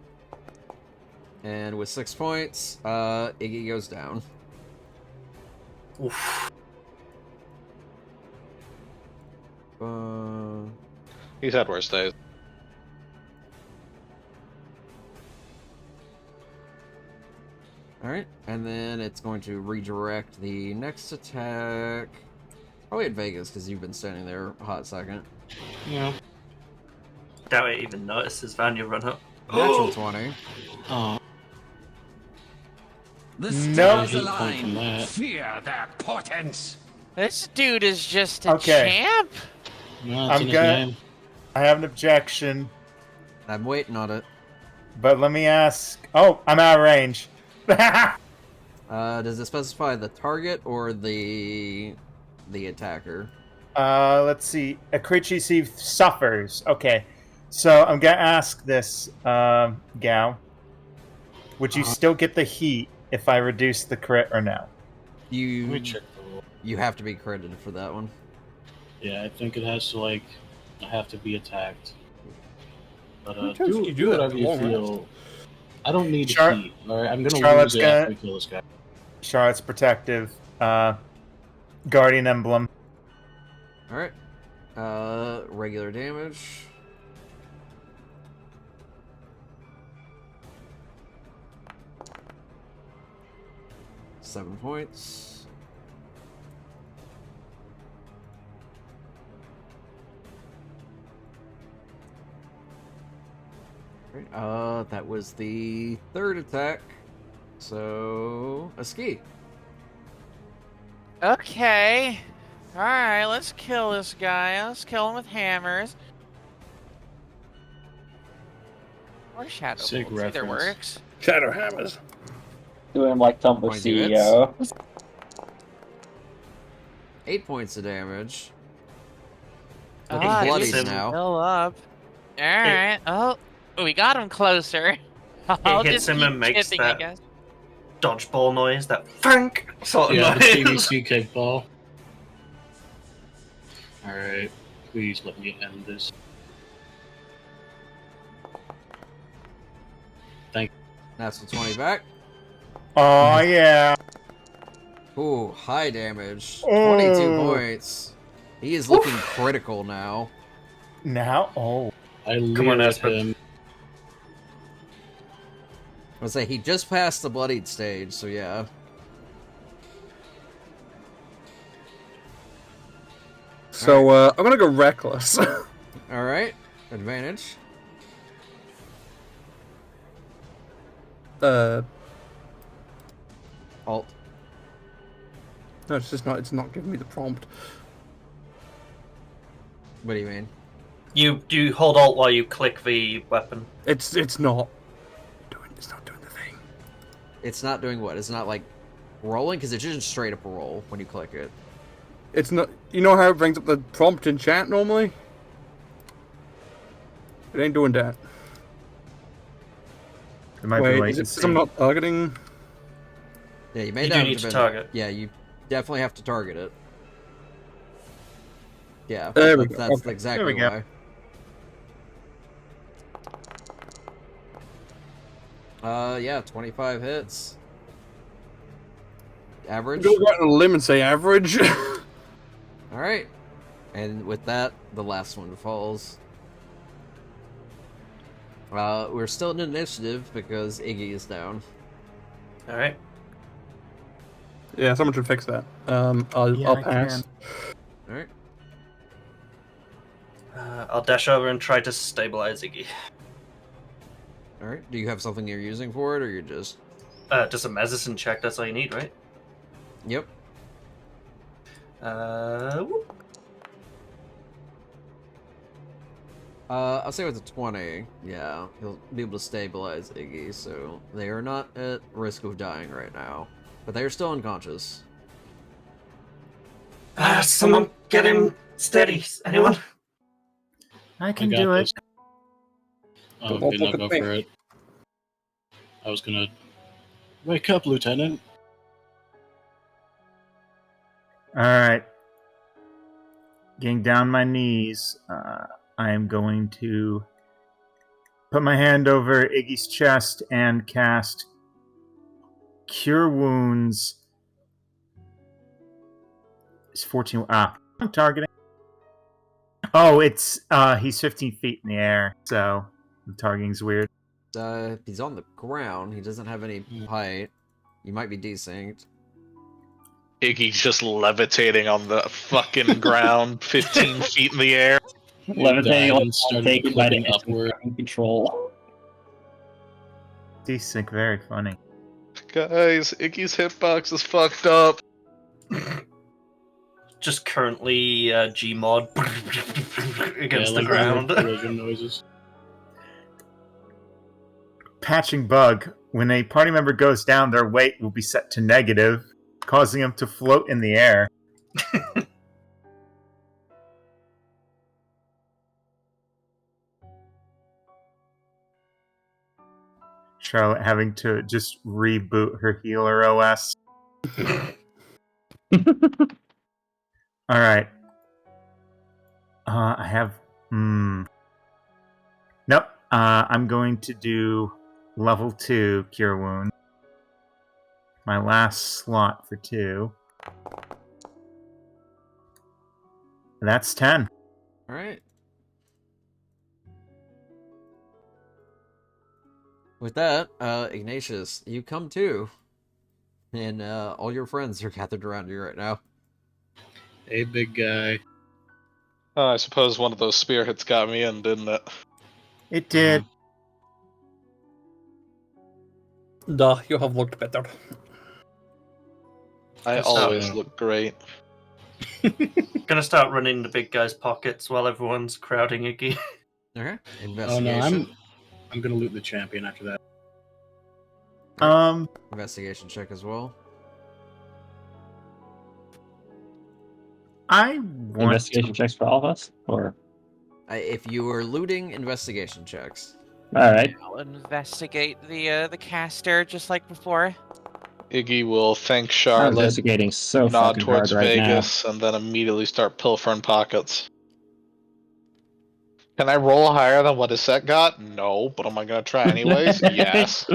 And with 6 points, Iggy goes down. Oof. He's had worse days. Alright, and then it's going to redirect the next attack. Probably at Vegas, because you've been standing there a hot second. Yeah. Doubt it even notices Vanya run up. Natural 20. Oh. The Nope. stars Heat point from align. that. Fear their portents. This dude is just a Okay. champ. No, it's I'm in his gonna- name. I have an objection, I'm waiting on it. but let me ask. Oh, I'm out of range. Does it specify the target or the attacker? Let's see. A creature suffers. Okay, so I'm gonna ask this, Gao. Would you still get the heat if I reduce the crit or no? Let me You check the rule. you have to be credited for that one. Yeah, I think it has to, like, have to be attacked. But, Sometimes do you do that whatever you long feel. I don't need Char- heat. Alright, I'm gonna Charlotte's lose it after gonna- we kill this guy. Charlotte's protective. Guardian emblem. Alright. Regular damage. Seven points. Alright, that was the third attack. So, a ski. Okay. Alright, let's kill this guy. Let's kill him with hammers. Or shadow Sick bolts. Either reference. works. Shadow hammers. Doing him like Tumblr Pointy CEO. 8 points of damage. Looking Ah, bloodied he's now. still up. Alright. Oh, we got him closer. I'll hits just him keep and makes chipping, I that- guess. Dodgeball noise, that frank sort of Yeah, the noise. PVC kickball. Alright, please let me end this. That's the 20 back. Oh yeah. Ooh, high damage. Oh. 22 points. He is looking critical now. Now, oh, I Come leer on, at Aspen. him. I would say he just passed the bloodied stage, so yeah. So I'm gonna go reckless. Alright, advantage. No, Alt. it's just not. It's not giving me the prompt. What do you mean? You hold Alt while you click the weapon. It's not doing. It's not doing the thing. It's not doing what? It's not like rolling? Because it's just straight up a roll when you click it. It's not. You know how it brings up the prompt in chat normally? It ain't doing that. It might be Wait, is it latency. because I'm not targeting? Yeah, you may You not do have need to been- target. Yeah, you definitely have to target it. Yeah, There we that's, go. that's Okay. exactly There we go. why. Yeah, 25 hits. Average. I'm gonna go out on a limb and say average. Alright. And with that, the last one falls. We're still in initiative because Iggy is down. All right. Yeah, someone should fix that. Yeah, I'll I pass. Alright. I'll dash over and try to stabilize Iggy. Alright. Do you have something you're using for it, or you're just... Just a medicine check, that's all you need, right? Yep. Whoop. I'll say with a 20, yeah, he'll be able to stabilize Iggy, so they are not at risk of dying right now. But they are still unconscious. Someone get him steady. Anyone? I can got do this. it. Oh, Don't okay, no, look at go me. for it. I was gonna wake up, Lieutenant. All right. Getting down my knees, I am going to put my hand over Iggy's chest and cast Cure Wounds. It's 14. I'm targeting. Oh, it's he's 15 feet in the air, so the targeting's weird. He's on the ground, he doesn't have any height. You might be desynced. Iggy's just levitating on the fucking ground, 15 feet in the air. Levitating Died like and started taken by the clicking upward. control. Desync, very funny. Guys, Iggy's hitbox is fucked up. Just currently Gmod against the like ground. weird collision noises. Patching bug. When a party member goes down, their weight will be set to negative, causing them to float in the air. Charlotte having to just reboot her healer OS. All right. I have. Nope. I'm going to do level 2 Cure Wound. My last slot for 2. That's 10. Alright. With that, Ignatius, you come too. And all your friends are gathered around you right now. Hey, big guy. I suppose one of those spear hits got me in, didn't it? It did. Duh, you have looked better. I That's always not- look great. Gonna start running the big guy's pockets while everyone's crowding Iggy. Okay. Oh Investigation. no, I'm gonna loot the champion after that. Investigation check as well. I want Investigation checks for all of us? Or If you were looting, investigation checks. alright. I'll investigate the caster just like before. Iggy will thank I'm Charlotte, investigating so nod fucking towards hard right Vegas, and then immediately start pilfering pockets. Can I roll higher than what his set got? No, but am I gonna try now. anyways? Yes.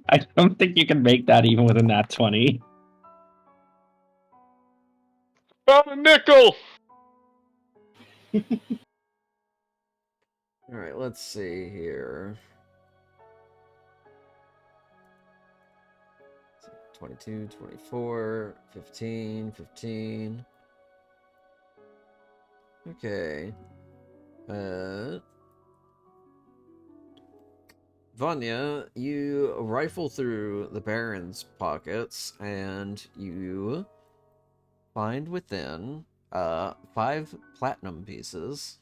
I don't think you can make that even with a nat 20. Found a nickel! Alright, let's see here. 22, 24, 15, 15. Okay. Vanya, you rifle through the Baron's pockets and you find within 5 platinum pieces.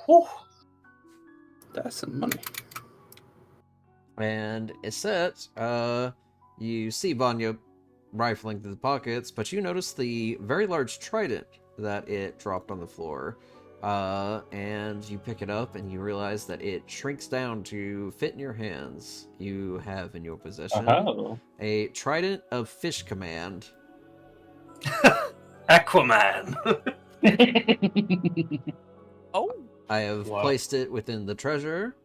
Whew. That's some money. And Iset, you see Vanya rifling through the pockets, but you notice the very large trident that it dropped on the floor. And you pick it up and you realize that it shrinks down to fit in your hands. You have in your possession Oh. a trident of fish command. Aquaman. Oh, I have placed it within the treasure.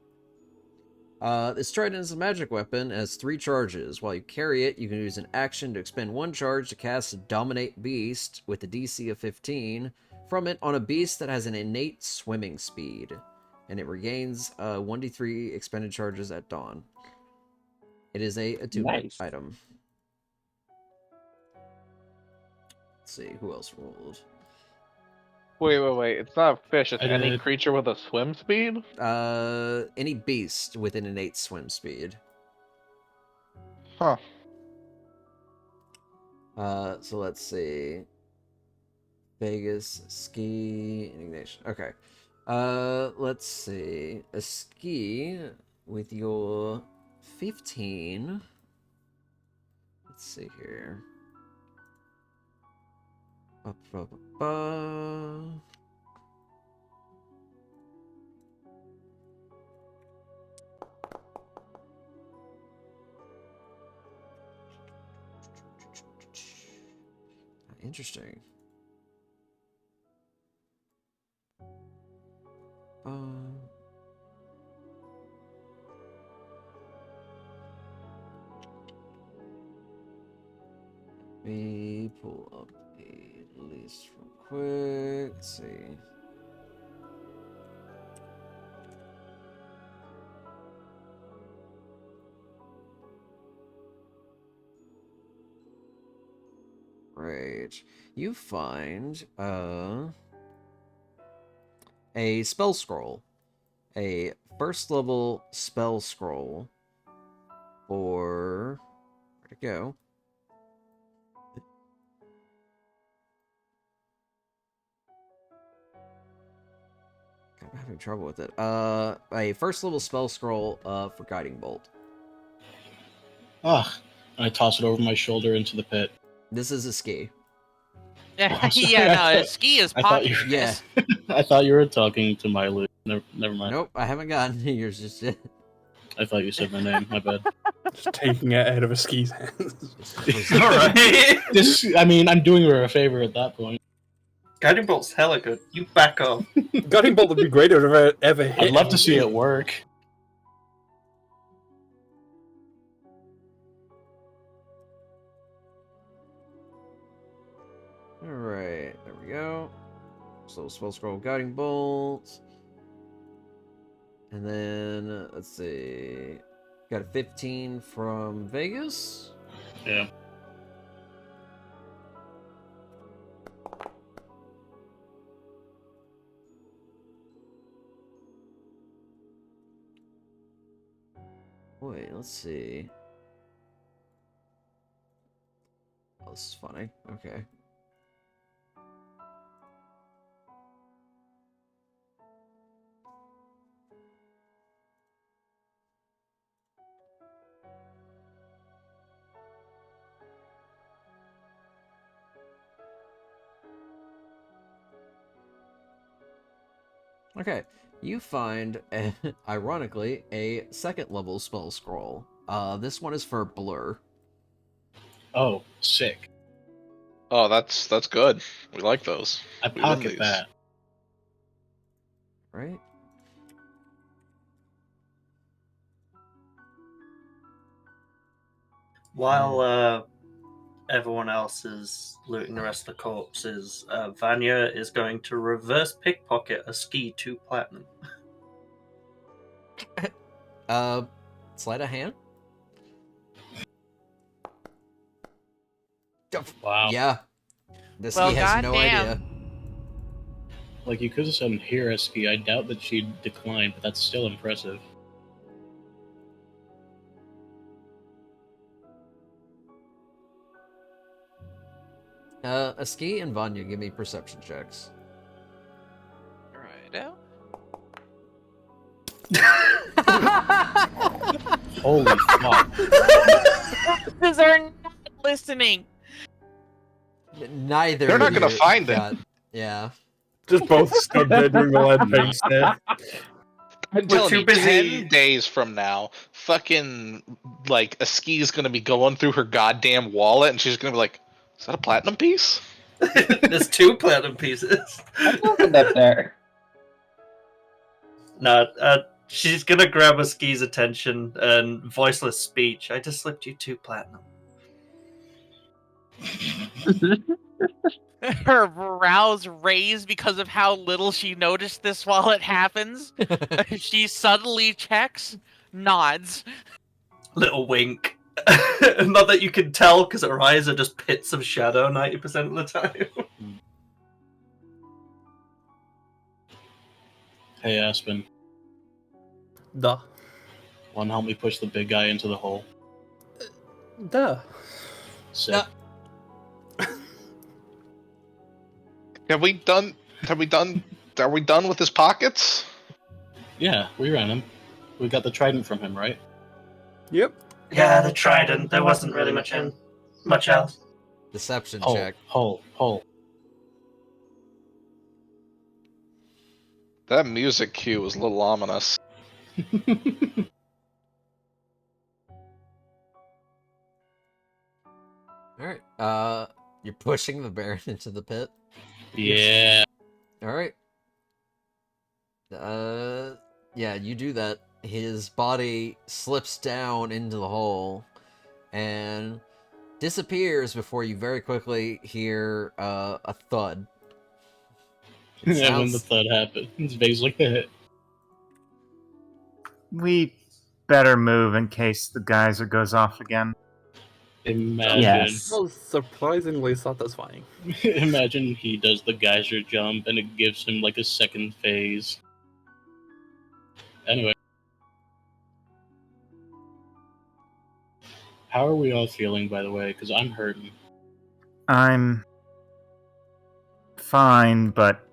This trident is a magic weapon and has 3 charges. While you carry it, you can use an action to expend 1 charge to cast Dominate Beast with a DC of 15 from it on a beast that has an innate swimming speed. And it regains 1d3 expended charges at dawn. It is a attunement item. Let's see, who else rolled? Wait. It's not a fish. It's I any did. creature with a swim speed? Any beast with an innate swim speed. Huh. So let's see. Vegas, ski, indignation. Okay. Let's see. A ski with your 15. Let's see here. Interesting. Me pull up a list real quick. Let's see. Right. You find a spell scroll. A first level spell scroll for where'd it go? I'm having trouble with it. A first level spell scroll for Guiding Bolt. And I toss it over my shoulder into the pit. This is a ski. I'm sorry, yeah, I no, thought- ski is I thought you pocket. were- Yeah. I thought you were talking to my Luke. Never mind. Nope, I haven't gotten to yours just yet. I thought you said my name. My bad. Just taking it out of a ski's hands. All right. I'm doing her a favor at that point. Guiding bolt's hella good. You back off. Guiding bolt would be great if it ever hit. I'd love to see it work. Alright, there we go. So spell scroll, Guiding Bolt. And then, let's see. Got a 15 from Vegas. Yeah. Wait, let's see. Oh, this is funny. Okay. Okay, you find, ironically, a second level spell scroll. This one is for Blur. Oh, sick. Oh, that's good. We like those. I We win pocket these. that. Right? While everyone else is looting the rest of the corpses, Vanya is going to reverse pickpocket a ski 2 platinum. Sleight of hand? Wow. Yeah. This Well, ski has no goddamn. idea. Like, you could have said here, SP. I doubt that she'd decline, but that's still impressive. Aski and Vanya, give me perception checks. Righto. Holy fuck. Because they're not listening. Neither. They're not of gonna you find it. got- Yeah. Just both stood there doing the lead face there. I'm We're telling too you, busy- 10 days from now, fucking, like, a ski's gonna be going through her goddamn wallet, and she's gonna be like, is that a platinum piece? There's 2 platinum pieces. What happened up there? No, she's gonna grab a ski's attention and voiceless speech. I just slipped you 2 platinum. Her brows raise because of how little she noticed this while it happens. She suddenly checks, nods. Little wink. Not that you can tell because her eyes are just pits of shadow 90% of the time. Hey, Aspen. Duh. Want to help me push the big guy into the hole? Duh. Sick. No. Are we done with his pockets? Yeah, we ran him. We got the trident from him, right? Yep. Yeah, the trident. There wasn't really much else. Deception Hole, check. hole. That music cue was a little ominous. Alright. You're pushing the Baron into the pit. Yeah. Alright. Yeah, you do that. His body slips down into the hole and disappears before you very quickly hear a thud. It Yeah, when the sounds- thud happened, it's basically We better move in case the geyser goes off again. Imagine. Yes. That was surprisingly satisfying. Imagine he does the geyser jump and it gives him like a second phase. Anyway. How are we all feeling, by the way? Because I'm hurting. I'm fine, but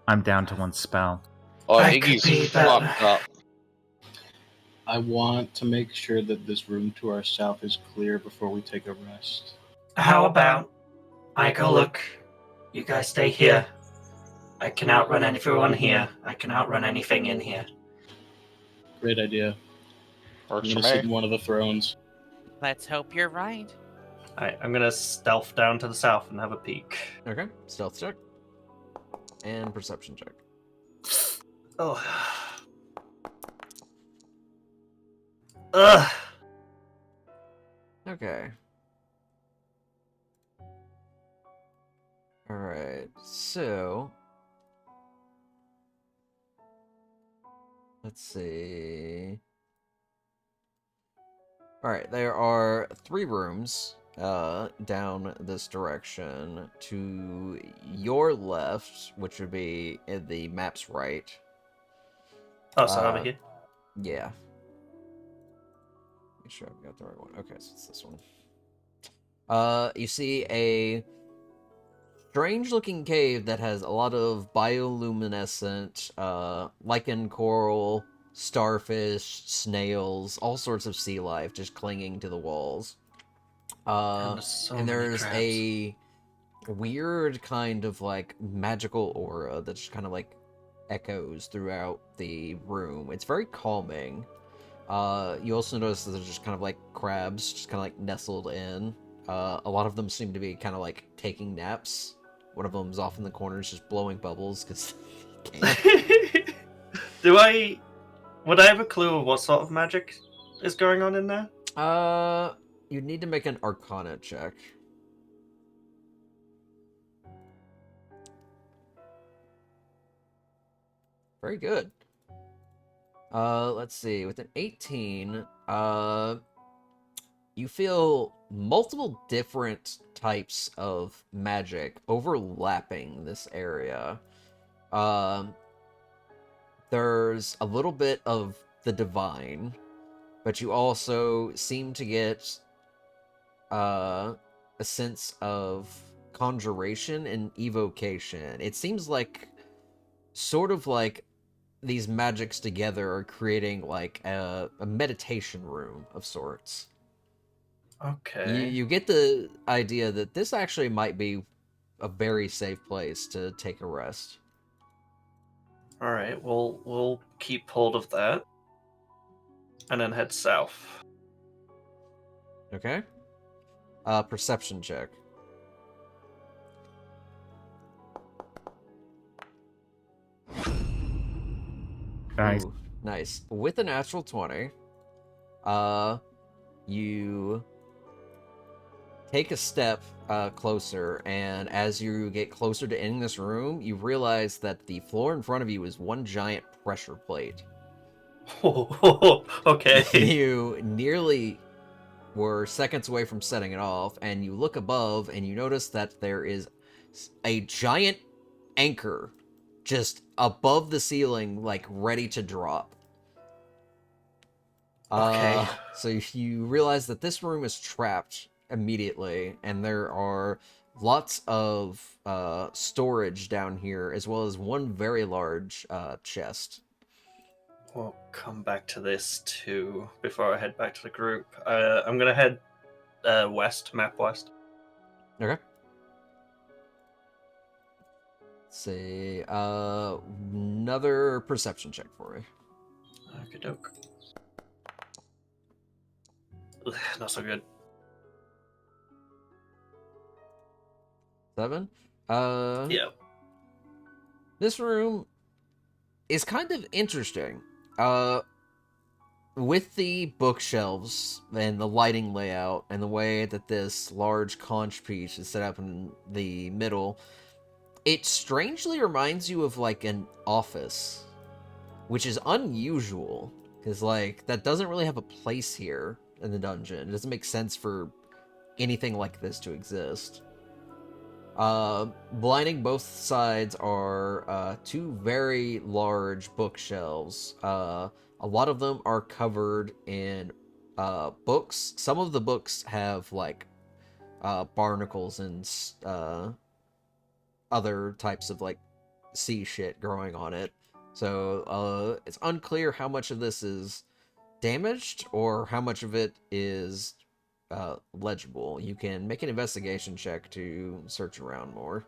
I'm down to 1 spell. Oh, I could be Iggy's better. fucked up. I want to make sure that this room to our south is clear before we take a rest. How about I go look? You guys stay here. I can outrun everyone here. I can outrun anything in here. Great idea. I'm Works gonna for sit in me. one of the thrones. Let's hope you're right. Alright, I'm gonna stealth down to the south and have a peek. Okay, stealth check. And perception check. Oh. Ugh. Okay. Alright, so... Let's see... Alright, there are 3 rooms down this direction. To your left, which would be in the map's right. Oh, so over here. Yeah. Make sure I've got the right one. Okay, so it's this one. You see a strange-looking cave that has a lot of bioluminescent, lichen coral, starfish, snails, all sorts of sea life just clinging to the walls. And there's a weird kind of like magical aura that just kind of like echoes throughout the room. It's very calming. You also notice that there's just kind of like crabs just kind of like nestled in. A lot of them seem to be kind of like taking naps. One of them's off in the corners just blowing bubbles because Would I have a clue of what sort of magic is going on in there? you'd need to make an Arcana check. Very good. Let's see. With an 18, you feel multiple different types of magic overlapping this area. There's a little bit of the divine, but you also seem to get a sense of conjuration and evocation. It seems like sort of like these magics together are creating like a meditation room of sorts. Okay. You get the idea that this actually might be a very safe place to take a rest. All right. We'll keep hold of that, and then head south. Okay. Perception check. Nice. Ooh, nice. With a natural 20, you take a step closer, and as you get closer to ending this room, you realize that the floor in front of you is one giant pressure plate. Okay. You nearly were seconds away from setting it off, and you look above, and you notice that there is a giant anchor just above the ceiling, like ready to drop. Okay. So you realize that this room is trapped immediately, and there are lots of storage down here, as well as one very large chest. We'll come back to this too before I head back to the group. I'm gonna head west, map west. Okay. Let's see. Another perception check for me. Okie doke. Ugh, not so good. 7. Yeah. This room is kind of interesting. With the bookshelves and the lighting layout and the way that this large conch piece is set up in the middle, it strangely reminds you of like an office, which is unusual because like that doesn't really have a place here in the dungeon. It doesn't make sense for anything like this to exist. Lining both sides are two very large bookshelves. A lot of them are covered in books. Some of the books have like barnacles and other types of like sea shit growing on it. So it's unclear how much of this is damaged or how much of it is legible. You can make an investigation check to search around more.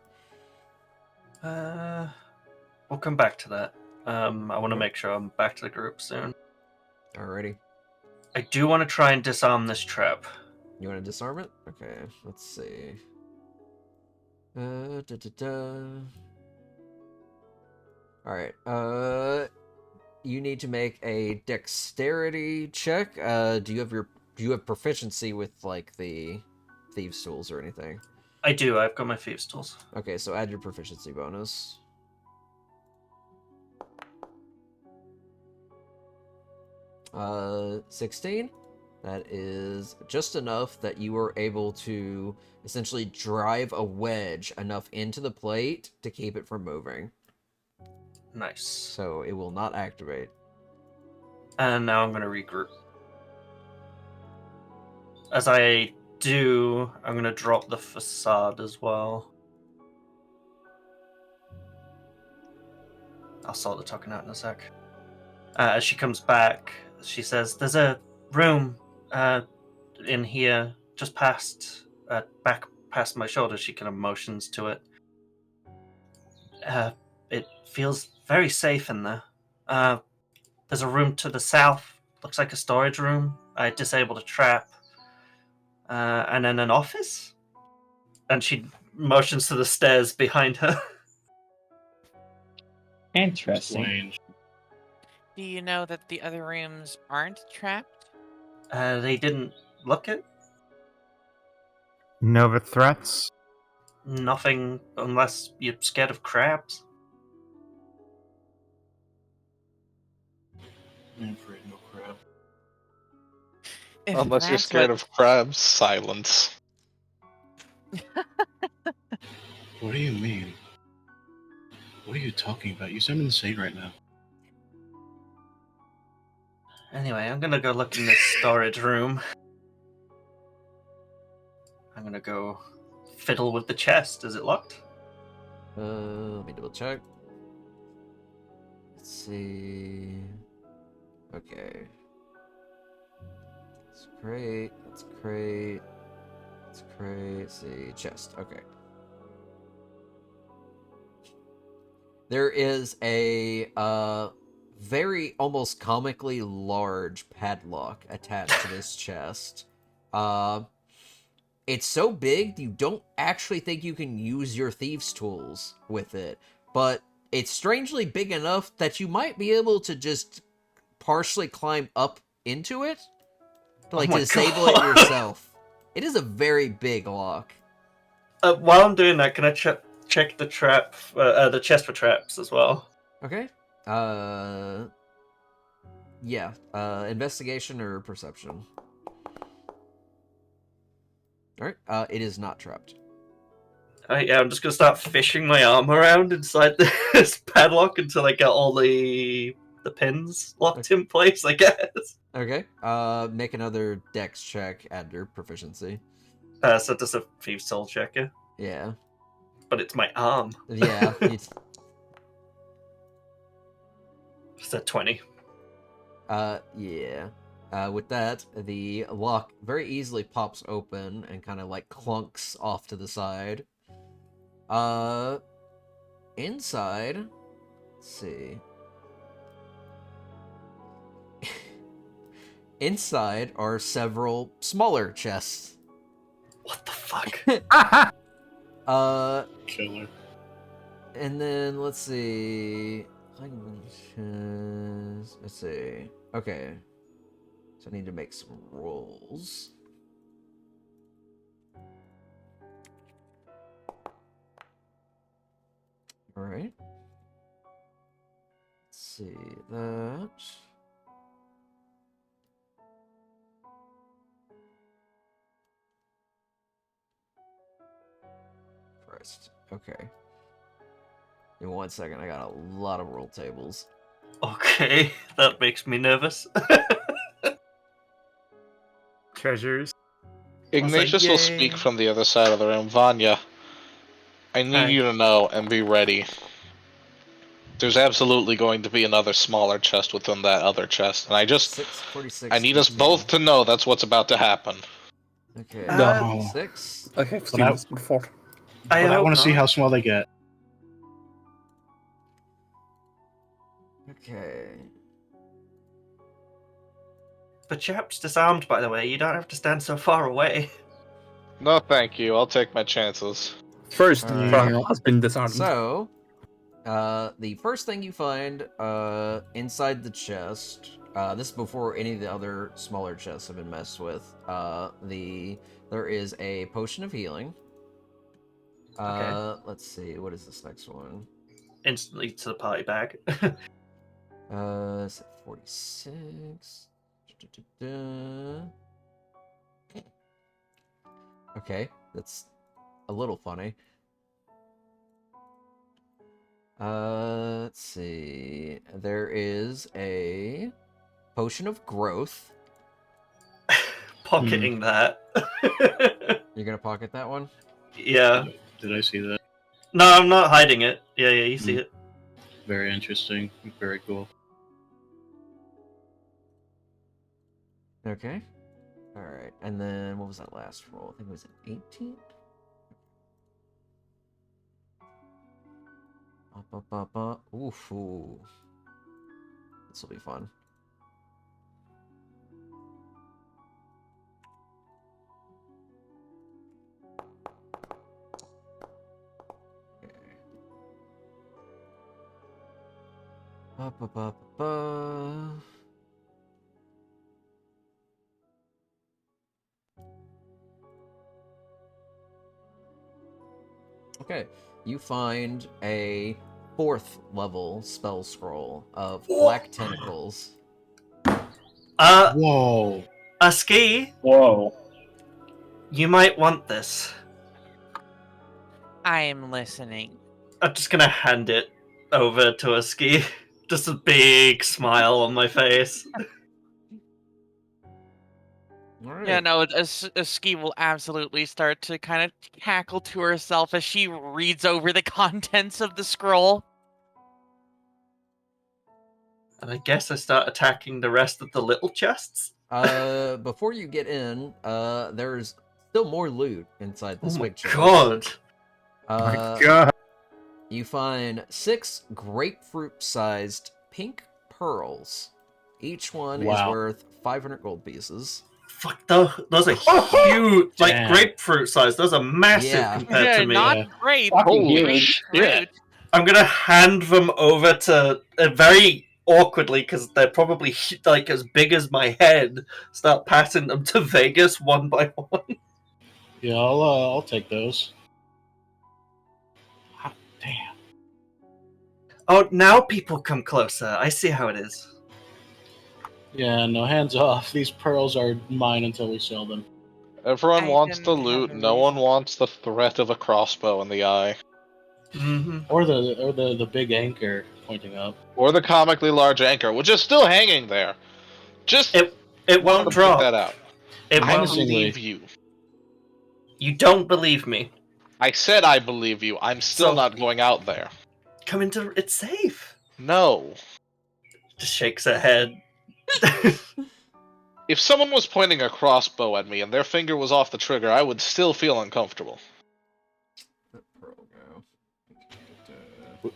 We'll come back to that. I want to make sure I'm back to the group soon. Alrighty. I do want to try and disarm this trap. You want to disarm it? Okay, let's see. Alright, you need to make a dexterity check. Do you have proficiency with like the thieves' tools or anything? I do. I've got my thieves' tools. Okay, so add your proficiency bonus. 16. That is just enough that you are able to essentially drive a wedge enough into the plate to keep it from moving. Nice. So it will not activate. And now I'm going to regroup. As I do, I'm going to drop the facade as well. I'll sort the token out in a sec. As she comes back, she says, "There's a room in here, just past, back past my shoulder." She kind of motions to it. It feels very safe in there. There's a room to the south, looks like a storage room. I disabled a trap. And then an office? And she motions to the stairs behind her. Interesting. Strange. Do you know that the other rooms aren't trapped? They didn't look at Nova threats? nothing unless you're scared of crabs. I'm afraid no crap. If Unless you're that's scared what- of crabs, silence. What do you mean? What are you talking about? You sound insane right now. Anyway, I'm gonna go look in this storage room. I'm gonna go fiddle with the chest. Is it locked? Let me double check. Let's see. Okay. That's great. That's great. That's great. Let's see, chest. Okay. There is a very almost comically large padlock attached to this chest. It's so big you don't actually think you can use your thieves' tools with it, but it's strangely big enough that you might be able to just partially climb up into it to Oh my disable God. it yourself. It is a very big lock. While I'm doing that, can I check the trap, the chest for traps as well? Okay. Yeah. Investigation or perception. Alright. It is not trapped. Yeah, I'm just gonna start fishing my arm around inside this padlock until I get all the pins locked in place, I guess. Okay. Make another dex check, add your proficiency. So does a thieves' soul checker? Yeah. But it's my arm. Yeah. It's a 20. Yeah. With that, the lock very easily pops open and kind of like clunks off to the side. Inside, let's see. Inside are several smaller chests. What the fuck? Killer. And then let's see. Let's see. Okay. So I need to make some rolls. Alright. Let's see that. First. Okay. In 1 second, I got a lot of roll tables. Okay, that makes me nervous. Treasures. Ignatius will speak from the other side of the room. Vanya, I need you to know and be ready. There's absolutely going to be another smaller chest within that other chest, and I need us both to know that's what's about to happen. Okay. No. 6. I have But seen this before. I want to see not. how small they get. Okay. The chap's disarmed, by the way. You don't have to stand so far away. No, thank you. I'll take my chances. First, Alright. has been disarmed. So, the first thing you find inside the chest, this is before any of the other smaller chests have been messed with. There is a potion of healing. Okay. Let's see, what is this next one? Instantly to the party bag. It's 46. Okay, that's a little funny. Let's see. There is a potion of growth. Pocketing that. You're gonna pocket that one? Yeah. Did I see that? No, I'm not hiding it. Yeah, you see it. Very interesting. Very cool. Okay. Alright, and then what was that last roll? I think it was an 18? Oof. This will be fun. Okay, you find a 4th level spell scroll of black tentacles. Whoa. Aski, Whoa. you might want this. I am listening. I'm just gonna hand it over to Aski. Just a big smile on my face. Alright. Yeah, no, Ski will absolutely start to kind of cackle to herself as she reads over the contents of the scroll. And I guess I start attacking the rest of the little chests. Before you get in, there's still more loot inside Oh this my big chest. god! My God. You find 6 grapefruit-sized pink pearls. Each one is Wow. worth 500 gold pieces. Fuck, those are huge, like Damn. grapefruit size. Those are massive Yeah. compared to me. Not Yeah. grape. Fucking Holy huge. shit! I'm gonna hand them over to very awkwardly because they're probably like as big as my head. Start passing them to Vegas one by one. Yeah, I'll take those. Hot damn. Oh, now people come closer. I see how it is. Yeah, no, hands off. These pearls are mine until we sell them. Everyone I wants the didn't have loot. a No one reason. wants the threat of a crossbow in the eye, Mm-hmm. Or the big anchor pointing up. or the comically large anchor, which is still hanging there. Just It wanted won't to drop. point that out. It I won't. Menacingly. believe you. You don't believe me. I said I believe you. I'm still So- not going out there. Come into. It's safe. No. Just shakes her head. If someone was pointing a crossbow at me and their finger was off the trigger, I would still feel uncomfortable. Where'd the pearl go?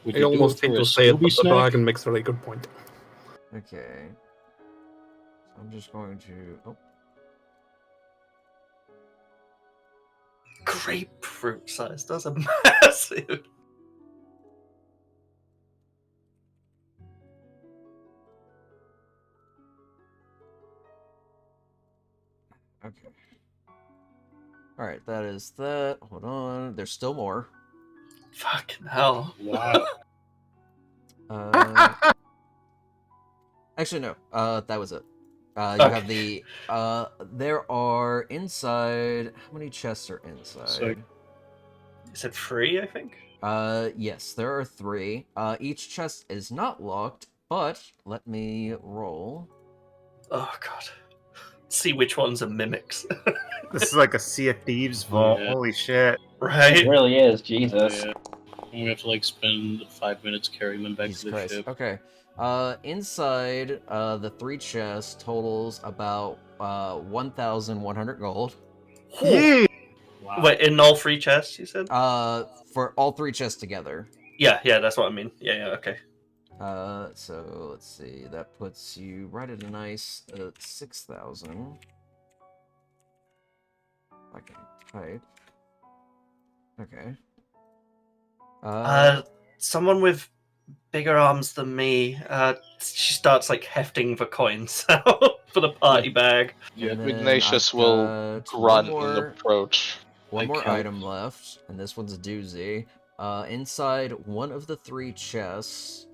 Would I you do almost it for hate a to say it, Scooby but the snack? dragon makes a really good point. Okay. So I'm just going to... Oh, Grapefruit size. Those are massive. okay. Alright, that is that. Hold on. There's still more. Fucking hell. Wow. Actually, no. That was it. You Okay. have the... there are inside... How many chests are inside? So- You said 3, I think? Yes, there are 3. Each chest is not locked, but let me roll. Oh god. See which ones are mimics. This is like a Sea of Thieves vault. Yeah. Holy shit. Right? It really is, Jesus. Yeah. And we have to like spend 5 minutes carrying them back Jesus to the Christ. ship. Okay. Inside, the 3 chests totals about 1,100 gold. Yeah. Wow. Wait, in all 3 chests, you said? For all 3 chests together. Yeah, that's what I mean. Yeah, okay. So let's see. That puts you right at a nice 6,000. I can type. Okay. Someone with bigger arms than me, she starts like hefting the coins for the party bag. Yeah, and then Ignatius I've will got grunt one and more, approach. one I more count. item left, and this one's a doozy. Inside one of the 3 chests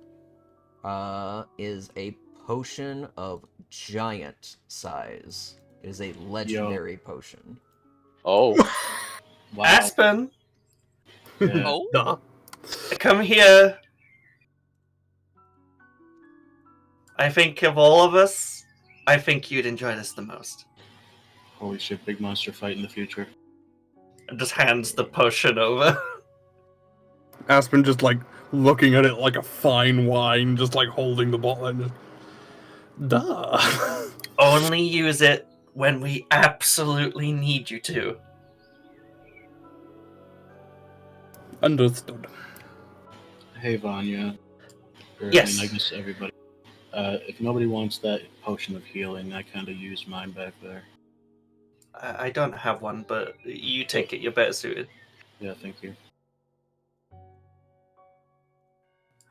is a potion of giant size. It is a legendary potion. Oh. Wow. Aspen, Yeah. Oh, Duh. come here. I think of all of us, I think you'd enjoy this the most. Holy shit, big monster fight in the future. And just hands the potion over. Aspen just like looking at it like a fine wine, just like holding the bottle and just. Duh. Only use it when we absolutely need you to. Understood. Hey, Vanya. Or, Yes. I mean, I guess everybody. If nobody wants that potion of healing, I kind of used mine back there. I don't have one, but you take it. You're better suited. Yeah, thank you.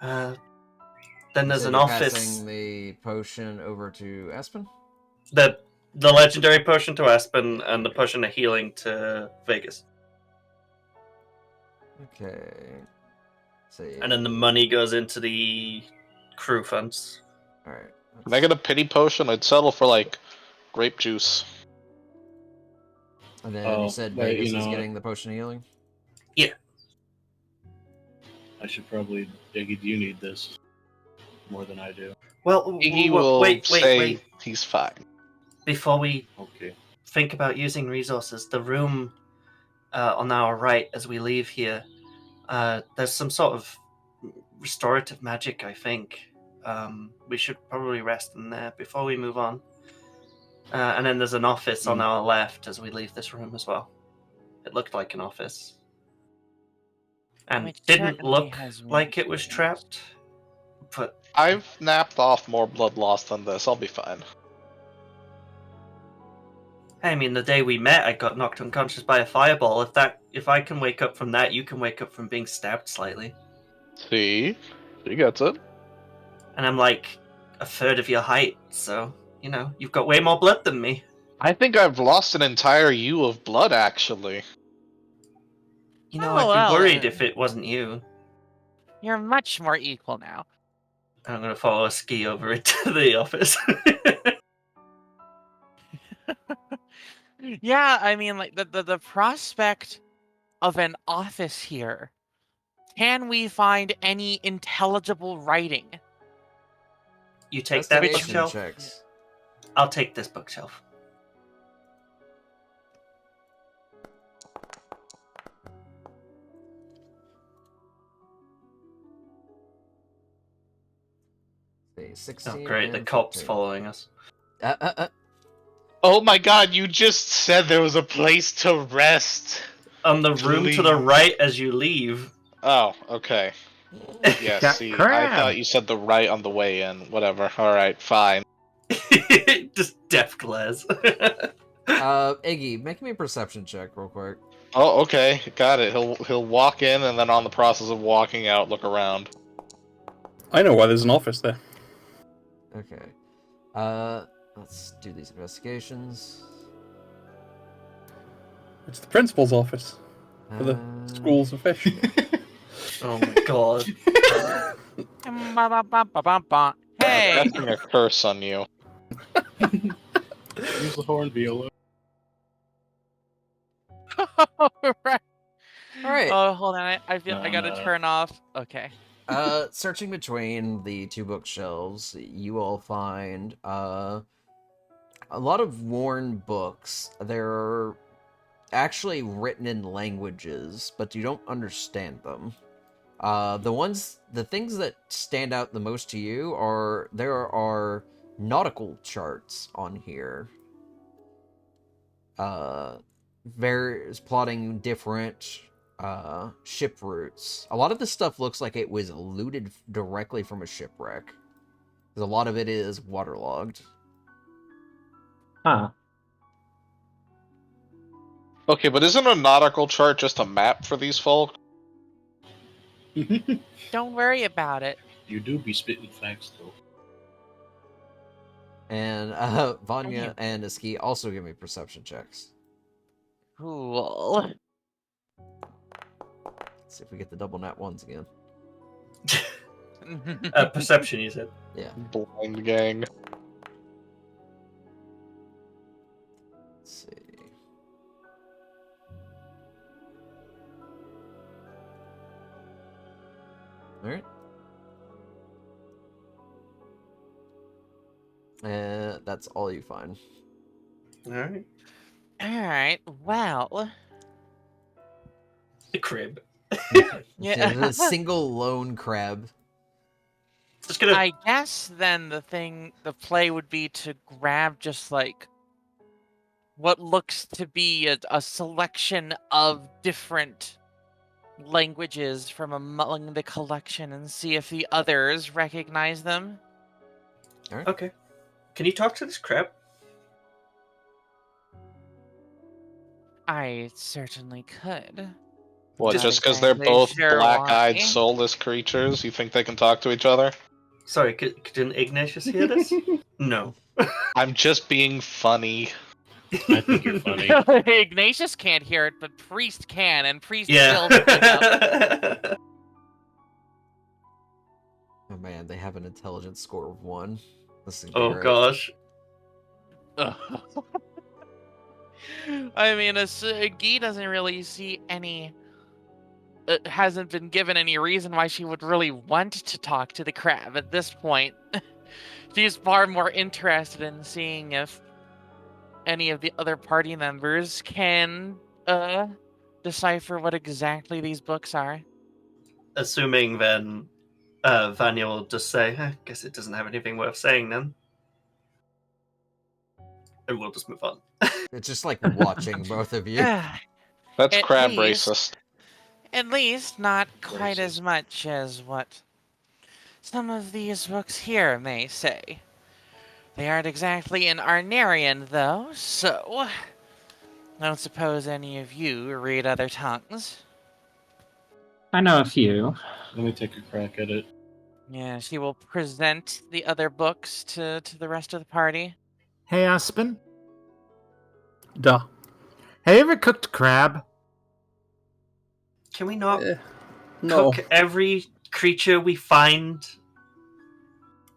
Then there's So an you're office. Passing the potion over to Aspen. The legendary potion to Aspen and the potion of healing to Vegas. Okay. Let's see. And then the money goes into the crew funds. All right. Can I get a pity potion? I'd settle for like grape juice. And then Oh, you said wait, Vegas you is know- getting the potion of healing. I should probably. Iggy, do you need this more than I do? Well, He will wait. say he's fine. Before we Okay. think about using resources, the room on our right as we leave here, there's some sort of restorative magic, I think. We should probably rest in there before we move on. And then there's an office on our left as we leave this room as well. It looked like an office. And Which didn't certainly look has like it was meanings. trapped. But I've napped off more blood loss than this. I'll be fine. I mean, the day we met, I got knocked unconscious by a fireball. If I can wake up from that, you can wake up from being stabbed slightly. See? She gets it. And I'm like a third of your height, so you've got way more blood than me. I think I've lost an entire U of blood, actually. I'd be worried if it wasn't you. You're much more equal now. I'm gonna follow a ski over into the office. Yeah, I mean, like the prospect of an office here. Can we find any intelligible writing? You take that Investigation bookshelf. checks. I'll take this bookshelf. See, 16 Oh, great! The and cop's 15. following us. Oh my god, you just said there was a place to rest. On the room to the Leave. right as you leave. Oh, okay. Yeah, Got see, I crab. thought you said the right on the way in. Whatever. Alright, fine. Just death glares. Iggy, make me a perception check real quick. Oh, okay. Got it. He'll walk in and then on the process of walking out, look around. I know why there's an office there. Okay. Let's do these investigations. It's the principal's office for the schools of fish. Oh my god. Hey! Casting a curse on you. Use the horn viola. Right. Alright. Oh, hold on. I feel I No, gotta no. turn off. Okay. Searching between the two bookshelves, you all find a lot of worn books. They're actually written in languages, but you don't understand them. The things that stand out the most to you are there are nautical charts on here. Various plotting different ship routes. A lot of this stuff looks like it was looted directly from a shipwreck, because a lot of it is waterlogged. Huh. Okay, but isn't a nautical chart just a map for these folk? Don't worry about it. You do be spitting facts, though. And Vanya and Iski also give me perception checks. Cool. Let's see if we get the double nat ones again. Perception, you said. Yeah. Blind gang. Let's see. Alright. That's all you find. Alright. Alright, well. The crib. Yeah. The single lone crab. Just gonna. I guess then the play would be to grab just like what looks to be a selection of different languages from among the collection and see if the others recognize them. Okay. Can you talk to this crab? I certainly could. What, Just just because they're exactly both sure black-eyed, why. soulless creatures, you think they can talk to each other? Sorry, didn't Ignatius hear this? No. I'm just being funny. I think you're funny. Ignatius can't hear it, but Priest can, and Priest will. Yeah. Oh man, they have an intelligence score of 1. This is Oh great. gosh. I mean, Guy doesn't really see any. Hasn't been given any reason why she would really want to talk to the crab at this point. She's far more interested in seeing if any of the other party members can decipher what exactly these books are. Assuming then Vanya will just say, I guess it doesn't have anything worth saying then. and we'll just move on. It's just like watching both of you. That's At crab least- racist. At least not quite Racist. as much as what some of these books here may say. They aren't exactly in Arnarian, though, so I don't suppose any of you read other tongues. I know a few. Let me take a crack at it. Yeah, she will present the other books to the rest of the party. Hey, Aspen. Duh. Have you ever cooked crab? Can we not No. cook every creature we find?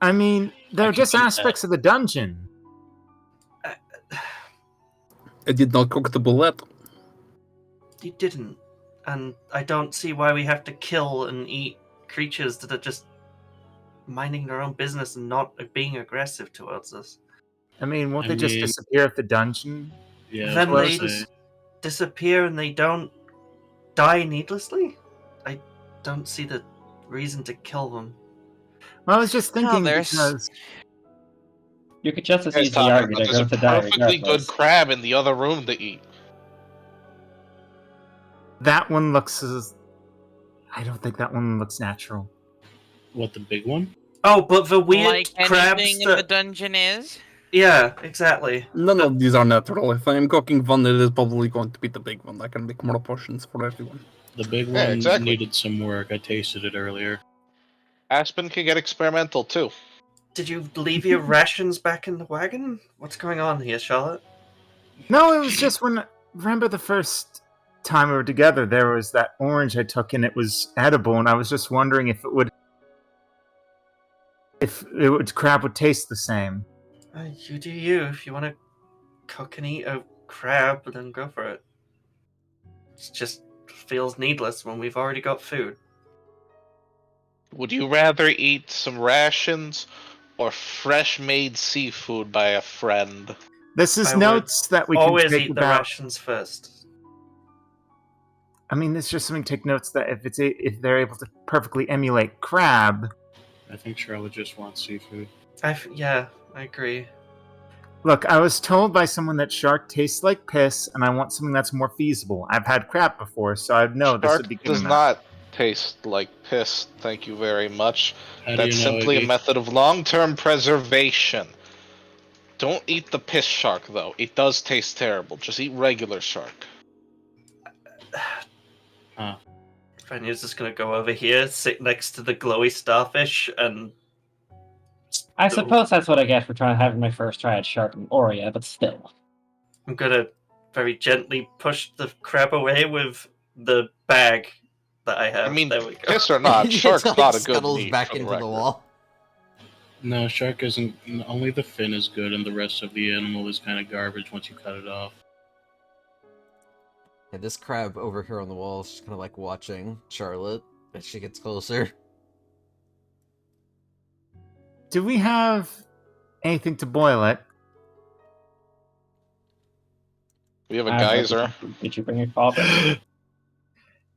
I mean, they're I can just eat that. aspects of the dungeon. I did not cook the bullet. You didn't. And I don't see why we have to kill and eat creatures that are just minding their own business and not being aggressive towards us. I mean, won't I they just mean- disappear if the dungeon? Yeah. Then I was they gonna just say, disappear and they don't die needlessly? I don't see the reason to kill them. Well, I was just thinking there's- because You could just as Guys easily talking argue about they're there's going a to die perfectly good regardless. crab in the other room to eat. that one looks as... I don't think that one looks natural. what, the big one? Oh, but the weird Like crabs anything in the that... dungeon is. Yeah, exactly. None of these are natural. If I'm cooking one, it is probably going to be the big one. I can make more portions for everyone. The big Yeah, one exactly. needed some work. I tasted it earlier. Aspen can get experimental too. Did you leave your rations back in the wagon? What's going on here, Charlotte? No, it was just when... Remember the first time we were together, there was that orange I took and it was edible, and I was just wondering if it would... crab would taste the same. You do you. If you want to cook and eat a crab, then go for it. It just feels needless when we've already got food. Would you rather eat some rations or fresh made seafood by a friend? This is I would notes that we can Always take eat the about... rations first. I mean, it's just something to take notes that if they're able to perfectly emulate crab... I think Charlotte just wants seafood. Yeah, I agree. Look, I was told by someone that shark tastes like piss, and I want something that's more feasible. I've had crab before, so I know this Shark would be good does enough. not taste like piss, thank you very much. How do That's you know, simply a Iggy? method of long-term preservation. Don't eat the piss shark, though. It does taste terrible. Just eat regular shark. Huh. Vanya's just gonna go over here, sit next to the glowy starfish, and I suppose that's what I get for having my first try at shark and Oria, but still. I'm gonna very gently push the crab away with the bag that I have. I mean, there we go. piss or not, It, shark's like, not a good scuttles meat. back for the into the record. wall. No, shark isn't. Only the fin is good, and the rest of the animal is kind of garbage once you cut it off. And this crab over here on the wall is just kind of like watching Charlotte as she gets closer. Do we have anything to boil it? We have a I don't know, geyser. Did you bring your coffee?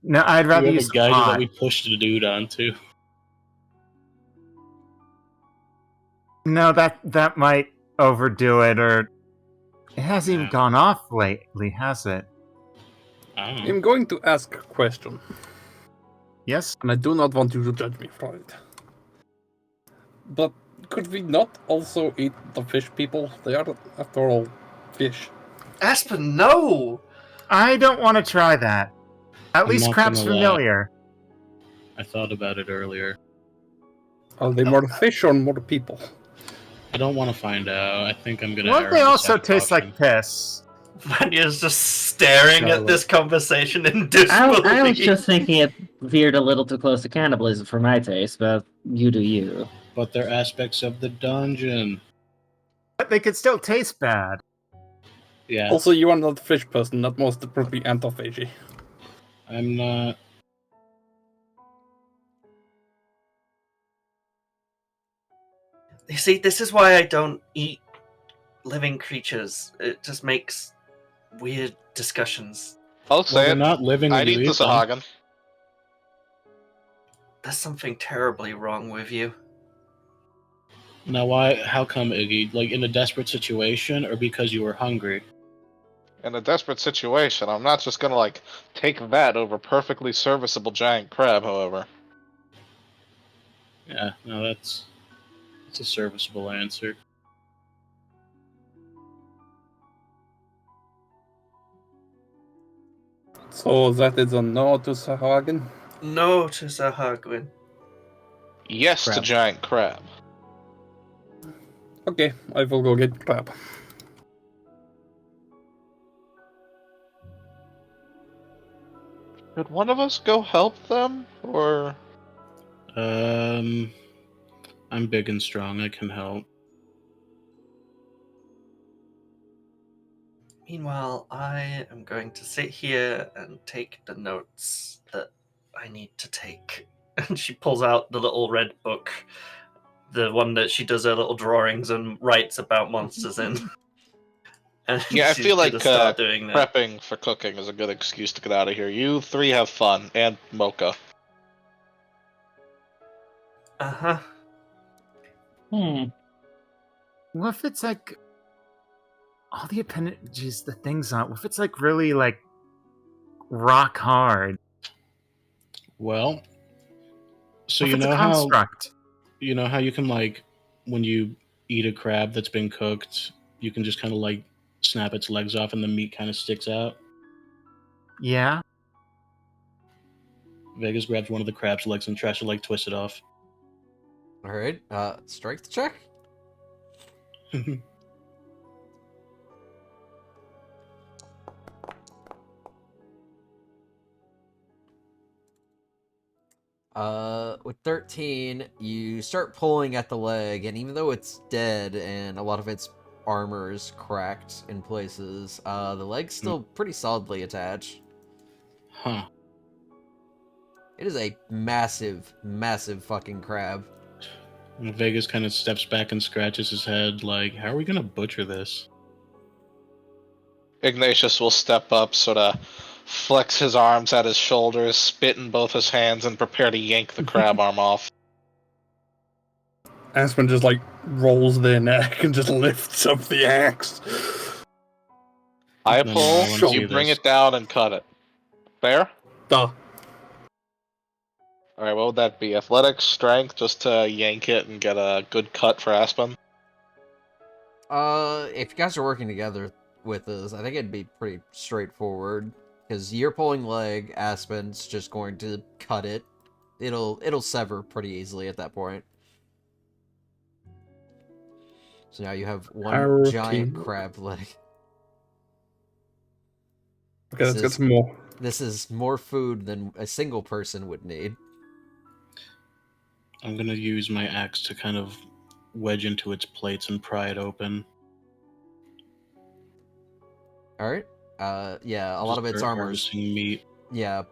No, I'd We rather have a use a geyser pot. that we pushed the dude onto. No, that might overdo it, or... It hasn't even Yeah. gone off lately, has it? I don't know. I'm going to ask a question, Yes? and I do not want you to judge me for it. But could we not also eat the fish people? They are, after all, fish. Aspen, no! I don't want to try that. At I'm least not crab's gonna lie. familiar. I thought about it earlier. Are they more fish or more people? I don't want to find out. I think I'm gonna. Won't err they on the also second taste option. like piss? Vanya's just staring at Charlotte. this conversation in I disbelief. was just thinking it veered a little too close to cannibalism for my taste, but you do you. But they're aspects of the dungeon. But they could still taste bad. Yeah, Also, you are not a fish person, not most probably antophagy. I'm not. You see, this is why I don't eat living creatures. It just makes weird discussions. I'll Well, say they're it. not living. when I'd you eat the them. Sahagin. There's something terribly wrong with you. Now, why? How come, Iggy? Like in a desperate situation, or because you were hungry? In a desperate situation, I'm not just gonna like take that over perfectly serviceable giant crab. However, Yeah, no, that's a serviceable answer. So that is a no to Sahagin. No to Sahagwin. yes to Crab. giant crab. Okay, I will go get crab. Could one of us go help them, or I'm big and strong. I can help. Meanwhile, I am going to sit here and take the notes that I need to take. And she pulls out the little red book, the one that she does her little drawings and writes about monsters in. And yeah, I she's feel gonna like start doing that. prepping for cooking is a good excuse to get out of here. You three have fun, and Mocha. Uh-huh. What if it's like all the appendages, the things on it? What if it's like really like rock hard? Well, so What if you it's a know how construct? you can like when you eat a crab that's been cooked, you can just kind of like snap its legs off and the meat kind of sticks out. Yeah. Vegas grabs one of the crab's legs and tries to like twist it off. All right, strength check. With 13, you start pulling at the leg, and even though it's dead and a lot of its armor is cracked in places, the leg's still pretty solidly attached. Huh. It is a massive, massive fucking crab. And Vegas kind of steps back and scratches his head, like, how are we gonna butcher this? Ignatius will step up, sort of flex his arms at his shoulders, spit in both his hands, and prepare to yank the crab arm off. Aspen just like rolls their neck and just lifts up the axe. I No, pull, I wanna see you bring this. it down and cut it. Fair? Duh. Alright, what would that be? Athletics, strength, just to yank it and get a good cut for Aspen? If you guys are working together with this, I think it'd be pretty straightforward. Because you're pulling leg, Aspen's just going to cut it. It'll sever pretty easily at that point. So now you have one Our giant team. crab leg. Okay, let's get some more. This is more food than a single person would need. I'm gonna use my axe to kind of wedge into its plates and pry it open. Alright. Yeah, a lot of its start armor's harvesting meat.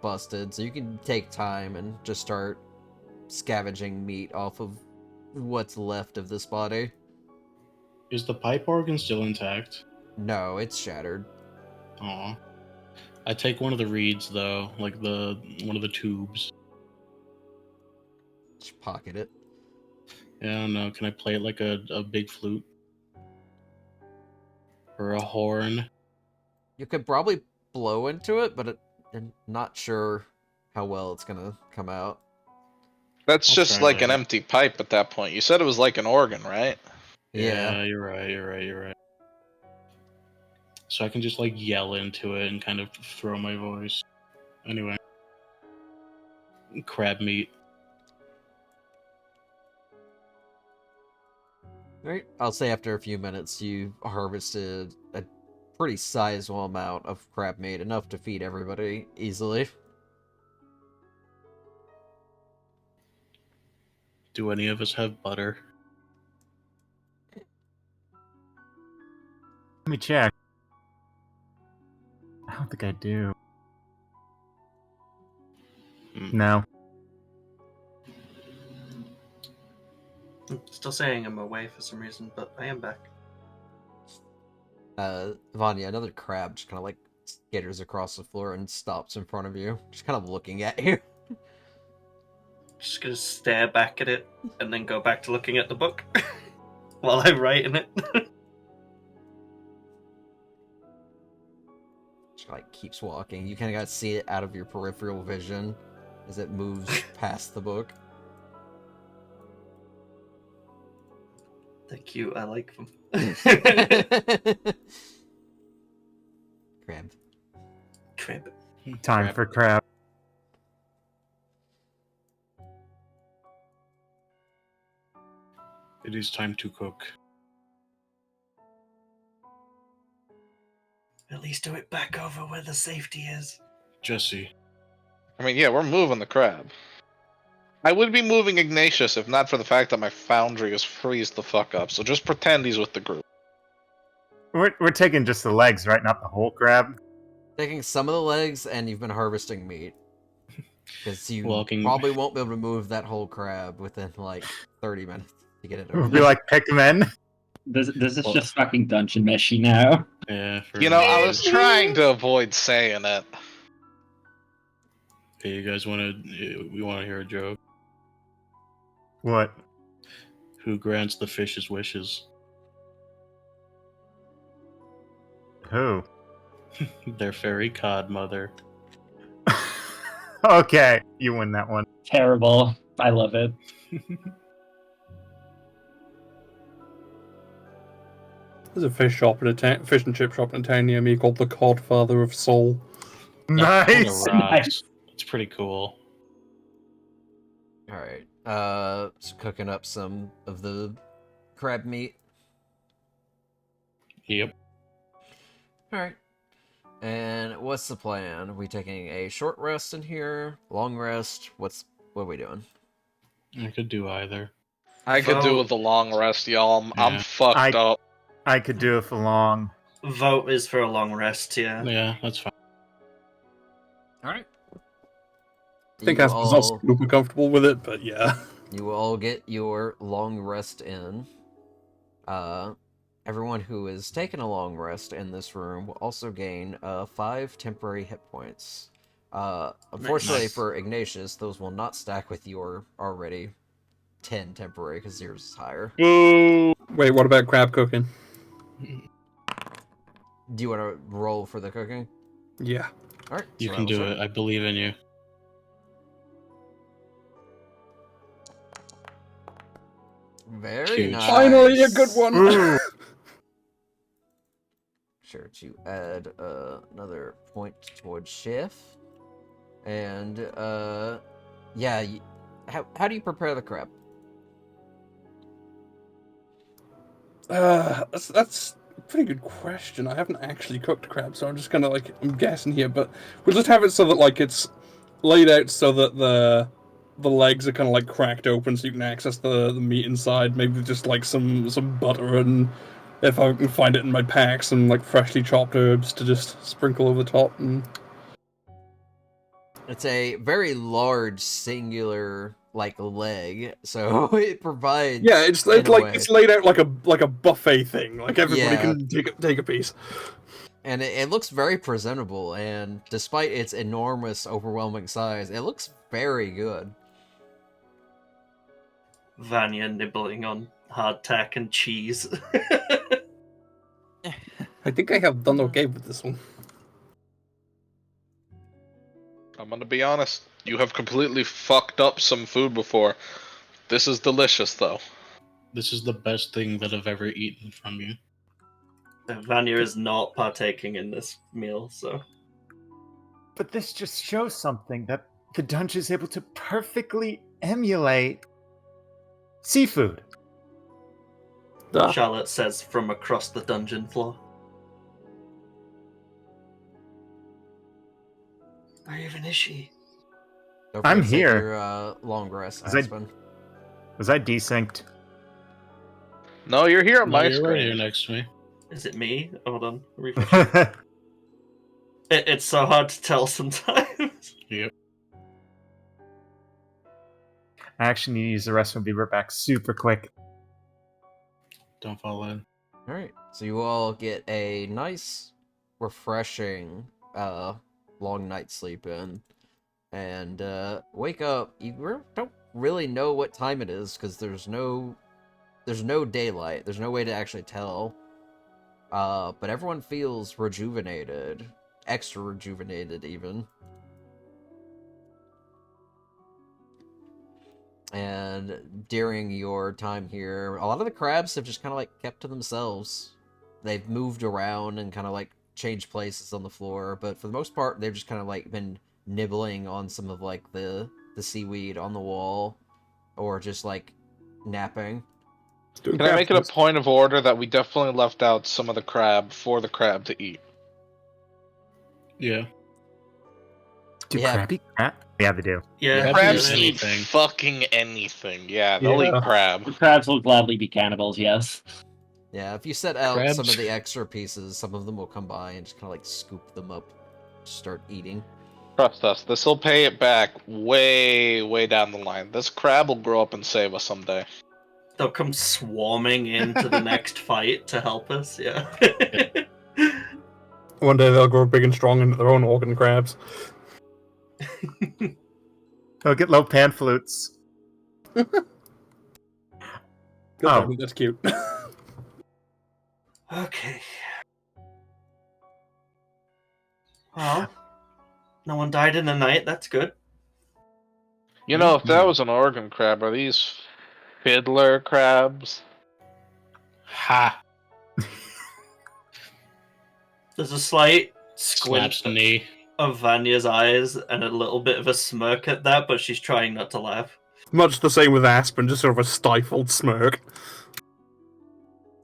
busted, so you can take time and just start scavenging meat off of what's left of this body. Is the pipe organ still intact? No, it's shattered. Aw. I take one of the reeds though, like one of the tubes. Just pocket it. Yeah, I don't know. Can I play it like a big flute? Or a horn? You could probably blow into it, but I'm not sure how well it's gonna come out. That's I'll just try like an later. empty pipe at that point. You said it was like an organ, right? Yeah. You're right. So I can just like yell into it and kind of throw my voice. Anyway. Crab meat. Right. I'll say after a few minutes, you harvested a pretty sizable amount of crab meat, enough to feed everybody easily. Do any of us have butter? Let me check. I don't think I do. No. I'm still saying I'm away for some reason, but I am back. Vanya, another crab just kind of like skitters across the floor and stops in front of you, just kind of looking at you. Just gonna stare back at it and then go back to looking at the book. while I'm writing it. She like keeps walking. You kind of got to see it out of your peripheral vision as it moves past the book. They're cute. I like them. Crab. Crib. Time Crap. for crab. It is time to cook. At least do it back over where the safety is. Jesse, I mean, yeah, we're moving the crab. I would be moving Ignatius if not for the fact that my foundry is freeze the fuck up, so just pretend he's with the group. We're taking just the legs, right? Not the whole crab. Taking some of the legs, and you've been harvesting meat. Because you Walking- probably won't be able to move that whole crab within like 30 minutes to get it We'll over. be like Pikmin. This is just fucking dungeon meshy now. yeah. For You know, I was trying to avoid saying it. Hey, you guys want to? We want to hear a joke. What? Who grants the fish's wishes? Who? Their fairy godmother. Okay, you win that one. Terrible. I love it. There's a fish shop in a fish and chip shop in a town near me called the Codfather of Soul. That kinda Nice. rocks. Nice. It's pretty cool. Alright. So cooking up some of the crab meat. Yep. Alright. And what's the plan? Are we taking a short rest in here? Long rest? What are we doing? I could do either. I could do Vote. with a long rest, y'all. I'm Yeah. fucked up. I could do it for long. Vote is for a long rest, yeah. Yeah, that's fine. Alright. I think Aspen's not super comfortable with it, but yeah. You will all get your long rest in. Everyone who is taking a long rest in this room will also gain 5 temporary hit points. Unfortunately Nice. for Ignatius, those will not stack with your already 10 temporary because yours is higher. Whoa! Wait, what about crab cooking? Do you want to roll for the cooking? Yeah. Alright. You can do it. I believe in you. Very Huge. nice. Finally, a good one! Ooh. Sure to add another point towards chef. And, yeah, how do you prepare the crab? That's a pretty good question. I haven't actually cooked crab, so I'm just kind of like, I'm guessing here, but we'll just have it so that like it's laid out so that the legs are kind of like cracked open so you can access the meat inside. Maybe just like some butter and if I can find it in my pack, some like freshly chopped herbs to just sprinkle over the top. And It's a very large singular like leg, so it provides. yeah, it's in a like way. it's laid out like a buffet thing. Like everybody Yeah. can take a piece. And it looks very presentable, and despite its enormous, overwhelming size, it looks very good. Vanya nibbling on hardtack and cheese. I think I have done okay with this one. I'm gonna be honest. You have completely fucked up some food before. This is delicious, though. This is the best thing that I've ever eaten from you. Vanya is not partaking in this meal, so. But this just shows something that the dungeon is able to perfectly emulate seafood. Ah. Charlotte says from across the dungeon floor. Where even is she? Don't I'm forget to take here. Your long rest, Was I- Aspen. Was I desynced? No, you're here on No, my you're right here screen. next to me. Is it me? Hold on. Refresh. It's so hard to tell sometimes. Yep. I actually need to use the restroom. Be right back super quick. Don't fall in. Alright, so you all get a nice, refreshing, long night's sleep in. And, wake up. You don't really know what time it is, because there's no there's no daylight. There's no way to actually tell. But everyone feels rejuvenated, extra rejuvenated even. And during your time here, a lot of the crabs have just kind of like kept to themselves. They've moved around and kind of like changed places on the floor, but for the most part, they've just kind of like been nibbling on some of like the seaweed on the wall, or just like napping. Can I make it a point of order that we definitely left out some of the crab for the crab to eat? Yeah. Do Yeah. crab eat crab? Yeah, they do. Yeah, Crabs eat eat anything. fucking anything. Yeah, they'll Yeah. eat crab. The crabs will gladly be cannibals, yes. Yeah, if you set out Crabs. some of the extra pieces, some of them will come by and just kind of like scoop them up, start eating. Trust us, this will pay it back way, way down the line. This crab will grow up and save us someday. they'll come swarming into the next fight to help us. Yeah. One day they'll grow big and strong into their own organ crabs. They'll get low pan flutes. Good Oh. baby, that's cute. Okay. Well, no one died in the night. That's good. You know, if that was an organ crab, are these fiddler crabs? Ha! There's a slight Slaps squint the knee. of Vanya's eyes and a little bit of a smirk at that, but she's trying not to laugh. Much the same with Aspen, just sort of a stifled smirk.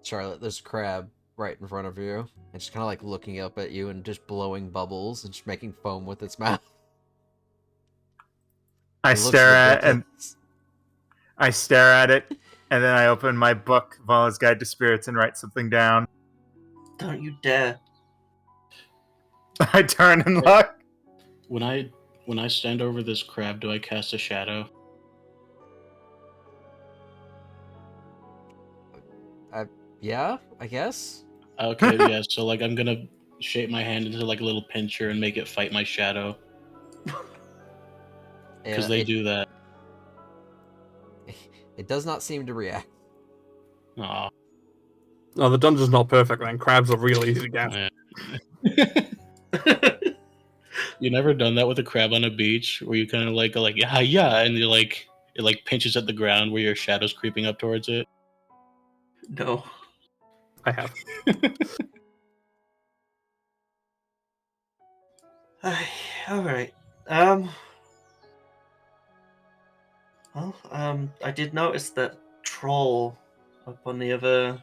Charlotte, there's a crab right in front of you, and just kind of like looking up at you and just blowing bubbles and just making foam with its mouth. I It looks stare at ridiculous. I stare at it, and then I open my book, Vala's Guide to Spirits, and write something down. Don't you dare. I turn and look. When I stand over this crab, do I cast a shadow? Yeah, I guess. Okay, yeah. So like, I'm gonna shape my hand into like a little pincher and make it fight my shadow because Yeah, they it, do that. It does not seem to react. Aw. No, the dungeon's not perfect, then. Crabs are real easy to get. Yeah. You never done that with a crab on a beach where you kind of like go like yeah yeah, and you like it like pinches at the ground where your shadow's creeping up towards it. No. I have. Alright. Well, I did notice that troll up on the other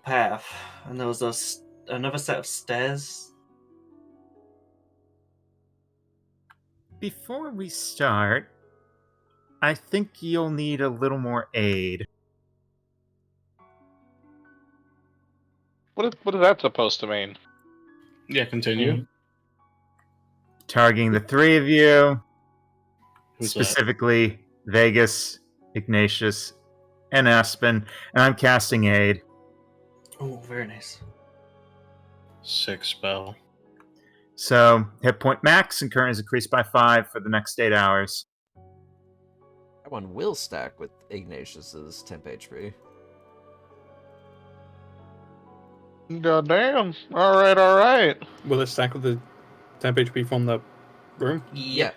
path, and there was another set of stairs. Before we start, I think you'll need a little more aid. What is that supposed to mean? Yeah, continue. Targeting the three of you, Who's that? specifically Vegas, Ignatius, and Aspen, and I'm casting aid. Oh, very nice. Sick spell. So, hit point max and current is increased by 5 for the next 8 hours. That one will stack with Ignatius's temp HP. God damn. Alright. Will it stack with the temp HP from the room? Yeah,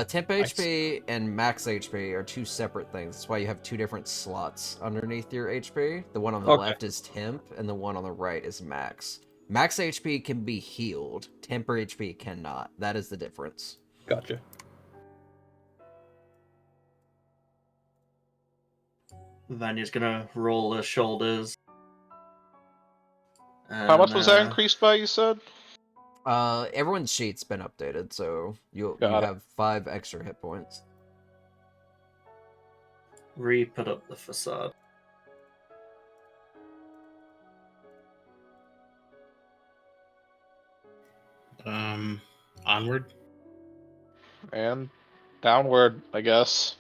temp Nice. HP and max HP are two separate things. That's why you have two different slots underneath your HP. The one on the Okay. left is temp, and the one on the right is max. Max HP can be healed. Temp HP cannot. That is the difference. Gotcha. Vanya's gonna roll her shoulders. How much was that And, increased by, you said? Everyone's sheet's been updated, so you Got it. have 5 extra hit points. Re-put up the facade. Onward. And downward, I guess.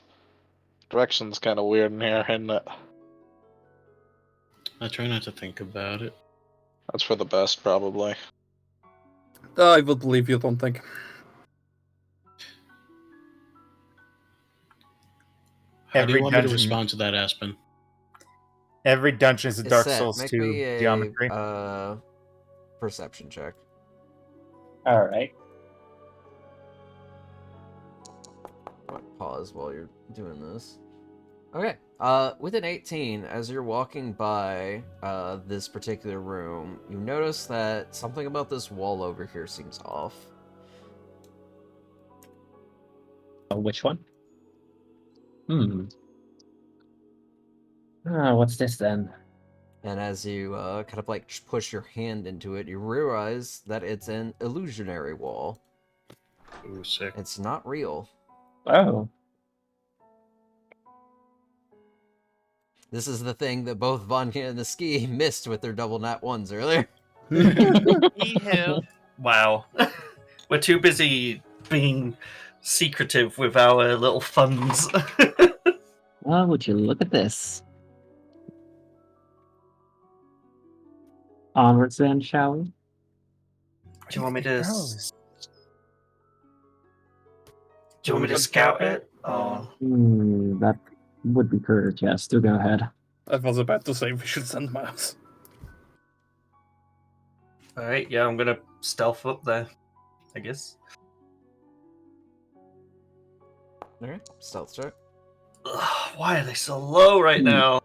Direction's kind of weird in here, isn't it? I try not to think about it. That's for the best, probably. I will believe you, don't think. How do you Every want me to dungeon, respond to that, Aspen? every dungeon is a It's Dark set. Souls Make 2 me a geometry. perception check. All right. Pause while you're doing this. Okay. With an 18, as you're walking by this particular room, you notice that something about this wall over here seems off. Which one? What's this then? And as you kind of like push your hand into it, you realize that it's an illusionary wall. Ooh, sick. It's not real. Oh. This is the thing that both Vanya and the Ski missed with their double nat ones earlier. Yee-hoo. Wow. We're too busy being secretive with our little funds. Well, would you look at this? Onwards then, shall we? Do you want me to? Gross. Do you want me to scout it? Or That would be correct, yes. Do go ahead. I was about to say we should send Miles. all right, yeah, I'm gonna stealth up there. I guess. Okay, stealth check. Ugh, why are they so low right now?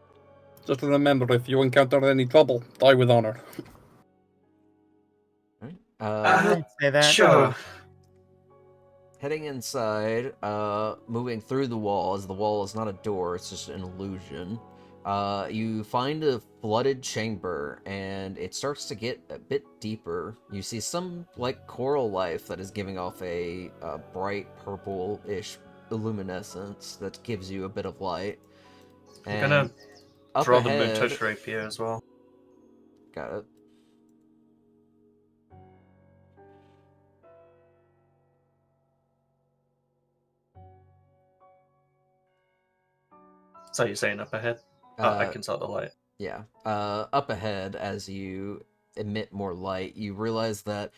Just remember, if you encounter any trouble, die with honor. Alright, Don't say that. Sure. heading inside, moving through the wall, as the wall is not a door, it's just an illusion. You find a flooded chamber, and it starts to get a bit deeper. You see some, like, coral life that is giving off a bright purple-ish luminescence that gives you a bit of light. I'm And gonna up draw the ahead, Moon Touch Rapier as well. got it. So you're saying up ahead? I can sort the light. Yeah. Up ahead, as you emit more light, you realize that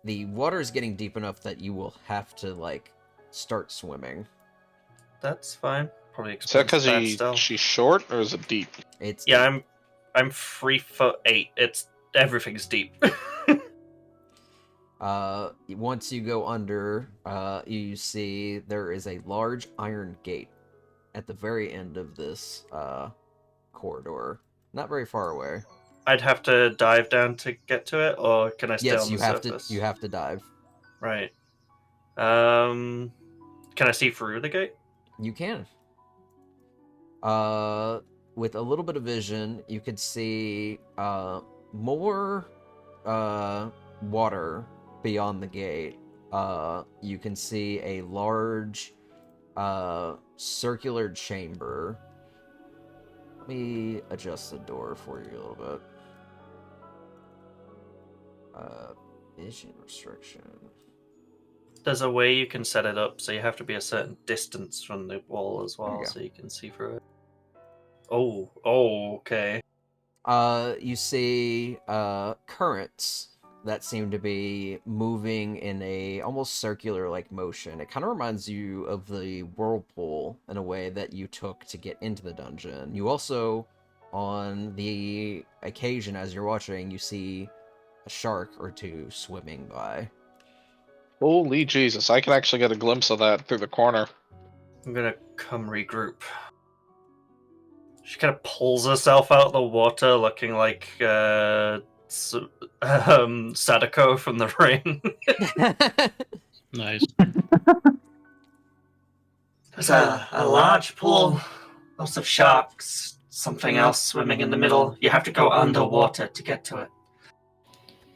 the water is getting deep enough that you will have to, like, start swimming. That's fine. Probably Is that explains because bad stuff. she's short, or is it deep? It's Yeah, I'm 3'8". It's everything's deep. Once you go under, you see there is a large iron gate at the very end of this corridor. Not very far away. I'd have to dive down to get to it, or can I stay Yes, on you the have surface? to. You have to dive. Right. Can I see through the gate? You can. With a little bit of vision, you could see more water beyond the gate. You can see a large circular chamber. Let me adjust the door for you a little bit. Vision restriction. There's a way you can set it up so you have to be a certain distance from the wall as There well, you go. so you can see through it. Oh, okay. You see currents that seem to be moving in a almost circular like motion. It kind of reminds you of the whirlpool in a way that you took to get into the dungeon. You also, on the occasion as you're watching, you see a shark or two swimming by. Holy Jesus, I can actually get a glimpse of that through the corner. I'm gonna come regroup. She kind of pulls herself out of the water looking like Sadako from the Ring. Nice. There's a large pool, lots of sharks, something else swimming in the middle. You have to go underwater to get to it.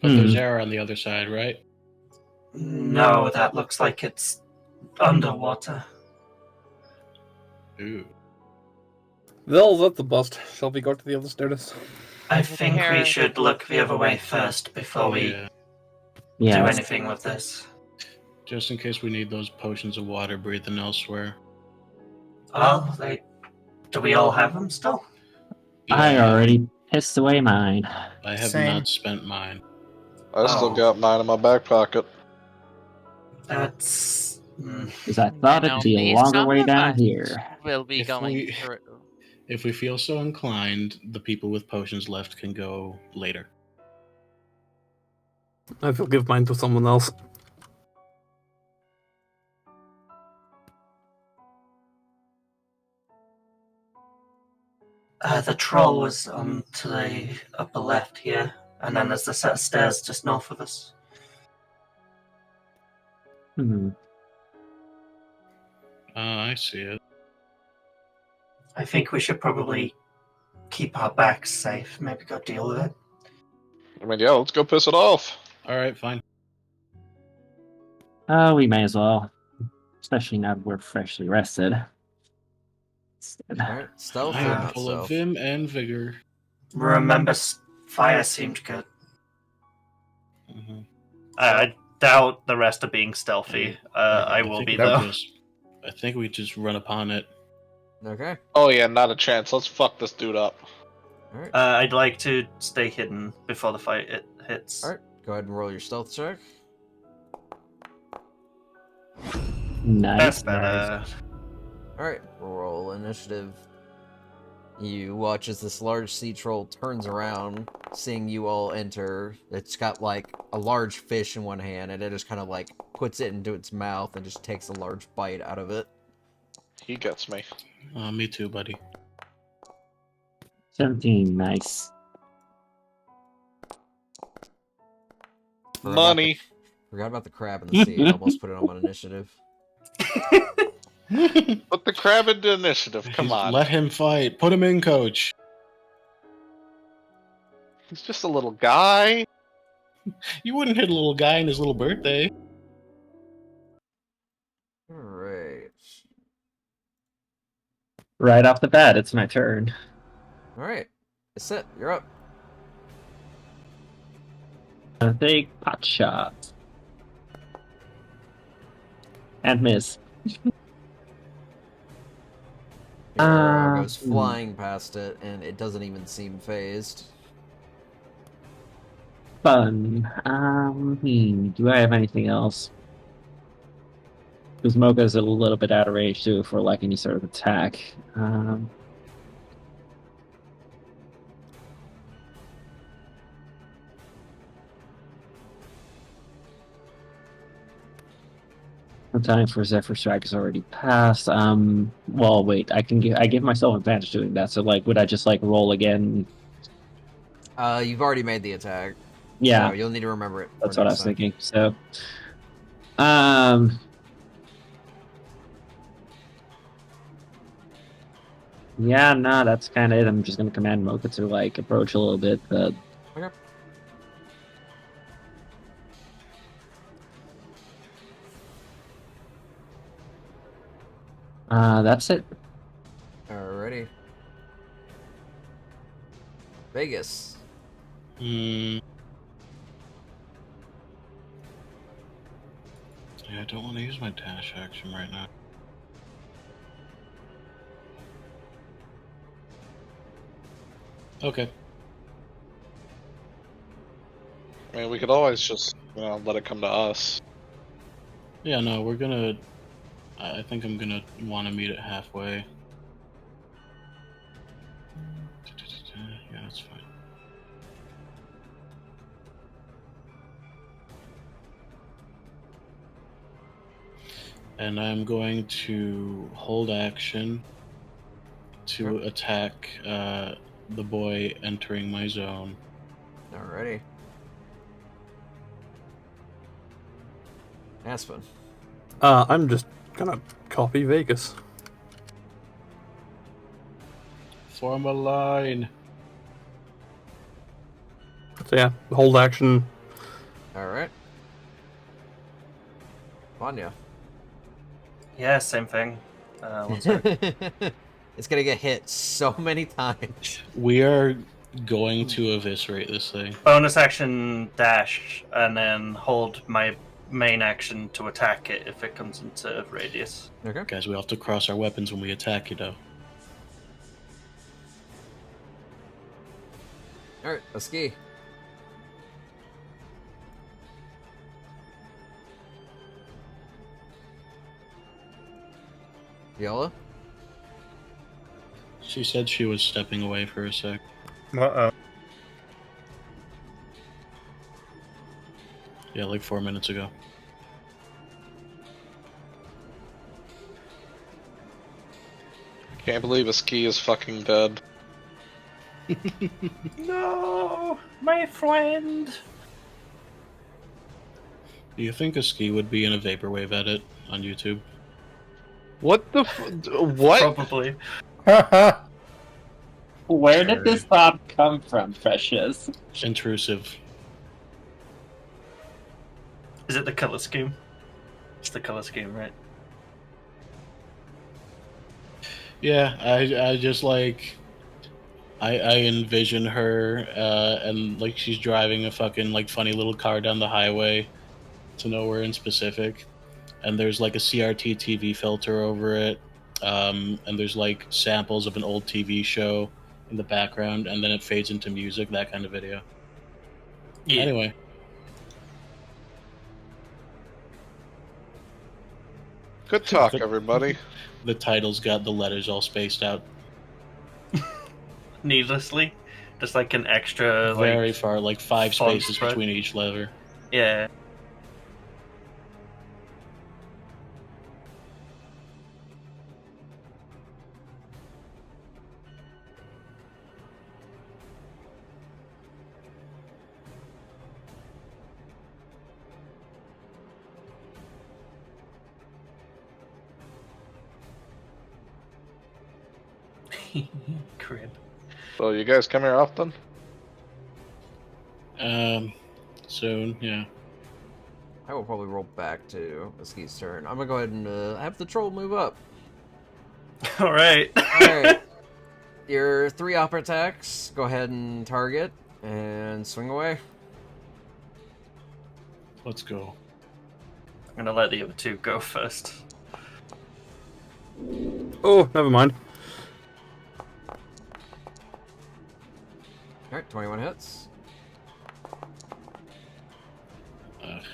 But there's air on the other side, right? No, that looks like it's underwater. Ooh. Well, that's a bust. Shall we go to the other stairs? I think we should look the other way first before we Yeah. do Yeah. anything with this. Just in case we need those potions of water breathing elsewhere. Well, do we all have them still? I Yeah, already pissed away mine. I have Same. not spent mine. I still Oh. got mine in my back pocket. That's Because I thought it'd be a maybe longer some way of down us here. will be If going we- through. If we feel so inclined, the people with potions left can go later. I will give mine to someone else. The troll was to the upper left here, and then there's the set of stairs just north of us. Hmm. I see it. I think we should probably keep our backs safe. Maybe go deal with it. I mean, yeah, let's go piss it off. All right, fine. We may as well. Especially now that we're freshly rested. Alright, stealth I or am not full of stealth? vim and vigor. Remember, fire seemed good. Mhm. I doubt the rest are being stealthy. I will think be we though. I think we just run upon it. Okay. Oh yeah, not a chance. Let's fuck this dude up. Alright. I'd like to stay hidden before the fight hits. Alright, go ahead and roll your stealth check. Nice. That's better. Alright, roll initiative. You watch as this large sea troll turns around, seeing you all enter. It's got like a large fish in one hand, and it just kind of like puts it into its mouth and just takes a large bite out of it. He gets me. Me too, buddy. 17, nice. Money. Forgot about the crab in the sea. I almost put it on my initiative. Put the crab into initiative. Come on. Let him fight. Put him in, coach. He's just a little guy. You wouldn't hit a little guy on his little birthday. Alright. Right off the bat, it's my turn. Alright. It's it. You're up. A big pot shot. And miss. Your arrow goes Hmm. flying past it, and it doesn't even seem phased. Fun. Do I have anything else? Because Mocha's a little bit out of range too for like any sort of attack. The time for Zephyr Strike is already passed. Well, wait. I give myself advantage doing that. So, like, would I just like roll again? You've already made the attack. Yeah, So you'll need to remember it. that's for what I next was time. thinking. So, yeah, nah, that's kind of it. I'm just gonna command Mocha to like approach a little bit, but Okay. that's it. Alrighty. Vegas. Yeah, I don't want to use my dash action right now. Okay. I mean, we could always just, let it come to us. Yeah, no, we're gonna... I think I'm gonna want to meet it halfway. Yeah, that's fine. And I'm going to hold action to attack the boy entering my zone. Alrighty. Aspen. I'm just gonna copy Vegas. Form a line. So yeah, hold action. Alright. Vanya. Yeah, same thing. One sec. It's gonna get hit so many times. We are going to eviscerate this thing. Bonus action dash, and then hold my main action to attack it if it comes into radius. Okay. Guys, we have to cross our weapons when we attack you, though. Alright, a ski. Viola? She said she was stepping away for a sec. Uh-oh. Yeah, like 4 minutes ago. Can't believe a ski is fucking dead. No, my friend. Do you think a ski would be in a vaporwave edit on YouTube? What the what? Probably. Where did this thought come from, Precious? Intrusive. Is it the color scheme? It's the color scheme, right? Yeah, I just like I envision her and like she's driving a fucking like funny little car down the highway to nowhere in specific, and there's like a CRT TV filter over it, and there's like samples of an old TV show in the background, and then it fades into music, that kind of video. Yeah. Anyway, Good talk, everybody. the title's got the letters all spaced out. Needlessly, just like an extra, like Very far, like 5 font spaces spread. between each letter. Yeah. Crib. So you guys come here often? Soon, yeah. I will probably roll back to Ski's turn. I'm gonna go ahead and have the troll move up. All right. Alright. Your 3 opera attacks, go ahead and target and swing away. Let's go. I'm gonna let the other 2 go first. Oh, never mind. Alright, 21 hits. Ugh.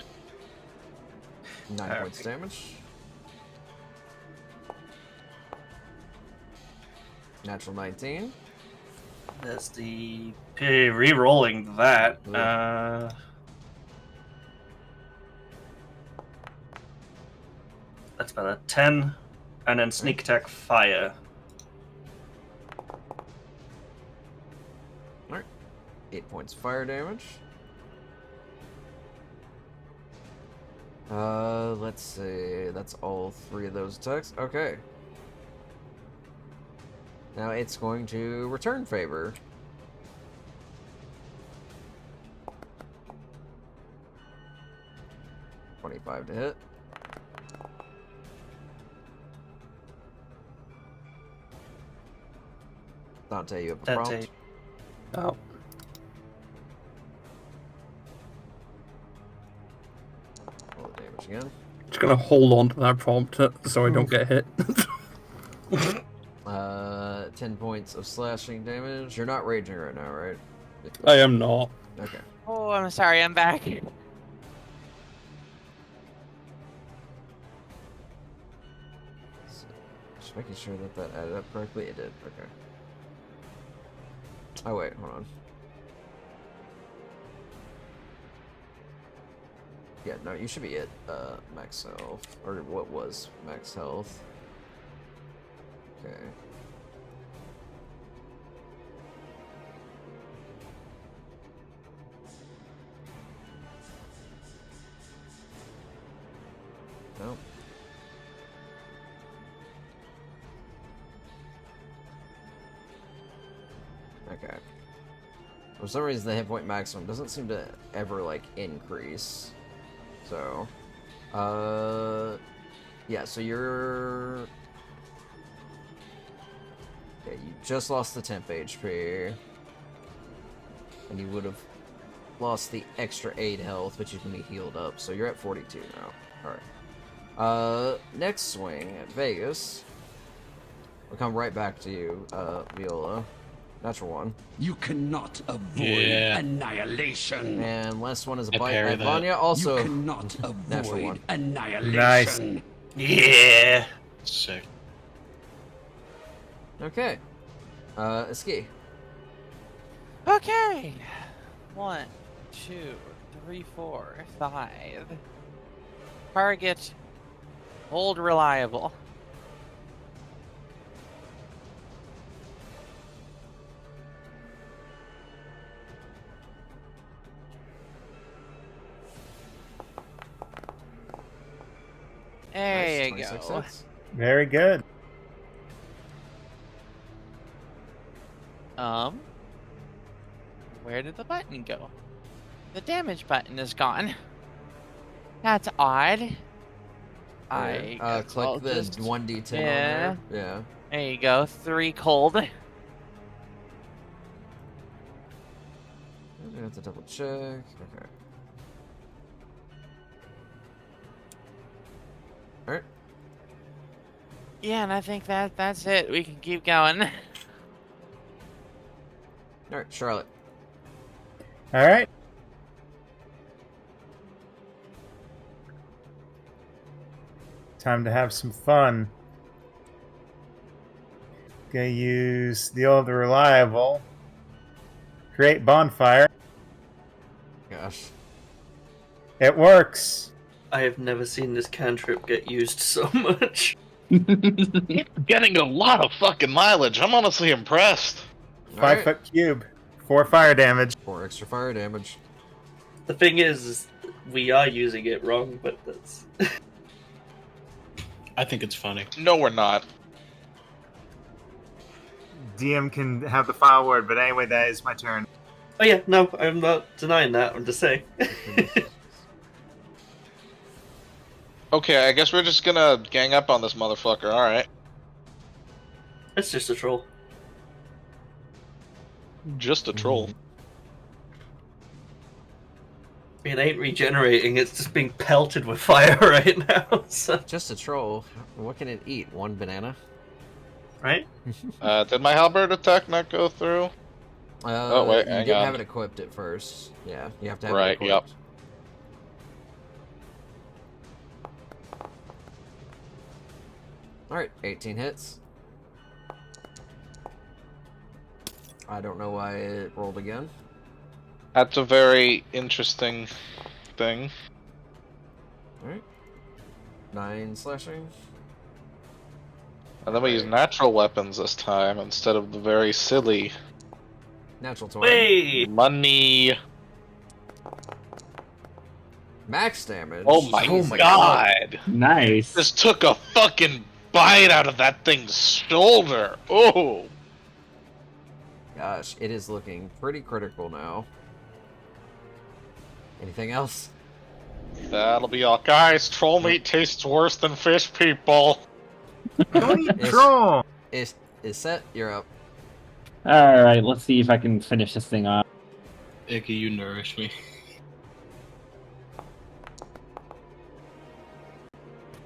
9 points damage. Natural 19. That's the re-rolling that. That's about a 10, and then sneak attack fire. 8 points fire damage. Let's see. That's all 3 of those attacks. Okay. Now it's going to return favor. $25 to hit. Dante, you have a Dante. prompt. Oh. Roll the damage again. Just gonna hold on to that prompt so I don't get hit. 10 points of slashing damage. You're not raging right now, right? I am not. Okay. Oh, I'm sorry, I'm back. So, just making sure that that added up correctly. It did. Okay. Oh wait, hold on. Yeah, no, you should be at max health, or what was max health. Okay. Nope. Okay. For some reason, the hit point maximum doesn't seem to ever, like, increase. So, yeah, so you're... Yeah, you just lost the temp HP. And you would have lost the extra 8 health, but you can be healed up, so you're at 42 now. Alright. Next swing at Vegas. We'll come right back to you, Viola. Natural 1. You cannot avoid Yeah. annihilation. And last one is a I bite parry at that. Vanya, also You cannot natural avoid 1. annihilation. Nice. Yeah. Sick. Okay. Ski. Okay. 1, 2, 3, 4, 5. Target. Hold reliable. There Nice, you 26 go. hits. Very good. Where did the button go? The damage button is gone. That's odd. I guess click I'll the just 1d10 on yeah. there. Yeah. There you go. 3 cold. I have to double check. Okay. Alright. Yeah, and I think that's it. We can keep going. Alright, Charlotte. All right. Time to have some fun. Gonna use the old reliable. Create bonfire. Gosh. It works. I have never seen this cantrip get used so much. It's getting a lot of fucking mileage. I'm honestly impressed. 5-foot cube. 4 fire damage. 4 extra fire damage. The thing is we are using it wrong, but that's... I think it's funny. No, we're not. DM can have the final word, but anyway, that is my turn. Oh yeah, no, I'm not denying that, I'm just saying. Okay, I guess we're just gonna gang up on this motherfucker. Alright. It's just a troll. Just a troll. It ain't regenerating, it's just being pelted with fire right now. So. Just a troll. What can it eat? 1 banana? Right? Did my halberd attack not go through? Oh, wait, you hang didn't on. have it equipped at first. Yeah, you have to have Right, it yep. equipped. Alright, 18 hits. I don't know why it rolled again. That's a very interesting thing. Alright. 9 slashing. And then we use natural weapons this time instead of the very silly Natural 20. Wait! money. Max damage. Oh my god! Nice. Just took a fucking bite out of that thing's shoulder. Oh! Gosh, it is looking pretty critical now. Anything else? That'll be all. Guys, troll meat tastes worse than fish, people. Don't eat Is- troll. Is set? You're up. Alright, let's see if I can finish this thing off. Icky, you nourish me.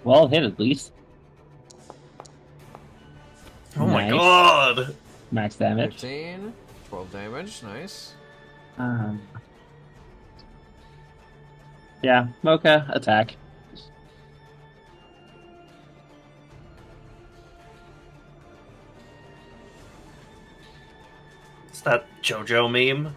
Well, hit at least. Oh my Nice. god! Max damage. 15. 12 damage. Nice. Yeah, Mocha, attack. It's that JoJo meme.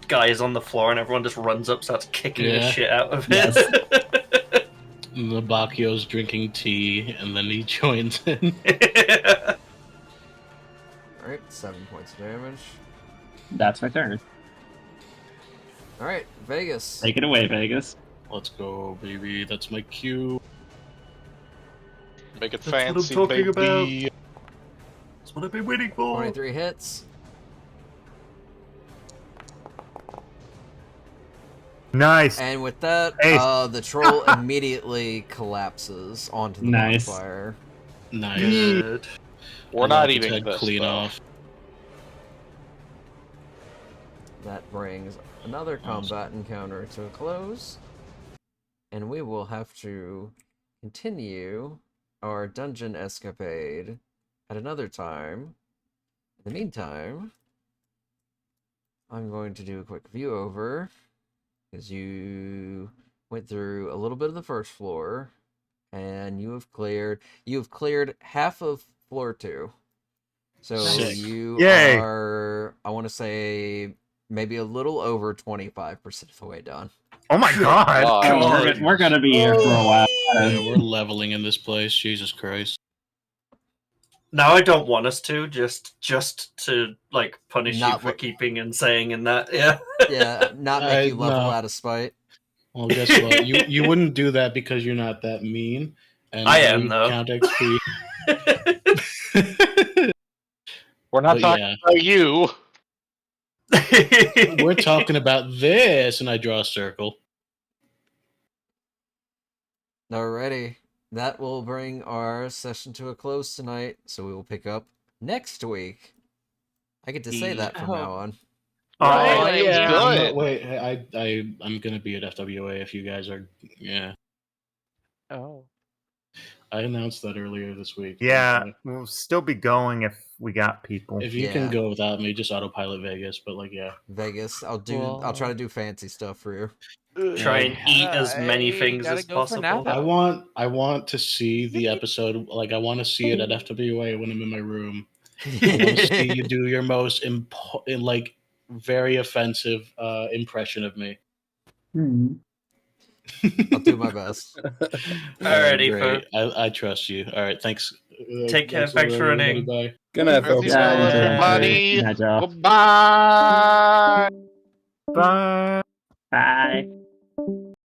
Guy is on the floor and everyone just runs up, starts kicking the Yeah. shit out of Yes. it. The Bakio's drinking tea, and then he joins in. Alright, 7 points of damage. That's my turn. Alright, Vegas. Take it away, Vegas. Let's go, baby. That's my cue. Make it That's what I'm fancy, talking baby. That's what I've been waiting for. 23 hits. Nice. And with that, Ace. the troll immediately collapses onto the Nice. bonfire. Nice. Good. We're I not want its eating head this. clean though. off. That brings another combat encounter to a close. And we will have to continue our dungeon escapade at another time. In the meantime, I'm going to do a quick view over, because you went through a little bit of the first floor, and you have cleared half of floor 2. So Sick. you Yay. are, I want to say, maybe a little over 25% of the way done. Oh my god! God. We're gonna be here for a while. Yeah, we're leveling in this place. Jesus Christ. Now I don't want us to just to like punish you Not for what- keeping and saying in that. Yeah. Yeah, not make you level no. out of spite. Well, guess what? You wouldn't do that because you're not that mean. And I am, though. Count XP. We're not But talking yeah. about you. We're talking about this, and I draw a circle. Alrighty. That will bring our session to a close tonight, so we will pick up next week. I get to say that from now on. Right? Oh, It was yeah. good. Wait, I'm gonna be at FWA if you guys are. Yeah, Oh. I announced that earlier this week. Yeah, we'll still be going if we got people. If you Yeah. can go without me, just autopilot Vegas. But like, yeah. Vegas. I'll try to do fancy stuff for you. Try and eat as many things gotta as go for now, possible. though. I want to see the episode. Like, I want to see it at FWA when I'm in my room. I want to see you do your most like very offensive impression of me. I'll do my best. Alrighty, Great. I trust you. All right, thanks. Take care. Thanks for everybody. running. Bye. Good night, Farewell, folks. Yeah, everybody. Good night, y'all. Goodbye. Bye. Bye.